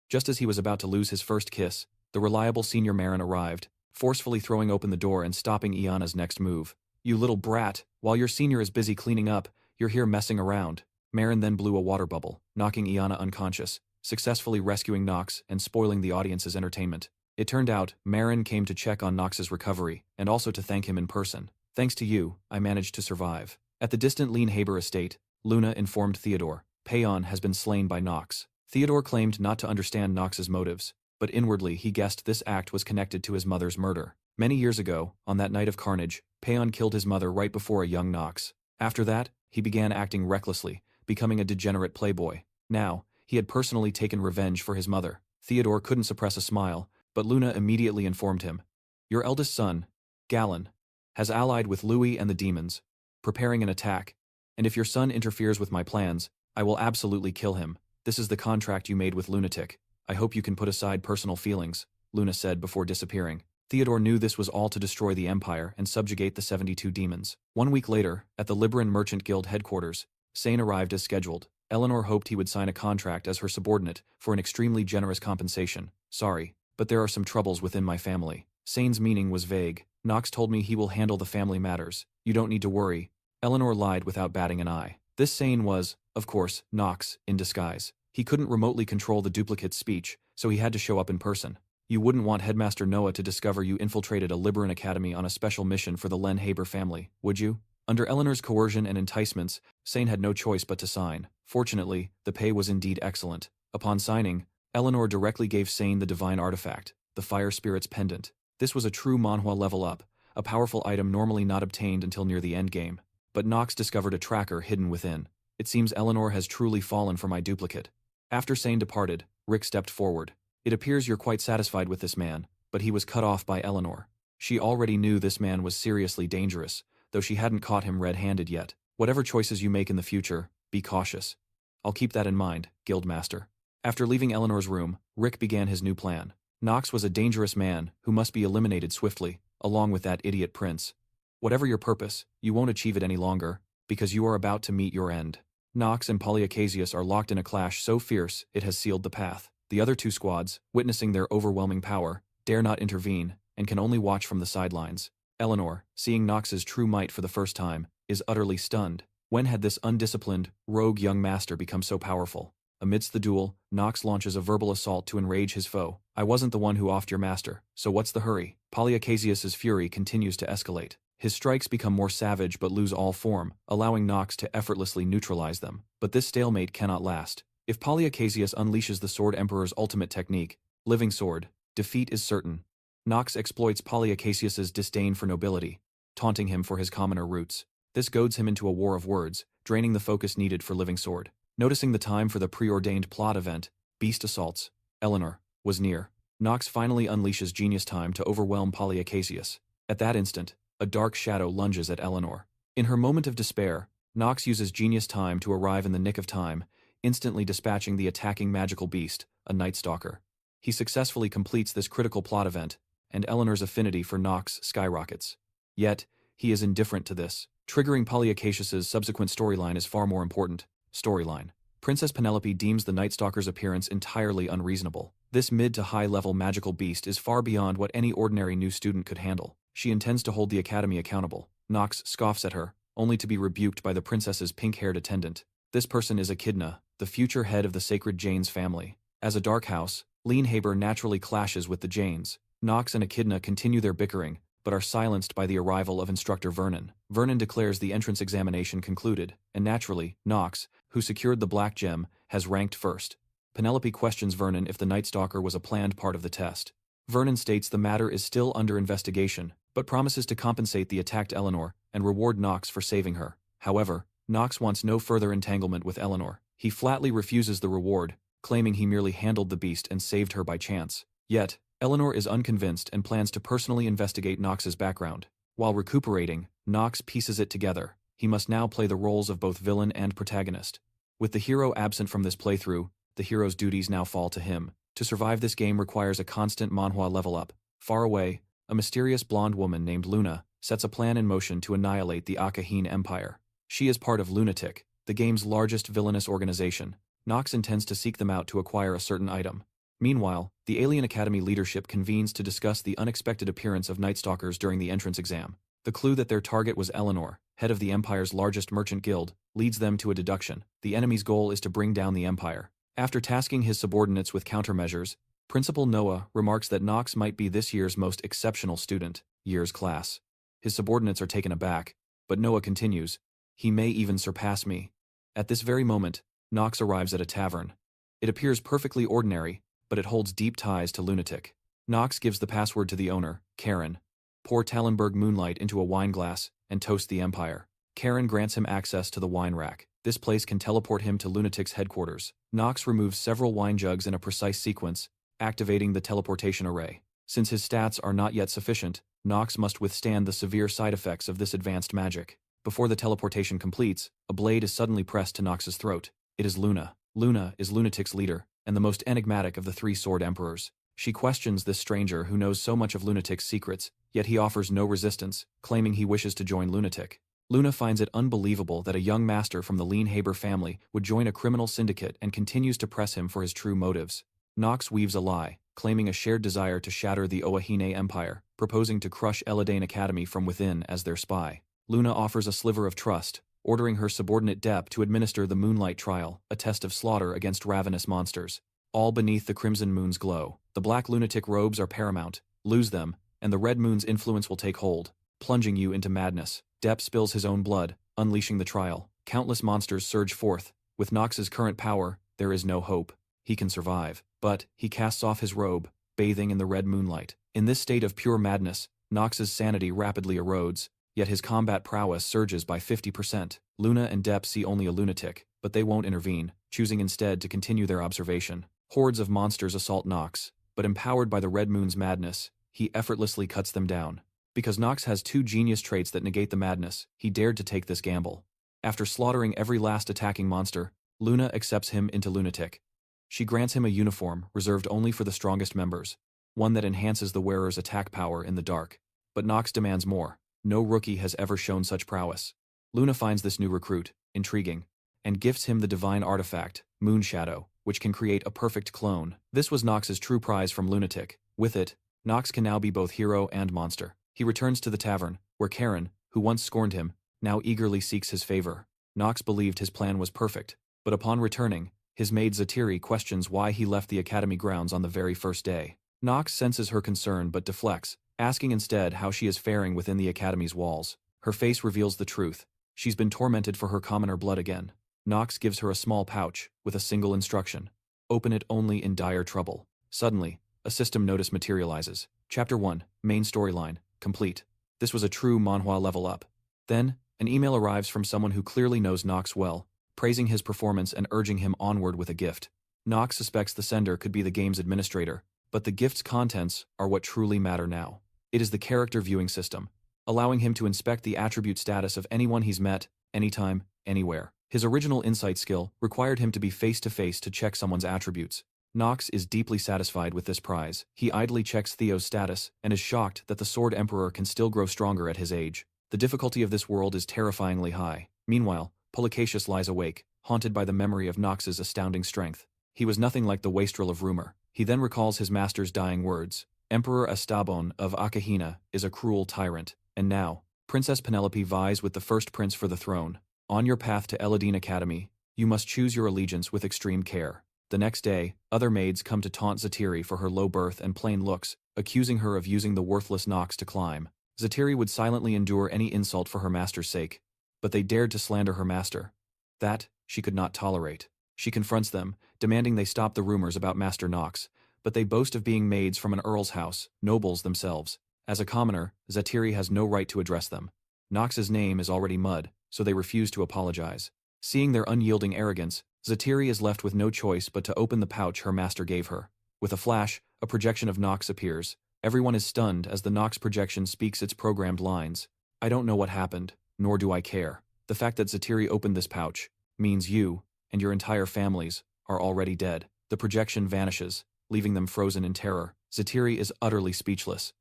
Just as he was about to lose his first kiss, the reliable senior Marin arrived, forcefully throwing open the door and stopping Iana's next move. You little brat, while your senior is busy cleaning up, you're here messing around. Marin then blew a water bubble, knocking Iana unconscious, successfully rescuing Knox and spoiling the audience's entertainment. It turned out, Marin came to check on Knox's recovery, and also to thank him in person. Thanks to you, I managed to survive. At the distant Leanhobber estate, Luna informed Theodore, Payman has been slain by Knox. Theodore claimed not to understand Knox's motives, but inwardly he guessed this act was connected to his mother's murder. Many years ago, on that night of carnage, Payman killed his mother right before a young Knox. After that, he began acting recklessly, becoming a degenerate playboy. Now, he had personally taken revenge for his mother. Theodore couldn't suppress a smile, but Luna immediately informed him. Your eldest son, Galen, has allied with Louis and the demons, preparing an attack, and if your son interferes with my plans, I will absolutely kill him. This is the contract you made with Lunatic. I hope you can put aside personal feelings, Luna said before disappearing. Theodore knew this was all to destroy the Empire and subjugate the 72 demons. 1 week later, at the Liberan Merchant Guild headquarters, Sane arrived as scheduled. Eleanor hoped he would sign a contract as her subordinate for an extremely generous compensation. Sorry, but there are some troubles within my family. Sane's meaning was vague. Knox told me he will handle the family matters. You don't need to worry. Eleanor lied without batting an eye. This Sane was, of course, Knox, in disguise. He couldn't remotely control the duplicate's speech, so he had to show up in person. You wouldn't want Headmaster Noah to discover you infiltrated a Liberan Academy on a special mission for the Leanhobber family, would you? Under Eleanor's coercion and enticements, Sane had no choice but to sign. Fortunately, the pay was indeed excellent. Upon signing, Eleanor directly gave Sane the divine artifact, the Fire Spirit's pendant. This was a true Manhwa level up, a powerful item normally not obtained until near the endgame. But Knox discovered a tracker hidden within. It seems Eleanor has truly fallen for my duplicate. After Sane departed, Rick stepped forward. It appears you're quite satisfied with this man, but he was cut off by Eleanor. She already knew this man was seriously dangerous, though she hadn't caught him red-handed yet. Whatever choices you make in the future, be cautious. I'll keep that in mind, Guildmaster. After leaving Eleanor's room, Rick began his new plan. Knox was a dangerous man who must be eliminated swiftly, along with that idiot prince. Whatever your purpose, you won't achieve it any longer, because you are about to meet your end. Knox and Polyacasius are locked in a clash so fierce it has sealed the path. The other two squads, witnessing their overwhelming power, dare not intervene, and can only watch from the sidelines. Eleanor, seeing Knox's true might for the first time, is utterly stunned. When had this undisciplined, rogue young master become so powerful? Amidst the duel, Knox launches a verbal assault to enrage his foe. I wasn't the one who offed your master, so what's the hurry? Polyacasius's fury continues to escalate. His strikes become more savage but lose all form, allowing Knox to effortlessly neutralize them. But this stalemate cannot last. If Polyacasius unleashes the Sword Emperor's ultimate technique, Living Sword, defeat is certain. Knox exploits Polyacasius's disdain for nobility, taunting him for his commoner roots. This goads him into a war of words, draining the focus needed for Living Sword. Noticing the time for the preordained plot event, Beast Assaults, Eleanor, was near. Knox finally unleashes Genius Time to overwhelm Polyacasius. At that instant, a dark shadow lunges at Eleanor. In her moment of despair, Knox uses Genius Time to arrive in the nick of time, instantly dispatching the attacking magical beast, a Night Stalker. He successfully completes this critical plot event, and Eleanor's affinity for Knox skyrockets. Yet, he is indifferent to this. Triggering Polyacasius's subsequent storyline is far more important. Storyline. Princess Penelope deems the Night Stalker's appearance entirely unreasonable. This mid to high-level magical beast is far beyond what any ordinary new student could handle. She intends to hold the academy accountable. Knox scoffs at her, only to be rebuked by the princess's pink-haired attendant. This person is Echidna, the future head of the sacred Janes family. As a dark house, Leanhobber naturally clashes with the Janes. Knox and Echidna continue their bickering, but are silenced by the arrival of instructor Vernon. Vernon declares the entrance examination concluded, and naturally, Knox, who secured the black gem, has ranked first. Penelope questions Vernon if the Night Stalker was a planned part of the test. Vernon states the matter is still under investigation, but promises to compensate the attacked Eleanor and reward Knox for saving her. However, Knox wants no further entanglement with Eleanor. He flatly refuses the reward, claiming he merely handled the beast and saved her by chance. Yet, Eleanor is unconvinced and plans to personally investigate Knox's background. While recuperating, Knox pieces it together. He must now play the roles of both villain and protagonist. With the hero absent from this playthrough, the hero's duties now fall to him. To survive this game requires a constant Manhwa level up. Far away, a mysterious blonde woman named Luna sets a plan in motion to annihilate the Akahine Empire. She is part of Lunatic, the game's largest villainous organization. Knox intends to seek them out to acquire a certain item. Meanwhile, the Eladine Academy leadership convenes to discuss the unexpected appearance of Night Stalkers during the entrance exam. The clue that their target was Eleanor, head of the Empire's largest merchant guild, leads them to a deduction. The enemy's goal is to bring down the Empire. After tasking his subordinates with countermeasures, Principal Noah remarks that Knox might be this year's most exceptional student, year's class. His subordinates are taken aback, but Noah continues, he may even surpass me. At this very moment, Knox arrives at a tavern. It appears perfectly ordinary, but it holds deep ties to Lunatic. Knox gives the password to the owner, Karen. Pour Tallenberg moonlight into a wine glass and toast the Empire. Karen grants him access to the wine rack. This place can teleport him to Lunatic's headquarters. Knox removes several wine jugs in a precise sequence, activating the teleportation array. Since his stats are not yet sufficient, Knox must withstand the severe side effects of this advanced magic. Before the teleportation completes, a blade is suddenly pressed to Knox's throat. It is Luna. Luna is Lunatic's leader, and the most enigmatic of the three Sword Emperors. She questions this stranger who knows so much of Lunatic's secrets, yet he offers no resistance, claiming he wishes to join Lunatic. Luna finds it unbelievable that a young master from the Leanhobber family would join a criminal syndicate and continues to press him for his true motives. Knox weaves a lie, claiming a shared desire to shatter the Awakens Empire, proposing to crush Eladine Academy from within as their spy. Luna offers a sliver of trust, ordering her subordinate Depp to administer the Moonlight Trial, a test of slaughter against ravenous monsters. All beneath the crimson moon's glow. The black lunatic robes are paramount. Lose them, and the red moon's influence will take hold, plunging you into madness. Depp spills his own blood, unleashing the trial. Countless monsters surge forth. With Knox's current power, there is no hope. He can survive, but he casts off his robe, bathing in the red moonlight. In this state of pure madness, Knox's sanity rapidly erodes, yet his combat prowess surges by 50%. Luna and Depp see only a lunatic, but they won't intervene, choosing instead to continue their observation. Hordes of monsters assault Knox, but empowered by the red moon's madness, he effortlessly cuts them down. Because Knox has two genius traits that negate the madness, he dared to take this gamble. After slaughtering every last attacking monster, Luna accepts him into Lunatic. She grants him a uniform reserved only for the strongest members. one that enhances the wearer's attack power in the dark. But Knox demands more. No rookie has ever shown such prowess. Luna finds this new recruit intriguing, and gifts him the divine artifact, Moonshadow, which can create a perfect clone. This was Knox's true prize from Lunatic. With it, Knox can now be both hero and monster. He returns to the tavern, where Karen, who once scorned him, now eagerly seeks his favor. Knox believed his plan was perfect, but upon returning, his maid Ziri questions why he left the academy grounds on the very first day. Knox senses her concern but deflects, asking instead how she is faring within the academy's walls. Her face reveals the truth. She's been tormented for her commoner blood again. Knox gives her a small pouch, with a single instruction. Open it only in dire trouble. Suddenly, a system notice materializes. Chapter 1, Main Storyline, complete. This was a true Manhwa level up. Then, an email arrives from someone who clearly knows Knox well, praising his performance and urging him onward with a gift. Knox suspects the sender could be the game's administrator, but the gift's contents are what truly matter now. It is the character viewing system, allowing him to inspect the attribute status of anyone he's met, anytime, anywhere. His original insight skill required him to be face-to-face to check someone's attributes. Knox is deeply satisfied with this prize. He idly checks Theo's status and is shocked that the Sword Emperor can still grow stronger at his age. The difficulty of this world is terrifyingly high. Meanwhile, Polycacius lies awake, haunted by the memory of Knox's astounding strength. He was nothing like the wastrel of rumor. He then recalls his master's dying words. Emperor Estabon of Akahina is a cruel tyrant, and now, Princess Penelope vies with the first prince for the throne. On your path to Eladine Academy, you must choose your allegiance with extreme care. The next day, other maids come to taunt Ziri for her low birth and plain looks, accusing her of using the worthless Knox to climb. Ziri would silently endure any insult for her master's sake, but they dared to slander her master. That, she could not tolerate. She confronts them, demanding they stop the rumors about Master Knox, but they boast of being maids from an earl's house, nobles themselves. As a commoner, Ziri has no right to address them. Knox's name is already mud, so they refuse to apologize. Seeing their unyielding arrogance, Ziri is left with no choice but to open the pouch her master gave her. With a flash, a projection of Knox appears. Everyone is stunned as the Knox projection speaks its programmed lines. I don't know what happened, nor do I care. The fact that Ziri opened this pouch means you, and your entire families, are already dead. The projection vanishes, leaving them frozen in terror. Ziri is utterly speechless.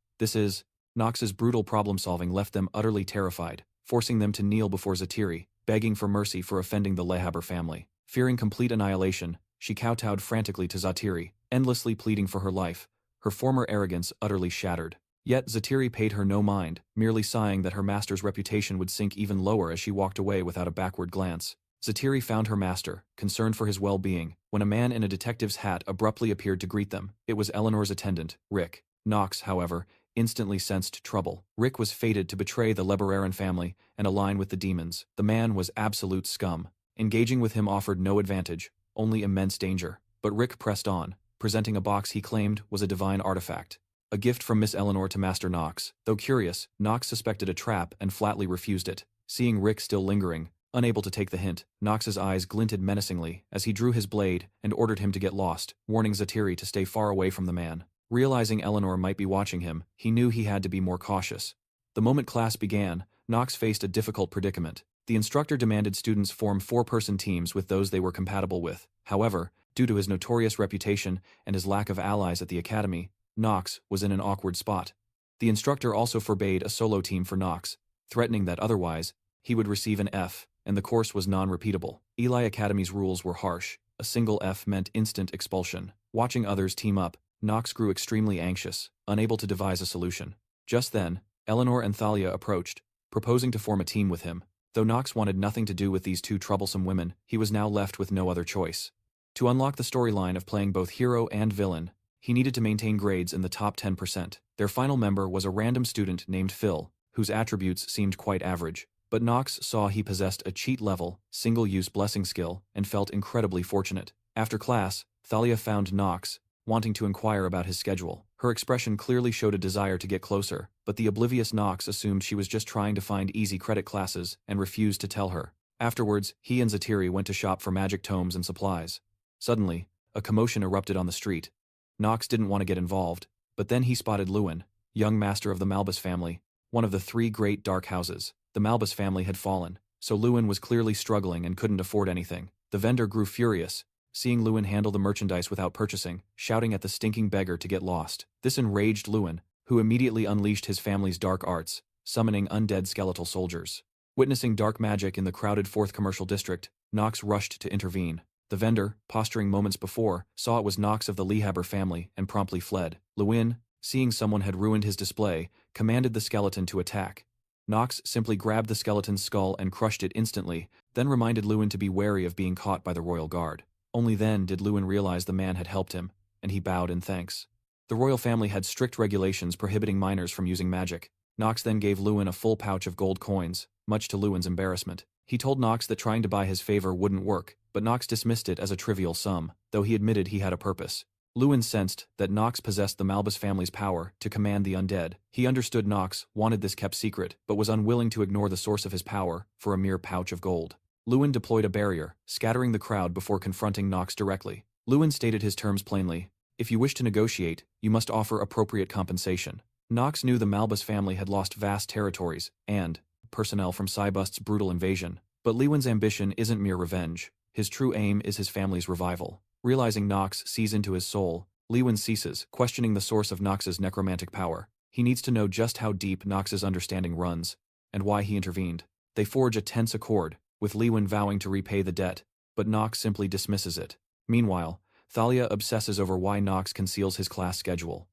Knox's brutal problem-solving left them utterly terrified, forcing them to kneel before Ziri, begging for mercy for offending the Leanhobber family. Fearing complete annihilation, she kowtowed frantically to Ziri, endlessly pleading for her life, her former arrogance utterly shattered. Yet Ziri paid her no mind, merely sighing that her master's reputation would sink even lower as she walked away without a backward glance. Ziri found her master, concerned for his well-being, when a man in a detective's hat abruptly appeared to greet them. It was Eleanor's attendant, Rick. Knox, however, instantly sensed trouble. Rick was fated to betray the Lebereran family and align with the demons. The man was absolute scum. Engaging with him offered no advantage, only immense danger. But Rick pressed on, presenting a box he claimed was a divine artifact. A gift from Miss Eleanor to Master Knox. Though curious, Knox suspected a trap and flatly refused it. Seeing Rick still lingering, unable to take the hint, Knox's eyes glinted menacingly as he drew his blade and ordered him to get lost, warning Ziri to stay far away from the man. Realizing Eleanor might be watching him, he knew he had to be more cautious. The moment class began, Knox faced a difficult predicament. The instructor demanded students form 4-person teams with those they were compatible with. However, due to his notorious reputation and his lack of allies at the academy, Knox was in an awkward spot. The instructor also forbade a solo team for Knox, threatening that otherwise, he would receive an F, and the course was non-repeatable. Eli Academy's rules were harsh. A single F meant instant expulsion. Watching others team up, Knox grew extremely anxious, unable to devise a solution. Just then, Eleanor and Thalia approached, proposing to form a team with him. Though Knox wanted nothing to do with these two troublesome women, he was now left with no other choice. To unlock the storyline of playing both hero and villain, he needed to maintain grades in the top 10%. Their final member was a random student named Phil, whose attributes seemed quite average. But Knox saw he possessed a cheat-level, single-use blessing skill and felt incredibly fortunate. After class, Thalia found Knox, wanting to inquire about his schedule. Her expression clearly showed a desire to get closer, but the oblivious Knox assumed she was just trying to find easy credit classes and refused to tell her. Afterwards, he and Ziri went to shop for magic tomes and supplies. Suddenly, a commotion erupted on the street. Knox didn't want to get involved, but then he spotted Lewin, young master of the Malbus family, one of the 3 great dark houses. The Malbus family had fallen, so Lewin was clearly struggling and couldn't afford anything. The vendor grew furious, seeing Lewin handle the merchandise without purchasing, shouting at the stinking beggar to get lost. This enraged Lewin, who immediately unleashed his family's dark arts, summoning undead skeletal soldiers. Witnessing dark magic in the crowded 4th Commercial District, Knox rushed to intervene. The vendor, posturing moments before, saw it was Knox of the Leanhobber family and promptly fled. Lewin, seeing someone had ruined his display, commanded the skeleton to attack. Knox simply grabbed the skeleton's skull and crushed it instantly, then reminded Lewin to be wary of being caught by the royal guard. Only then did Lewin realize the man had helped him, and he bowed in thanks. The royal family had strict regulations prohibiting minors from using magic. Knox then gave Lewin a full pouch of gold coins, much to Lewin's embarrassment. He told Knox that trying to buy his favor wouldn't work, but Knox dismissed it as a trivial sum, though he admitted he had a purpose. Lewin sensed that Knox possessed the Malbus family's power to command the undead. He understood Knox wanted this kept secret, but was unwilling to ignore the source of his power for a mere pouch of gold. Lewin deployed a barrier, scattering the crowd before confronting Knox directly. Lewin stated his terms plainly. If you wish to negotiate, you must offer appropriate compensation. Knox knew the Malbus family had lost vast territories and personnel from Cybust's brutal invasion, but Lewin's ambition isn't mere revenge. His true aim is his family's revival. Realizing Knox sees into his soul, Lewin ceases, questioning the source of Knox's necromantic power. He needs to know just how deep Knox's understanding runs, and why he intervened. They forge a tense accord, with Lewin vowing to repay the debt, but Knox simply dismisses it. Meanwhile, Thalia obsesses over why Knox conceals his class schedule.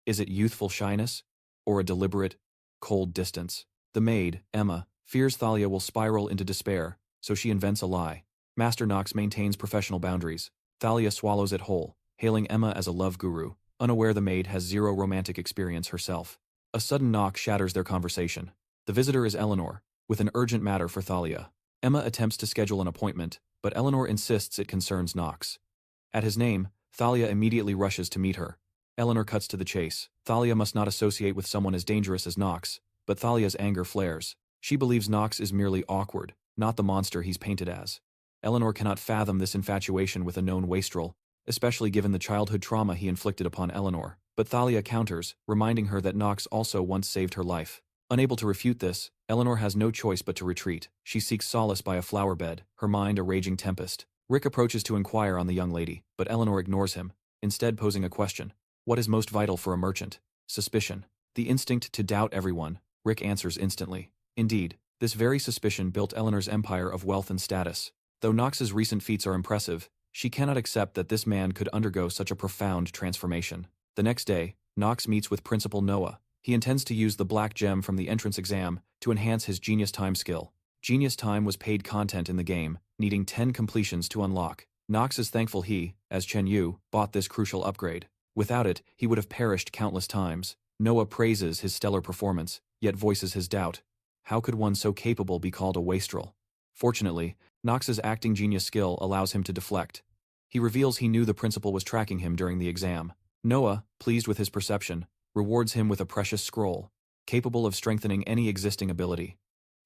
Is it youthful shyness? Or a deliberate, cold distance? The maid, Emma, fears Thalia will spiral into despair, so she invents a lie. Master Knox maintains professional boundaries. Thalia swallows it whole, hailing Emma as a love guru, unaware the maid has zero romantic experience herself. A sudden knock shatters their conversation. The visitor is Eleanor, with an urgent matter for Thalia. Emma attempts to schedule an appointment, but Eleanor insists it concerns Knox. At his name, Thalia immediately rushes to meet her. Eleanor cuts to the chase. Thalia must not associate with someone as dangerous as Knox, but Thalia's anger flares. She believes Knox is merely awkward, not the monster he's painted as. Eleanor cannot fathom this infatuation with a known wastrel, especially given the childhood trauma he inflicted upon Eleanor. But Thalia counters, reminding her that Knox also once saved her life. Unable to refute this, Eleanor has no choice but to retreat. She seeks solace by a flower bed, her mind a raging tempest. Rick approaches to inquire on the young lady, but Eleanor ignores him, instead posing a question. What is most vital for a merchant? Suspicion. The instinct to doubt everyone, Rick answers instantly. Indeed, this very suspicion built Eleanor's empire of wealth and status. Though Knox's recent feats are impressive, she cannot accept that this man could undergo such a profound transformation. The next day, Knox meets with Principal Noah. He intends to use the black gem from the entrance exam to enhance his Genius Time skill. Genius Time was paid content in the game, needing 10 completions to unlock. Knox is thankful he, as Chen Yu, bought this crucial upgrade. Without it, he would have perished countless times. Noah praises his stellar performance, yet voices his doubt. How could one so capable be called a wastrel? Fortunately, Knox's acting genius skill allows him to deflect. He reveals he knew the principal was tracking him during the exam. Noah, pleased with his perception, rewards him with a precious scroll, capable of strengthening any existing ability.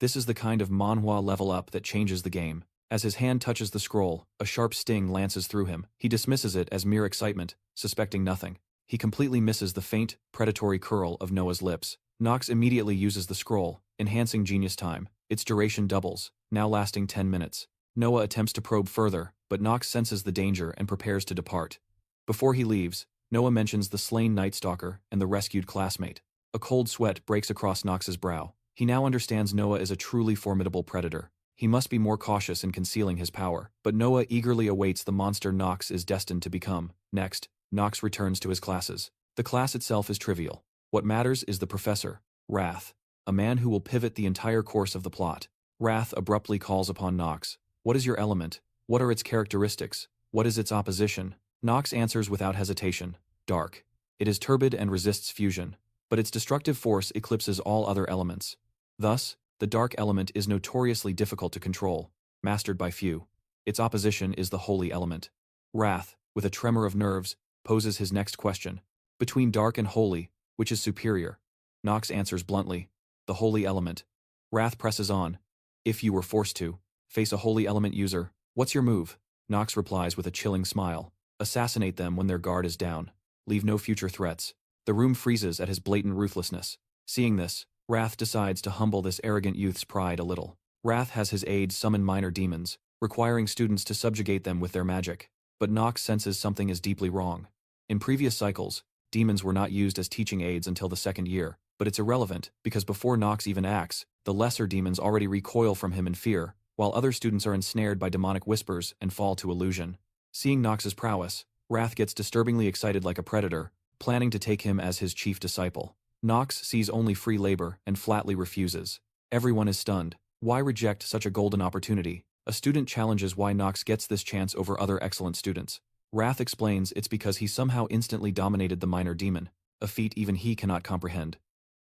This is the kind of Manhwa level up that changes the game. As his hand touches the scroll, a sharp sting lances through him. He dismisses it as mere excitement, suspecting nothing. He completely misses the faint, predatory curl of Noah's lips. Knox immediately uses the scroll, enhancing Genius Time. Its duration doubles, now lasting 10 minutes. Noah attempts to probe further, but Knox senses the danger and prepares to depart. Before he leaves, Noah mentions the slain Night Stalker and the rescued classmate. A cold sweat breaks across Knox's brow. He now understands Noah is a truly formidable predator. He must be more cautious in concealing his power, but Noah eagerly awaits the monster Knox is destined to become. Next, Knox returns to his classes. The class itself is trivial. What matters is the professor, Wrath, a man who will pivot the entire course of the plot. Wrath abruptly calls upon Knox. What is your element? What are its characteristics? What is its opposition? Knox answers without hesitation. Dark. It is turbid and resists fusion, but its destructive force eclipses all other elements. Thus, the dark element is notoriously difficult to control, mastered by few. Its opposition is the holy element. Wrath, with a tremor of nerves, poses his next question. Between dark and holy, which is superior? Knox answers bluntly. The holy element. Wrath presses on. If you were forced to face a holy element user, what's your move? Knox replies with a chilling smile. Assassinate them when their guard is down. Leave no future threats. The room freezes at his blatant ruthlessness. Seeing this, Wrath decides to humble this arrogant youth's pride a little. Wrath has his aides summon minor demons, requiring students to subjugate them with their magic. but Knox senses something is deeply wrong. In previous cycles, demons were not used as teaching aids until the second year, but it's irrelevant because before Knox even acts, the lesser demons already recoil from him in fear, while other students are ensnared by demonic whispers and fall to illusion. Seeing Knox's prowess, Wrath gets disturbingly excited like a predator, planning to take him as his chief disciple. Knox sees only free labor and flatly refuses. Everyone is stunned. Why reject such a golden opportunity? A student challenges why Knox gets this chance over other excellent students. Wrath explains it's because he somehow instantly dominated the minor demon, a feat even he cannot comprehend.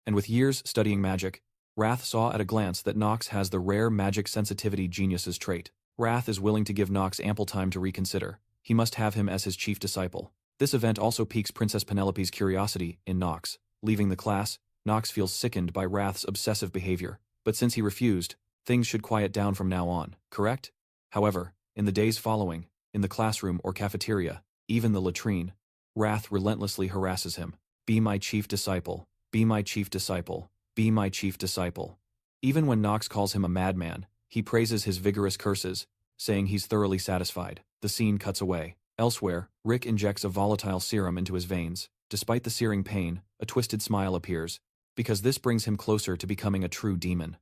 And with years studying magic, Wrath saw at a glance that Knox has the rare magic sensitivity genius's trait. Wrath is willing to give Knox ample time to reconsider. He must have him as his chief disciple. This event also piques Princess Penelope's curiosity in Knox. Leaving the class, Knox feels sickened by Wrath's obsessive behavior, but since he refused, things should quiet down from now on, correct? However, in the days following, in the classroom or cafeteria, even the latrine, Wrath relentlessly harasses him. Be my chief disciple. Be my chief disciple. Be my chief disciple. Even when Knox calls him a madman, he praises his vigorous curses, saying he's thoroughly satisfied. The scene cuts away. Elsewhere, Rick injects a volatile serum into his veins. Despite the searing pain, a twisted smile appears, because this brings him closer to becoming a true demon.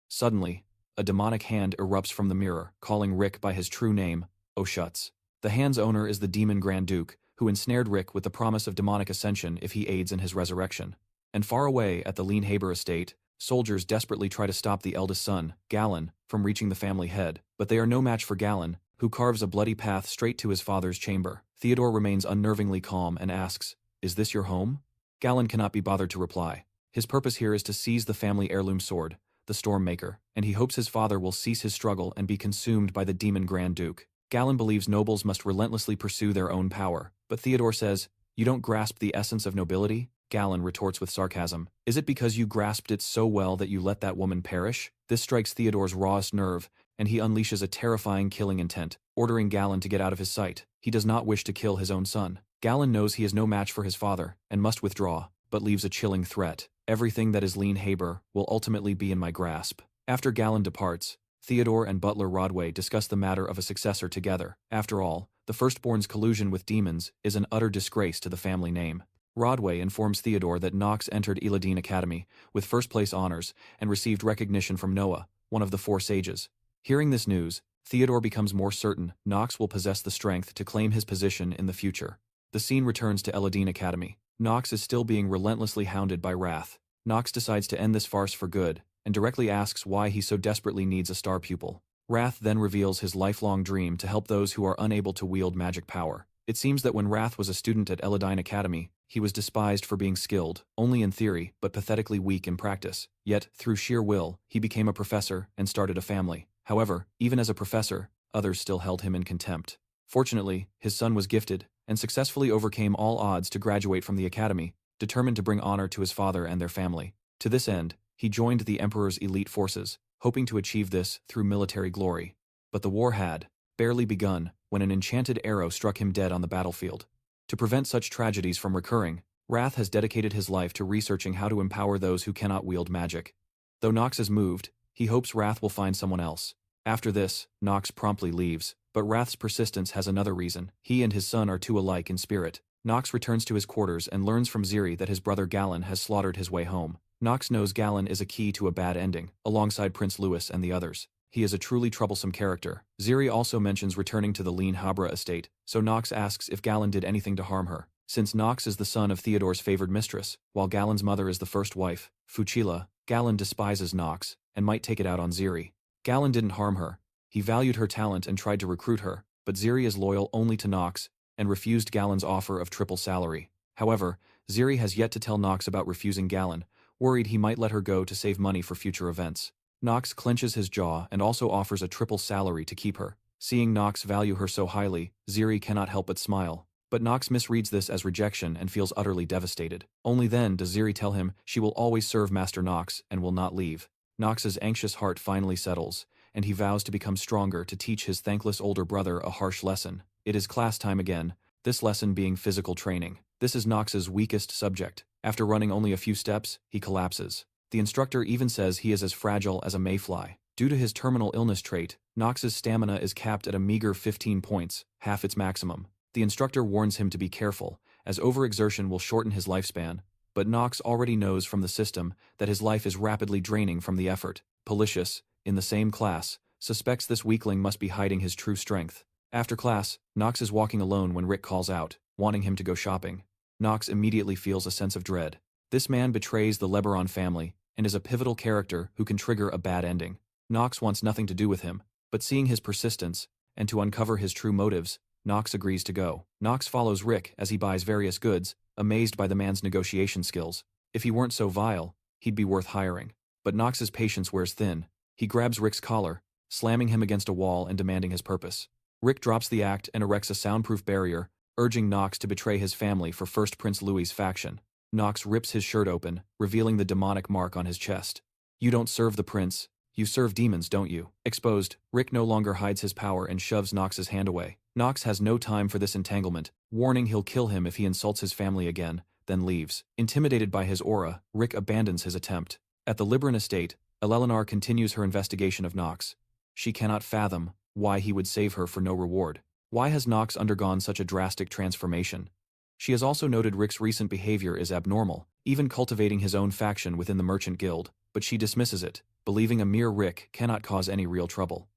Suddenly, a demonic hand erupts from the mirror, calling Rick by his true name, O'Shuts. The hand's owner is the demon Grand Duke, who ensnared Rick with the promise of demonic ascension if he aids in his resurrection. And far away at the Leanhobber estate, soldiers desperately try to stop the eldest son, Galen, from reaching the family head, but they are no match for Galen, who carves a bloody path straight to his father's chamber. Theodore remains unnervingly calm and asks, "Is this your home?" Galen cannot be bothered to reply. His purpose here is to seize the family heirloom sword, the Stormmaker, and he hopes his father will cease his struggle and be consumed by the demon Grand Duke. Galen believes nobles must relentlessly pursue their own power, but Theodore says, "You don't grasp the essence of nobility?" Galen retorts with sarcasm, "Is it because you grasped it so well that you let that woman perish?" This strikes Theodore's rawest nerve, and he unleashes a terrifying killing intent, ordering Galen to get out of his sight. He does not wish to kill his own son. Galen knows he is no match for his father, and must withdraw, but leaves a chilling threat. "Everything that is Leanhobber will ultimately be in my grasp." After Galen departs, Theodore and butler Rodway discuss the matter of a successor together. After all, the firstborn's collusion with demons is an utter disgrace to the family name. Rodway informs Theodore that Knox entered Eladine Academy with first-place honors and received recognition from Noah, one of the four sages. Hearing this news, Theodore becomes more certain Knox will possess the strength to claim his position in the future. The scene returns to Eladine Academy. Knox is still being relentlessly hounded by Wrath. Knox decides to end this farce for good, and directly asks why he so desperately needs a star pupil. Wrath then reveals his lifelong dream to help those who are unable to wield magic power. It seems that when Wrath was a student at Eladine Academy, he was despised for being skilled, only in theory, but pathetically weak in practice. Yet, through sheer will, he became a professor and started a family. However, even as a professor, others still held him in contempt. Fortunately, his son was gifted, and successfully overcame all odds to graduate from the academy, determined to bring honor to his father and their family. To this end, he joined the Emperor's elite forces, hoping to achieve this through military glory. But the war had barely begun when an enchanted arrow struck him dead on the battlefield. To prevent such tragedies from recurring, Wrath has dedicated his life to researching how to empower those who cannot wield magic. Though Knox is moved, he hopes Wrath will find someone else. After this, Knox promptly leaves, but Wrath's persistence has another reason. He and his son are too alike in spirit. Knox returns to his quarters and learns from Ziri that his brother Galen has slaughtered his way home. Knox knows Galen is a key to a bad ending, alongside Prince Louis and the others. He is a truly troublesome character. Ziri also mentions returning to the Leanhobber estate, so Knox asks if Galen did anything to harm her. Since Knox is the son of Theodore's favored mistress, while Galen's mother is the first wife, Fuchila, Galen despises Knox, and might take it out on Ziri. Galen didn't harm her. He valued her talent and tried to recruit her, but Ziri is loyal only to Knox, and refused Galen's offer of triple salary. However, Ziri has yet to tell Knox about refusing Galen, worried he might let her go to save money for future events. Knox clenches his jaw and also offers a triple salary to keep her. Seeing Knox value her so highly, Ziri cannot help but smile. But Knox misreads this as rejection and feels utterly devastated. Only then does Ziri tell him she will always serve Master Knox and will not leave. Knox's anxious heart finally settles, and he vows to become stronger to teach his thankless older brother a harsh lesson. It is class time again, this lesson being physical training. This is Knox's weakest subject. After running only a few steps, he collapses. The instructor even says he is as fragile as a mayfly. Due to his terminal illness trait, Knox's stamina is capped at a meager 15 points, half its maximum. The instructor warns him to be careful, as overexertion will shorten his lifespan, but Knox already knows from the system that his life is rapidly draining from the effort. Policius, in the same class, suspects this weakling must be hiding his true strength. After class, Knox is walking alone when Rick calls out, wanting him to go shopping. Knox immediately feels a sense of dread. This man betrays the Lebaron family and is a pivotal character who can trigger a bad ending. Knox wants nothing to do with him, but seeing his persistence, and to uncover his true motives, Knox agrees to go. Knox follows Rick as he buys various goods, amazed by the man's negotiation skills. If he weren't so vile, he'd be worth hiring. But Knox's patience wears thin. He grabs Rick's collar, slamming him against a wall and demanding his purpose. Rick drops the act and erects a soundproof barrier, urging Knox to betray his family for First Prince Louis's faction. Knox rips his shirt open, revealing the demonic mark on his chest. "You don't serve the prince. You serve demons, don't you?" Exposed, Rick no longer hides his power and shoves Knox's hand away. Knox has no time for this entanglement, warning he'll kill him if he insults his family again, then leaves. Intimidated by his aura, Rick abandons his attempt. At the Lebaron estate, Eleanor continues her investigation of Knox. She cannot fathom why he would save her for no reward. Why has Knox undergone such a drastic transformation? She has also noted Rick's recent behavior is abnormal, even cultivating his own faction within the Merchant Guild, but she dismisses it, believing a mere Rick cannot cause any real trouble.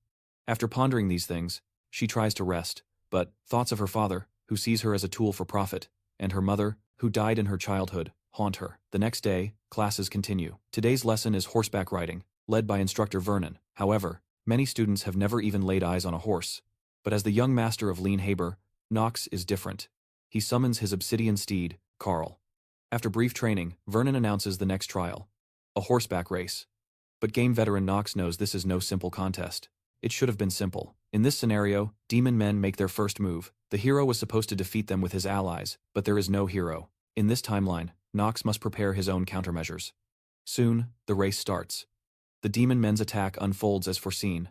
After pondering these things, she tries to rest, but thoughts of her father, who sees her as a tool for profit, and her mother, who died in her childhood, haunt her. The next day, classes continue. Today's lesson is horseback riding, led by instructor Vernon. However, many students have never even laid eyes on a horse. But as the young master of Leanhobber, Knox is different. He summons his obsidian steed, Carl. After brief training, Vernon announces the next trial, a horseback race. But game veteran Knox knows this is no simple contest. It should have been simple. In this scenario, demon men make their first move. The hero was supposed to defeat them with his allies, but there is no hero. In this timeline, Knox must prepare his own countermeasures. Soon, the race starts. The demon men's attack unfolds as foreseen.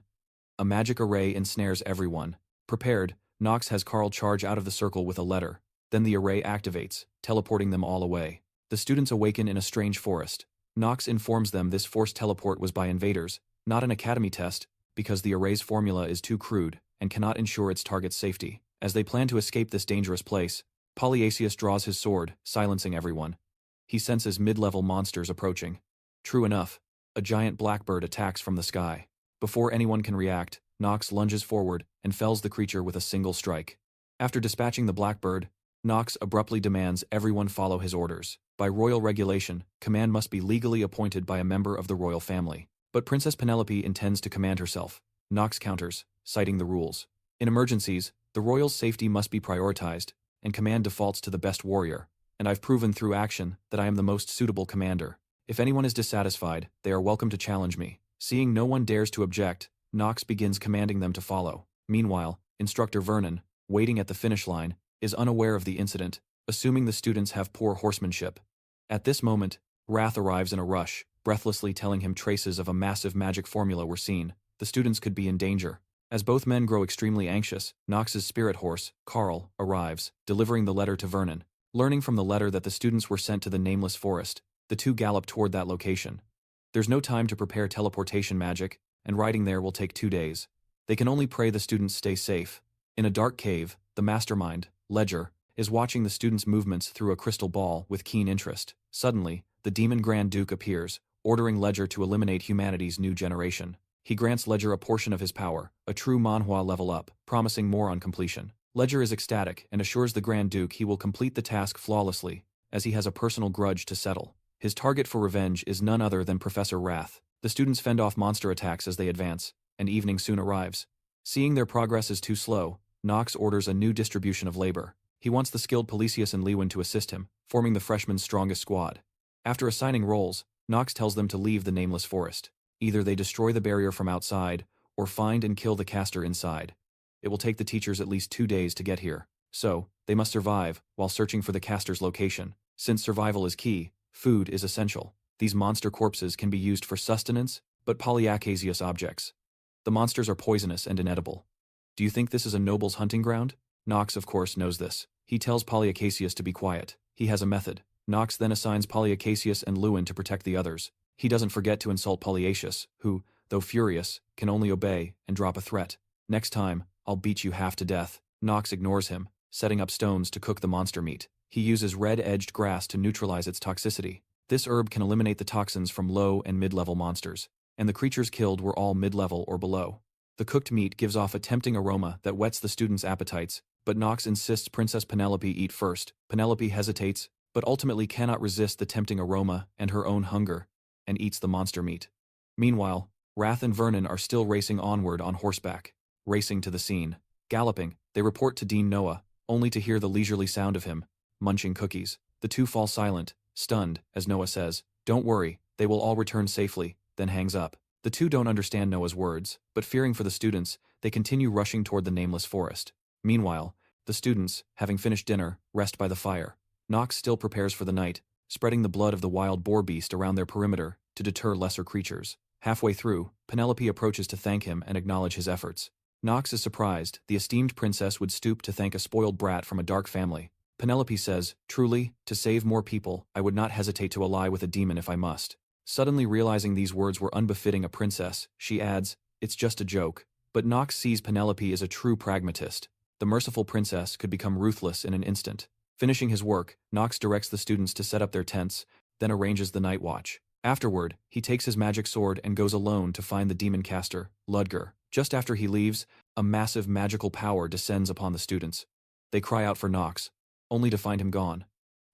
A magic array ensnares everyone. Prepared, Knox has Carl charge out of the circle with a letter. Then the array activates, teleporting them all away. The students awaken in a strange forest. Knox informs them this forced teleport was by invaders, not an academy test, because the array's formula is too crude and cannot ensure its target's safety. As they plan to escape this dangerous place, Polyasius draws his sword, silencing everyone. He senses mid-level monsters approaching. True enough, a giant blackbird attacks from the sky. Before anyone can react, Knox lunges forward and fells the creature with a single strike. After dispatching the blackbird, Knox abruptly demands everyone follow his orders. By royal regulation, command must be legally appointed by a member of the royal family. But Princess Penelope intends to command herself. Knox counters, citing the rules. In emergencies, the royal's safety must be prioritized, and command defaults to the best warrior. And I've proven through action that I am the most suitable commander. If anyone is dissatisfied, they are welcome to challenge me. Seeing no one dares to object, Knox begins commanding them to follow. Meanwhile, instructor Vernon, waiting at the finish line, is unaware of the incident, assuming the students have poor horsemanship. At this moment, Wrath arrives in a rush, breathlessly telling him traces of a massive magic formula were seen. The students could be in danger. As both men grow extremely anxious, Knox's spirit horse, Carl, arrives, delivering the letter to Vernon. Learning from the letter that the students were sent to the nameless forest, the two gallop toward that location. There's no time to prepare teleportation magic, and riding there will take 2 days. They can only pray the students stay safe. In a dark cave, the mastermind, Ledger, is watching the students' movements through a crystal ball with keen interest. Suddenly, the Demon Grand Duke appears, ordering Ledger to eliminate humanity's new generation. He grants Ledger a portion of his power, a true Manhwa level up, promising more on completion. Ledger is ecstatic and assures the Grand Duke he will complete the task flawlessly, as he has a personal grudge to settle. His target for revenge is none other than Professor Wrath. The students fend off monster attacks as they advance, and evening soon arrives. Seeing their progress is too slow, Knox orders a new distribution of labor. He wants the skilled Policius and Lewin to assist him, forming the freshmen's strongest squad. After assigning roles, Knox tells them to leave the nameless forest. Either they destroy the barrier from outside, or find and kill the caster inside. It will take the teachers at least 2 days to get here, so they must survive while searching for the caster's location. Since survival is key, food is essential. These monster corpses can be used for sustenance, but polyacasious objects. The monsters are poisonous and inedible. Do you think this is a noble's hunting ground? Knox, of course, knows this. He tells Polyacasius to be quiet. He has a method. Knox then assigns Polyacasius and Lewin to protect the others. He doesn't forget to insult Polyasius, who, though furious, can only obey and drop a threat. Next time, I'll beat you half to death. Knox ignores him, setting up stones to cook the monster meat. He uses red-edged grass to neutralize its toxicity. This herb can eliminate the toxins from low and mid-level monsters, and the creatures killed were all mid-level or below. The cooked meat gives off a tempting aroma that whets the students' appetites, but Knox insists Princess Penelope eat first. Penelope hesitates, but ultimately cannot resist the tempting aroma and her own hunger, and eats the monster meat. Meanwhile, Wrath and Vernon are still racing onward on horseback. Racing to the scene. Galloping, they report to Dean Noah, only to hear the leisurely sound of him munching cookies. The two fall silent, stunned, as Noah says, "Don't worry, they will all return safely," then hangs up. The two don't understand Noah's words, but fearing for the students, they continue rushing toward the nameless forest. Meanwhile, the students, having finished dinner, rest by the fire. Knox still prepares for the night, spreading the blood of the wild boar beast around their perimeter to deter lesser creatures. Halfway through, Penelope approaches to thank him and acknowledge his efforts. Knox is surprised the esteemed princess would stoop to thank a spoiled brat from a dark family. Penelope says, "Truly, to save more people, I would not hesitate to ally with a demon if I must." Suddenly realizing these words were unbefitting a princess, she adds, "It's just a joke." But Knox sees Penelope as a true pragmatist. The merciful princess could become ruthless in an instant. Finishing his work, Knox directs the students to set up their tents, then arranges the night watch. Afterward, he takes his magic sword and goes alone to find the demon caster, Ludger. Just after he leaves, a massive magical power descends upon the students. They cry out for Knox, only to find him gone.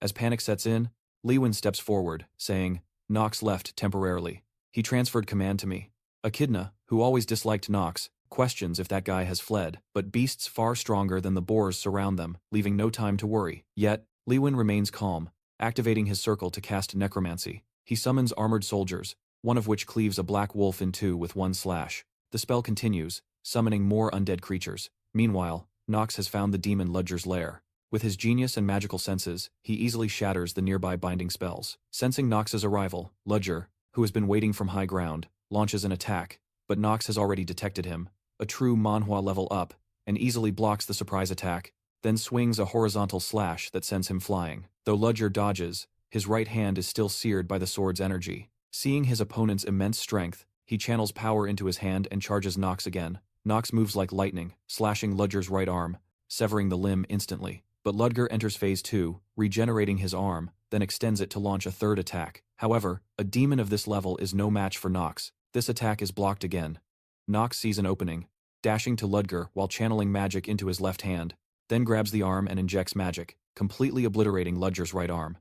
As panic sets in, Lewin steps forward, saying, "Knox left temporarily. He transferred command to me." Echidna, who always disliked Knox, questions if that guy has fled, but beasts far stronger than the boars surround them, leaving no time to worry. Yet, Lewin remains calm, activating his circle to cast necromancy. He summons armored soldiers, one of which cleaves a black wolf in two with one slash. The spell continues, summoning more undead creatures. Meanwhile, Knox has found the demon Ludger's lair. With his genius and magical senses, he easily shatters the nearby binding spells. Sensing Knox's arrival, Ludger, who has been waiting from high ground, launches an attack, but Knox has already detected him, a true Manhwa level up, and easily blocks the surprise attack, then swings a horizontal slash that sends him flying. Though Ludger dodges, his right hand is still seared by the sword's energy. Seeing his opponent's immense strength, he channels power into his hand and charges Knox again. Knox moves like lightning, slashing Ludger's right arm, severing the limb instantly. But Ludger enters phase 2, regenerating his arm, then extends it to launch a third attack. However, a demon of this level is no match for Knox. This attack is blocked again. Knox sees an opening, dashing to Ludger while channeling magic into his left hand, then grabs the arm and injects magic, completely obliterating Ludger's right arm.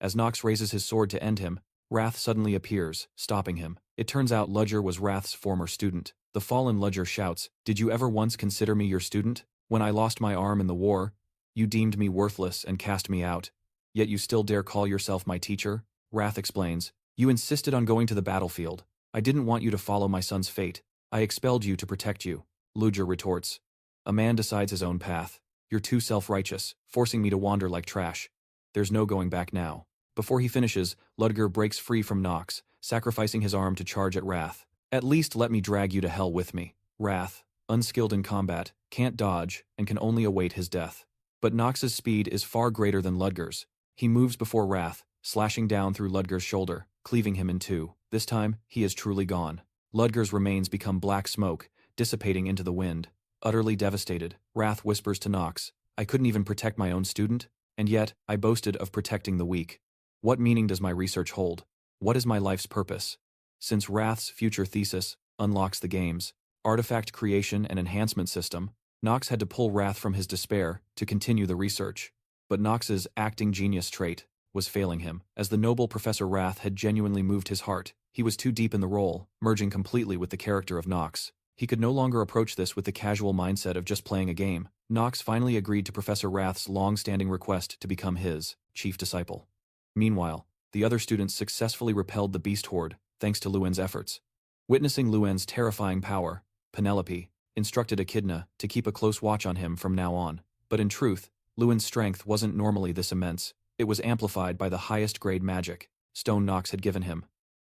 As Knox raises his sword to end him, Wrath suddenly appears, stopping him. It turns out Ludger was Wrath's former student. The fallen Ludger shouts, "Did you ever once consider me your student? When I lost my arm in the war, you deemed me worthless and cast me out. Yet you still dare call yourself my teacher?" Wrath explains, "You insisted on going to the battlefield. I didn't want you to follow my son's fate. I expelled you to protect you." Ludger retorts, "A man decides his own path. You're too self-righteous, forcing me to wander like trash. There's no going back now." Before he finishes, Ludger breaks free from Knox, sacrificing his arm to charge at Wrath. "At least let me drag you to hell with me." Wrath, unskilled in combat, can't dodge, and can only await his death. But Knox's speed is far greater than Ludger's. He moves before Wrath, slashing down through Ludger's shoulder, cleaving him in two. This time, he is truly gone. Ludger's remains become black smoke, dissipating into the wind. Utterly devastated, Wrath whispers to Knox, "I couldn't even protect my own student, and yet, I boasted of protecting the weak. What meaning does my research hold? What is my life's purpose?" Since Wrath's future thesis unlocks the game's artifact creation and enhancement system, Knox had to pull Wrath from his despair to continue the research. But Knox's acting genius trait was failing him. As the noble Professor Wrath had genuinely moved his heart, he was too deep in the role, merging completely with the character of Knox. He could no longer approach this with the casual mindset of just playing a game. Knox finally agreed to Professor Wrath's long-standing request to become his chief disciple. Meanwhile, the other students successfully repelled the beast horde, thanks to Luen's efforts. Witnessing Luen's terrifying power, Penelope instructed Echidna to keep a close watch on him from now on. But in truth, Luen's strength wasn't normally this immense. It was amplified by the highest grade magic Stone Knox had given him.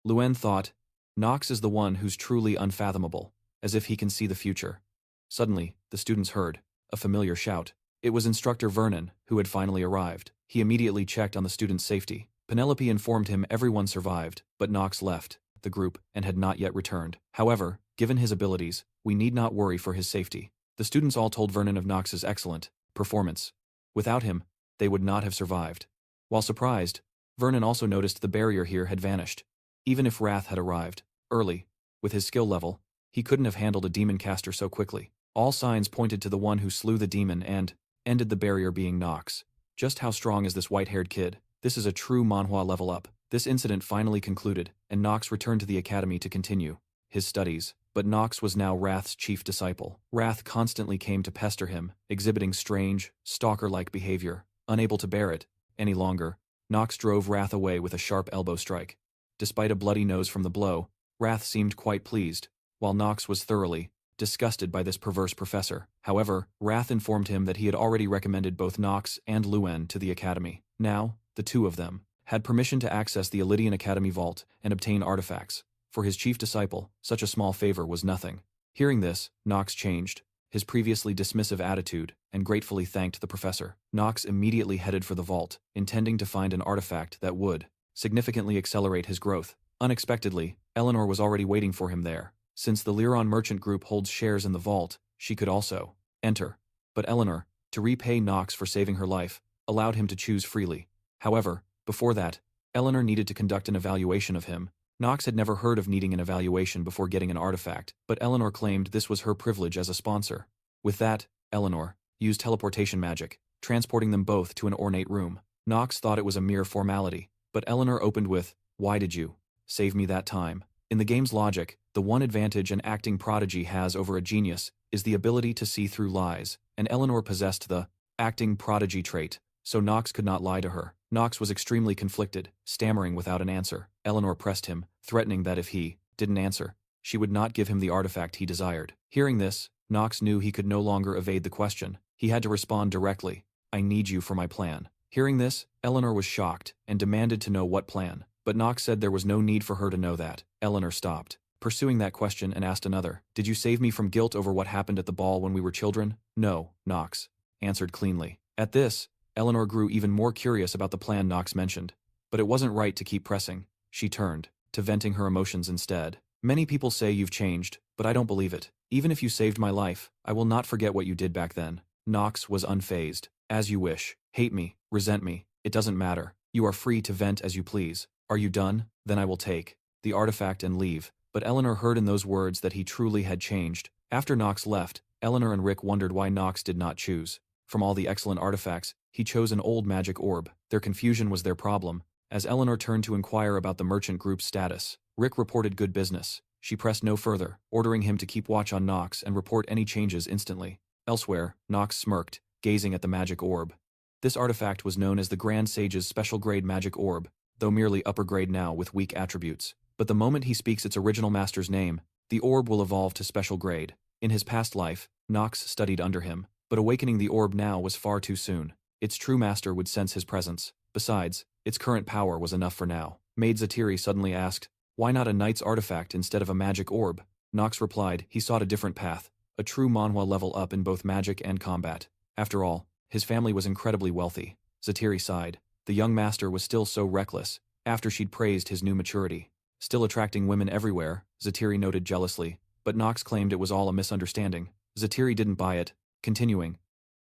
Luen thought, "Knox is the one who's truly unfathomable, as if he can see the future." Suddenly, the students heard a familiar shout. It was Instructor Vernon, who had finally arrived. He immediately checked on the students' safety. Penelope informed him everyone survived, but Knox left. the group and had not yet returned. However, given his abilities, we need not worry for his safety. The students all told Vernon of Knox's excellent performance. Without him, they would not have survived. While surprised, Vernon also noticed the barrier here had vanished. Even if Wrath had arrived early, with his skill level, he couldn't have handled a demon caster so quickly. All signs pointed to the one who slew the demon and ended the barrier being Knox. Just how strong is this white-haired kid? This is a true Manhwa level up. This incident finally concluded, and Knox returned to the academy to continue his studies. But Knox was now Wrath's chief disciple. Wrath constantly came to pester him, exhibiting strange, stalker-like behavior. Unable to bear it any longer, Knox drove Wrath away with a sharp elbow strike. Despite a bloody nose from the blow, Wrath seemed quite pleased, while Knox was thoroughly disgusted by this perverse professor. However, Wrath informed him that he had already recommended both Knox and Luen to the academy. Now, the two of them had permission to access the Eladine Academy vault and obtain artifacts. For his chief disciple, such a small favor was nothing. Hearing this, Knox changed his previously dismissive attitude and gratefully thanked the professor. Knox immediately headed for the vault, intending to find an artifact that would significantly accelerate his growth. Unexpectedly, Eleanor was already waiting for him there. Since the Liron merchant group holds shares in the vault, she could also enter. But Eleanor, to repay Knox for saving her life, allowed him to choose freely. However, before that, Eleanor needed to conduct an evaluation of him. Knox had never heard of needing an evaluation before getting an artifact, but Eleanor claimed this was her privilege as a sponsor. With that, Eleanor used teleportation magic, transporting them both to an ornate room. Knox thought it was a mere formality, but Eleanor opened with, "Why did you save me that time?" In the game's logic, the one advantage an acting prodigy has over a genius is the ability to see through lies, and Eleanor possessed the acting prodigy trait, so Knox could not lie to her. Knox was extremely conflicted, stammering without an answer. Eleanor pressed him, threatening that if he didn't answer, she would not give him the artifact he desired. Hearing this, Knox knew he could no longer evade the question. He had to respond directly. "I need you for my plan." Hearing this, Eleanor was shocked and demanded to know what plan. But Knox said there was no need for her to know that. Eleanor stopped pursuing that question and asked another. "Did you save me from guilt over what happened at the ball when we were children?" "No," Knox answered cleanly. At this, Eleanor grew even more curious about the plan Knox mentioned. But it wasn't right to keep pressing. She turned to venting her emotions instead. "Many people say you've changed, but I don't believe it. Even if you saved my life, I will not forget what you did back then." Knox was unfazed. "As you wish. Hate me, resent me, it doesn't matter. You are free to vent as you please. Are you done? Then I will take the artifact and leave." But Eleanor heard in those words that he truly had changed. After Knox left, Eleanor and Rick wondered why Knox did not choose. From all the excellent artifacts, he chose an old magic orb. Their confusion was their problem. As Eleanor turned to inquire about the merchant group's status, Rick reported good business. She pressed no further, ordering him to keep watch on Knox and report any changes instantly. Elsewhere, Knox smirked, gazing at the magic orb. This artifact was known as the Grand Sage's special grade magic orb, though merely upper grade now with weak attributes. But the moment he speaks its original master's name, the orb will evolve to special grade. In his past life, Knox studied under him, but awakening the orb now was far too soon. Its true master would sense his presence. Besides, its current power was enough for now. Maid Ziri suddenly asked, "Why not a knight's artifact instead of a magic orb?" Knox replied he sought a different path, a true Manhwa level up in both magic and combat. After all, his family was incredibly wealthy. Ziri sighed. The young master was still so reckless, after she'd praised his new maturity. Still attracting women everywhere, Ziri noted jealously, but Knox claimed it was all a misunderstanding. Ziri didn't buy it, continuing,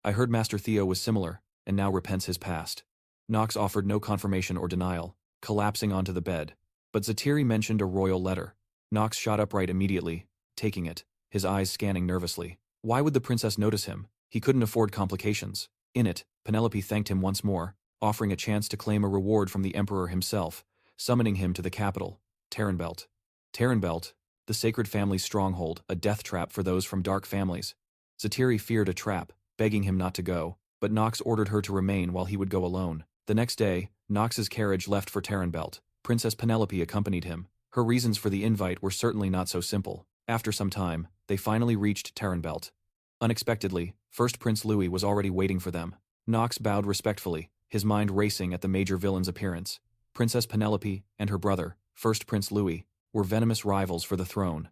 "I heard Master Theo was similar, and now repents his past." Knox offered no confirmation or denial, collapsing onto the bed. But Ziri mentioned a royal letter. Knox shot upright immediately, taking it, his eyes scanning nervously. Why would the princess notice him? He couldn't afford complications. In it, Penelope thanked him once more, offering a chance to claim a reward from the emperor himself, summoning him to the capital, Tarenbelt. Tarenbelt, the sacred family's stronghold, a death trap for those from dark families. Ziri feared a trap, begging him not to go, but Knox ordered her to remain while he would go alone. The next day, Knox's carriage left for Tarenbelt. Princess Penelope accompanied him. Her reasons for the invite were certainly not so simple. After some time, they finally reached Tarenbelt. Unexpectedly, First Prince Louis was already waiting for them. Knox bowed respectfully, his mind racing at the major villain's appearance. Princess Penelope and her brother, First Prince Louis, were venomous rivals for the throne.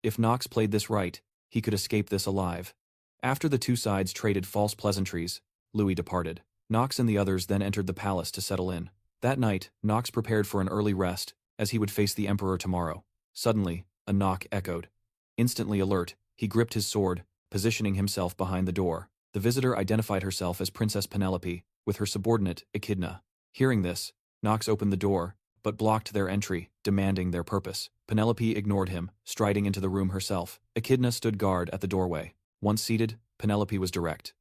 If Knox played this right, he could escape this alive. After the two sides traded false pleasantries, Louis departed. Knox and the others then entered the palace to settle in. That night, Knox prepared for an early rest, as he would face the emperor tomorrow. Suddenly, a knock echoed. Instantly alert, he gripped his sword, positioning himself behind the door. The visitor identified herself as Princess Penelope, with her subordinate, Echidna. Hearing this, Knox opened the door, but blocked their entry, demanding their purpose. Penelope ignored him, striding into the room herself. Echidna stood guard at the doorway. Once seated, Penelope was direct.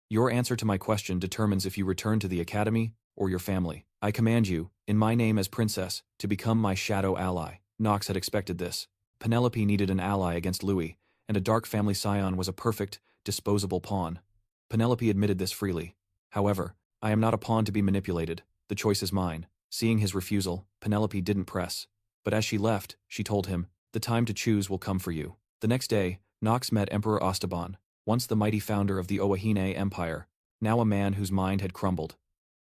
Your answer to my question determines if you return to the academy or your family. I command you, in my name as princess, to become my shadow ally. Knox had expected this. Penelope needed an ally against Louis, and a dark family scion was a perfect, disposable pawn. Penelope admitted this freely. However, I am not a pawn to be manipulated. The choice is mine. Seeing his refusal, Penelope didn't press. But as she left, she told him, the time to choose will come for you. The next day, Knox met Emperor Ostaban, once the mighty founder of the Owahine Empire, now a man whose mind had crumbled.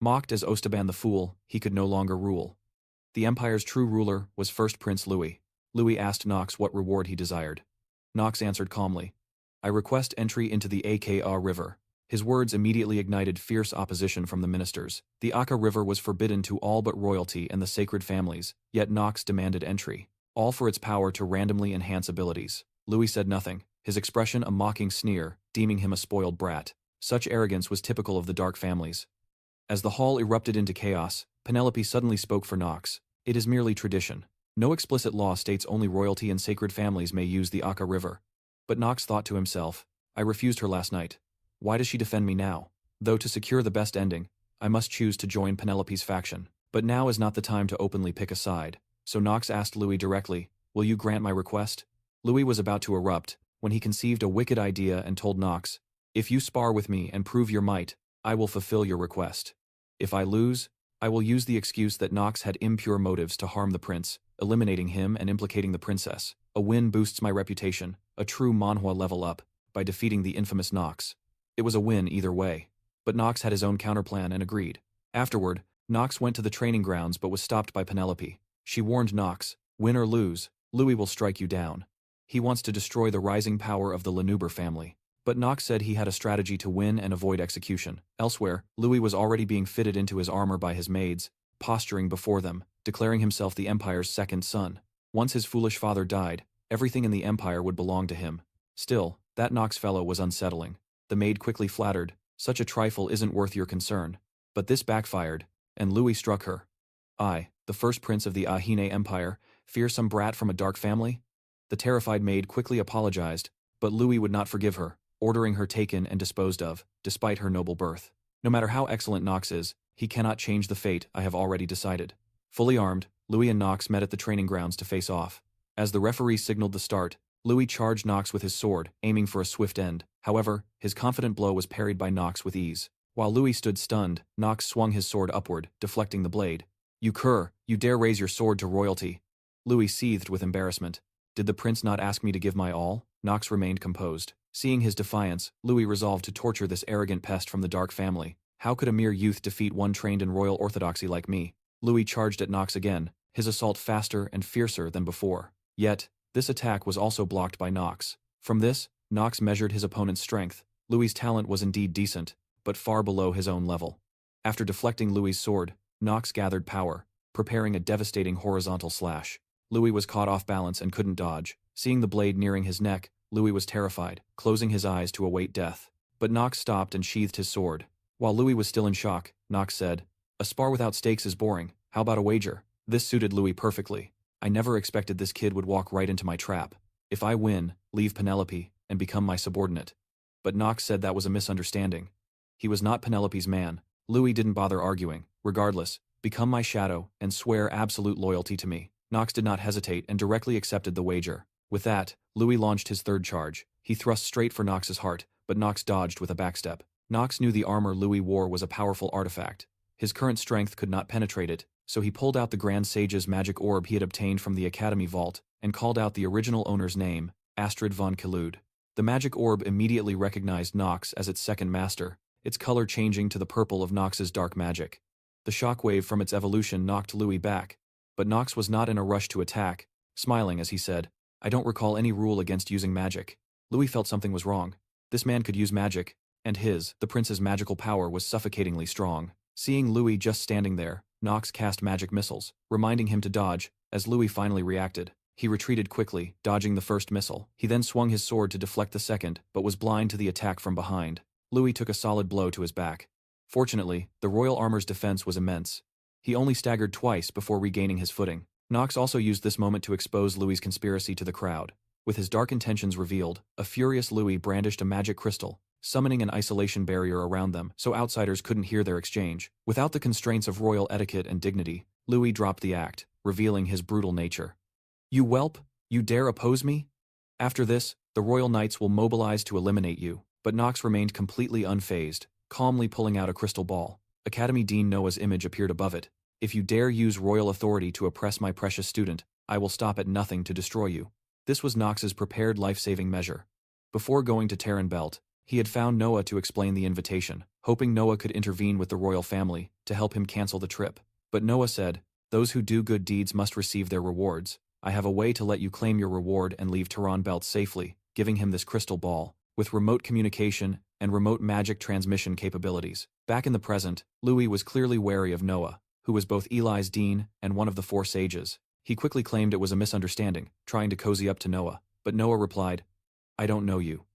Mocked as Ostaban the Fool, he could no longer rule. The empire's true ruler was first Prince Louis. Louis asked Knox what reward he desired. Knox answered calmly, I request entry into the Aka River. His words immediately ignited fierce opposition from the ministers. The Aka River was forbidden to all but royalty and the sacred families, yet Knox demanded entry, all for its power to randomly enhance abilities. Louis said nothing, his expression a mocking sneer, deeming him a spoiled brat. Such arrogance was typical of the dark families. As the hall erupted into chaos, Penelope suddenly spoke for Knox. It is merely tradition. No explicit law states only royalty and sacred families may use the Aka River. But Knox thought to himself, I refused her last night. Why does she defend me now? Though to secure the best ending, I must choose to join Penelope's faction. But now is not the time to openly pick a side. So Knox asked Louis directly, will you grant my request? Louis was about to erupt, when he conceived a wicked idea and told Knox, if you spar with me and prove your might, I will fulfill your request. If I lose, I will use the excuse that Knox had impure motives to harm the prince, eliminating him and implicating the princess. A win boosts my reputation, a true Manhwa level up, by defeating the infamous Knox. It was a win either way. But Knox had his own counterplan and agreed. Afterward, Knox went to the training grounds but was stopped by Penelope. She warned Knox, win or lose, Louis will strike you down. He wants to destroy the rising power of the Leanhobber family. But Knox said he had a strategy to win and avoid execution. Elsewhere, Louis was already being fitted into his armor by his maids, posturing before them, declaring himself the Empire's second son. Once his foolish father died, everything in the Empire would belong to him. Still, that Knox fellow was unsettling. The maid quickly flattered, such a trifle isn't worth your concern. But this backfired, and Louis struck her. I, the first prince of the Ahine Empire, fear some brat from a dark family? The terrified maid quickly apologized, but Louis would not forgive her, ordering her taken and disposed of, despite her noble birth. No matter how excellent Knox is, he cannot change the fate I have already decided. Fully armed, Louis and Knox met at the training grounds to face off. As the referee signaled the start, Louis charged Knox with his sword, aiming for a swift end. However, his confident blow was parried by Knox with ease. While Louis stood stunned, Knox swung his sword upward, deflecting the blade. You cur, you dare raise your sword to royalty. Louis seethed with embarrassment. Did the prince not ask me to give my all? Knox remained composed. Seeing his defiance, Louis resolved to torture this arrogant pest from the dark family. How could a mere youth defeat one trained in royal orthodoxy like me? Louis charged at Knox again, his assault faster and fiercer than before. Yet, this attack was also blocked by Knox. From this, Knox measured his opponent's strength. Louis's talent was indeed decent, but far below his own level. After deflecting Louis's sword, Knox gathered power, preparing a devastating horizontal slash. Louis was caught off balance and couldn't dodge. Seeing the blade nearing his neck, Louis was terrified, closing his eyes to await death. But Knox stopped and sheathed his sword. While Louis was still in shock, Knox said, a spar without stakes is boring. How about a wager? This suited Louis perfectly. I never expected this kid would walk right into my trap. If I win, leave Penelope, and become my subordinate. But Knox said that was a misunderstanding. He was not Penelope's man. Louis didn't bother arguing. Regardless, become my shadow, and swear absolute loyalty to me. Knox did not hesitate and directly accepted the wager. With that, Louis launched his third charge. He thrust straight for Knox's heart, but Knox dodged with a backstep. Knox knew the armor Louis wore was a powerful artifact. His current strength could not penetrate it, so he pulled out the Grand Sage's magic orb he had obtained from the Academy vault, and called out the original owner's name, Astrid von Kilud. The magic orb immediately recognized Knox as its second master, its color changing to the purple of Knox's dark magic. The shockwave from its evolution knocked Louis back, but Knox was not in a rush to attack, smiling as he said, I don't recall any rule against using magic. Louis felt something was wrong. This man could use magic, and the prince's magical power was suffocatingly strong. Seeing Louis just standing there, Knox cast magic missiles, reminding him to dodge. As Louis finally reacted, He retreated quickly, dodging the first missile. He then swung his sword to deflect the second, but was blind to the attack from behind. Louis took a solid blow to his back. Fortunately, the royal armor's defense was immense. He only staggered twice before regaining his footing. Knox also used this moment to expose Louis's conspiracy to the crowd. With his dark intentions revealed, a furious Louis brandished a magic crystal, summoning an isolation barrier around them so outsiders couldn't hear their exchange. Without the constraints of royal etiquette and dignity, Louis dropped the act, revealing his brutal nature. "You whelp, you dare oppose me? After this, the royal knights will mobilize to eliminate you." But Knox remained completely unfazed, calmly pulling out a crystal ball. Academy Dean Noah's image appeared above it. "If you dare use royal authority to oppress my precious student, I will stop at nothing to destroy you." This was Knox's prepared life-saving measure. Before going to Terran Belt, he had found Noah to explain the invitation, hoping Noah could intervene with the royal family to help him cancel the trip. But Noah said, "Those who do good deeds must receive their rewards. I have a way to let you claim your reward and leave Terran Belt safely," giving him this crystal ball, with remote communication and remote magic transmission capabilities. Back in the present, Louis was clearly wary of Noah, who was both Eli's dean and one of the four sages. He quickly claimed it was a misunderstanding, trying to cozy up to Noah, but Noah replied, "I don't know you.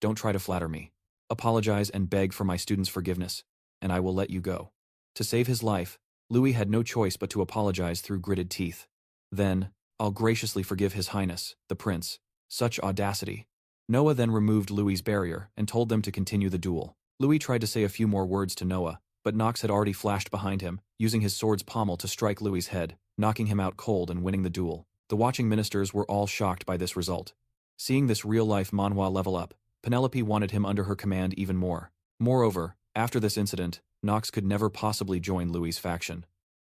Don't try to flatter me. Apologize and beg for my student's forgiveness, and I will let you go." To save his life, Louis had no choice but to apologize through gritted teeth. Then, "I'll graciously forgive His Highness, the Prince." Such audacity. Noah then removed Louis's barrier and told them to continue the duel. Louis tried to say a few more words to Noah, but Knox had already flashed behind him, using his sword's pommel to strike Louis's head, knocking him out cold and winning the duel. The watching ministers were all shocked by this result. Seeing this real-life Manhwa level up, Penelope wanted him under her command even more. Moreover, after this incident, Knox could never possibly join Louis's faction.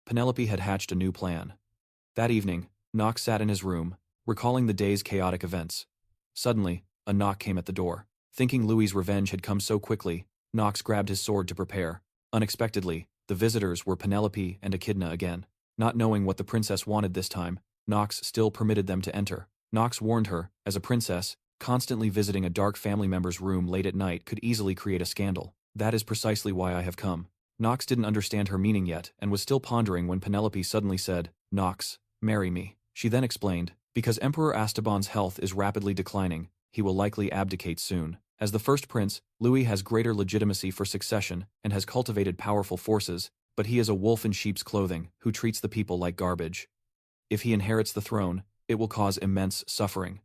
Penelope had hatched a new plan. That evening, Knox sat in his room, recalling the day's chaotic events. Suddenly, a knock came at the door. Thinking Louis's revenge had come so quickly, Knox grabbed his sword to prepare. Unexpectedly, the visitors were Penelope and Echidna again. Not knowing what the princess wanted this time, Knox still permitted them to enter. Knox warned her, as a princess, constantly visiting a dark family member's room late at night could easily create a scandal. "That is precisely why I have come." Knox didn't understand her meaning yet and was still pondering when Penelope suddenly said, "Knox, marry me." She then explained, "Because Emperor Astaban's health is rapidly declining, he will likely abdicate soon. As the first prince, Louis has greater legitimacy for succession and has cultivated powerful forces, but he is a wolf in sheep's clothing who treats the people like garbage. If he inherits the throne, it will cause immense suffering.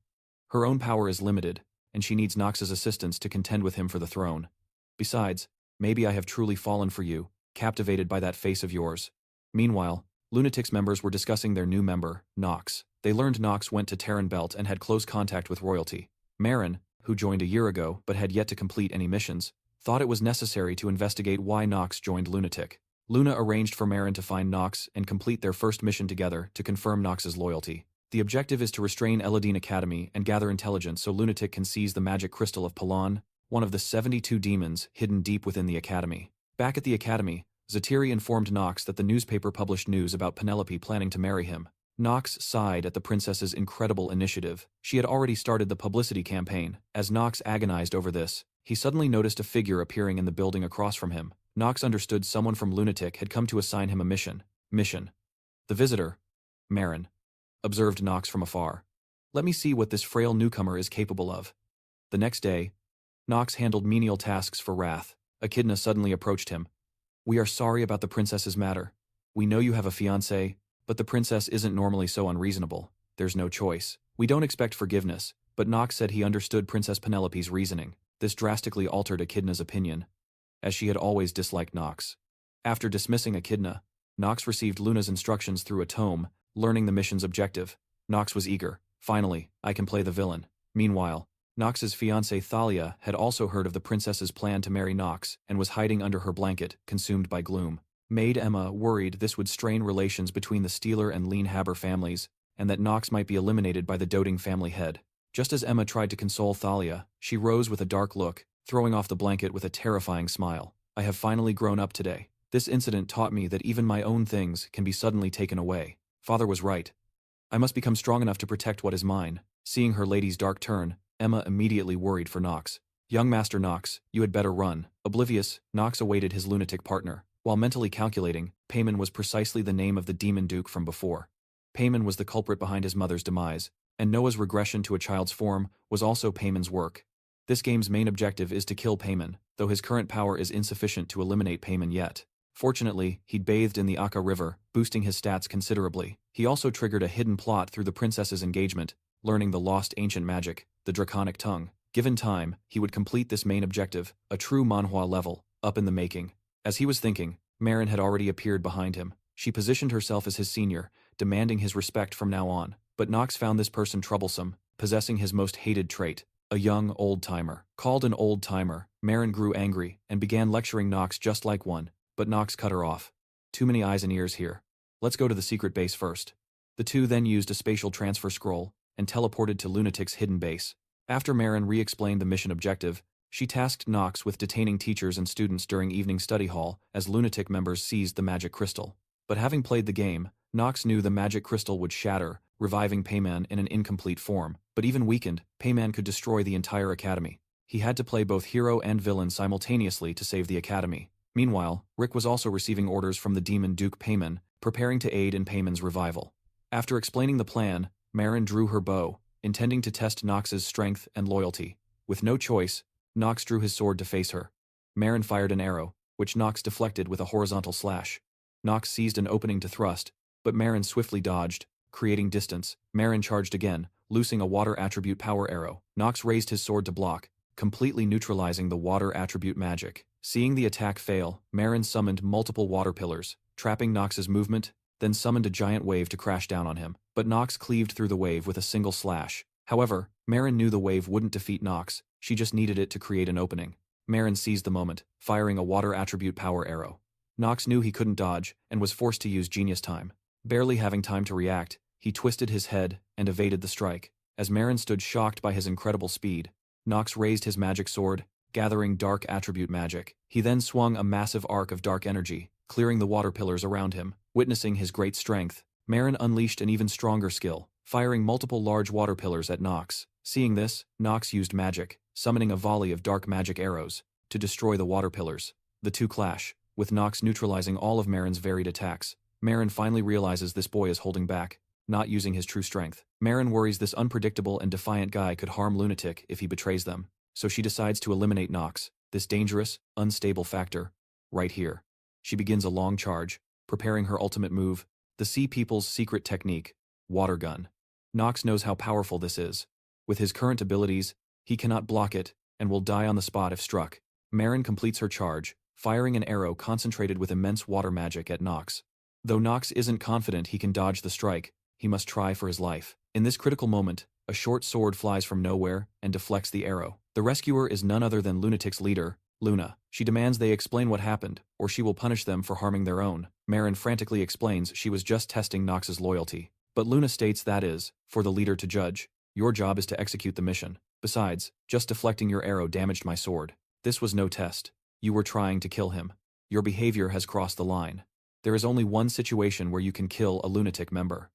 Her own power is limited, and she needs Knox's assistance to contend with him for the throne. Besides, maybe I have truly fallen for you, captivated by that face of yours." Meanwhile, Lunatic's members were discussing their new member, Knox. They learned Knox went to Terran Belt and had close contact with royalty. Marin, who joined a year ago but had yet to complete any missions, thought it was necessary to investigate why Knox joined Lunatic. Luna arranged for Marin to find Knox and complete their first mission together to confirm Knox's loyalty. The objective is to restrain Eladine Academy and gather intelligence so Lunatic can seize the magic crystal of Payman, one of the 72 demons hidden deep within the Academy. Back at the Academy, Ziri informed Knox that the newspaper published news about Penelope planning to marry him. Knox sighed at the princess's incredible initiative. She had already started the publicity campaign. As Knox agonized over this, he suddenly noticed a figure appearing in the building across from him. Knox understood someone from Lunatic had come to assign him a mission. The visitor, Marin, observed Knox from afar. "Let me see what this frail newcomer is capable of." The next day, Knox handled menial tasks for Wrath. Echidna suddenly approached him. "We are sorry about the princess's matter. We know you have a fiancé, but the princess isn't normally so unreasonable. There's no choice. We don't expect forgiveness," but Knox said he understood Princess Penelope's reasoning. This drastically altered Echidna's opinion, as she had always disliked Knox. After dismissing Echidna, Knox received Luna's instructions through a tome, learning the mission's objective. Knox was eager. "Finally, I can play the villain." Meanwhile, Knox's fiancée Thalia had also heard of the princess's plan to marry Knox and was hiding under her blanket, consumed by gloom. Maid Emma worried this would strain relations between the Steeler and Leanhobber families, and that Knox might be eliminated by the doting family head. Just as Emma tried to console Thalia, she rose with a dark look, throwing off the blanket with a terrifying smile. "I have finally grown up today. This incident taught me that even my own things can be suddenly taken away. Father was right. I must become strong enough to protect what is mine." Seeing her lady's dark turn, Emma immediately worried for Knox. "Young Master Knox, you had better run." Oblivious, Knox awaited his lunatic partner. While mentally calculating, Payman was precisely the name of the demon duke from before. Payman was the culprit behind his mother's demise, and Noah's regression to a child's form was also Payman's work. This game's main objective is to kill Payman, though his current power is insufficient to eliminate Payman yet. Fortunately, he'd bathed in the Akka River, boosting his stats considerably. He also triggered a hidden plot through the princess's engagement, learning the lost ancient magic, the Draconic Tongue. Given time, he would complete this main objective, a true Manhwa level, up in the making. As he was thinking, Marin had already appeared behind him. She positioned herself as his senior, demanding his respect from now on. But Knox found this person troublesome, possessing his most hated trait, a young old-timer. Called an old-timer, Marin grew angry and began lecturing Knox just like one, but Knox cut her off. Too many eyes and ears here. Let's go to the secret base first. The two then used a spatial transfer scroll and teleported to Lunatic's hidden base. After Marin re-explained the mission objective, she tasked Knox with detaining teachers and students during evening study hall as Lunatic members seized the magic crystal. But having played the game, Knox knew the magic crystal would shatter, reviving Payman in an incomplete form. But even weakened, Payman could destroy the entire academy. He had to play both hero and villain simultaneously to save the academy. Meanwhile, Rick was also receiving orders from the demon Duke Payman, preparing to aid in Payman's revival. After explaining the plan, Marin drew her bow, intending to test Knox's strength and loyalty. With no choice, Knox drew his sword to face her. Marin fired an arrow, which Knox deflected with a horizontal slash. Knox seized an opening to thrust, but Marin swiftly dodged, creating distance. Marin charged again, loosing a water attribute power arrow. Knox raised his sword to block, completely neutralizing the water attribute magic. Seeing the attack fail, Marin summoned multiple water pillars, trapping Knox's movement, then summoned a giant wave to crash down on him. But Knox cleaved through the wave with a single slash. However, Marin knew the wave wouldn't defeat Knox, she just needed it to create an opening. Marin seized the moment, firing a water attribute power arrow. Knox knew he couldn't dodge, and was forced to use genius time. Barely having time to react, he twisted his head and evaded the strike. As Marin stood shocked by his incredible speed, Knox raised his magic sword, gathering dark attribute magic. He then swung a massive arc of dark energy, clearing the water pillars around him. Witnessing his great strength, Marin unleashed an even stronger skill, firing multiple large water pillars at Knox. Seeing this, Knox used magic, summoning a volley of dark magic arrows, to destroy the water pillars. The two clash, with Knox neutralizing all of Marin's varied attacks. Marin finally realizes this boy is holding back, not using his true strength. Marin worries this unpredictable and defiant guy could harm Lunatic if he betrays them, so she decides to eliminate Knox, this dangerous, unstable factor, right here. She begins a long charge, preparing her ultimate move, the Sea People's secret technique, water gun. Knox knows how powerful this is. With his current abilities, he cannot block it, and will die on the spot if struck. Marin completes her charge, firing an arrow concentrated with immense water magic at Knox. Though Knox isn't confident he can dodge the strike, he must try for his life. In this critical moment, a short sword flies from nowhere and deflects the arrow. The rescuer is none other than Lunatic's leader, Luna. She demands they explain what happened, or she will punish them for harming their own. Marin frantically explains she was just testing Knox's loyalty. But Luna states that is, for the leader to judge. Your job is to execute the mission. Besides, just deflecting your arrow damaged my sword. This was no test. You were trying to kill him. Your behavior has crossed the line. There is only one situation where you can kill a Lunatic member.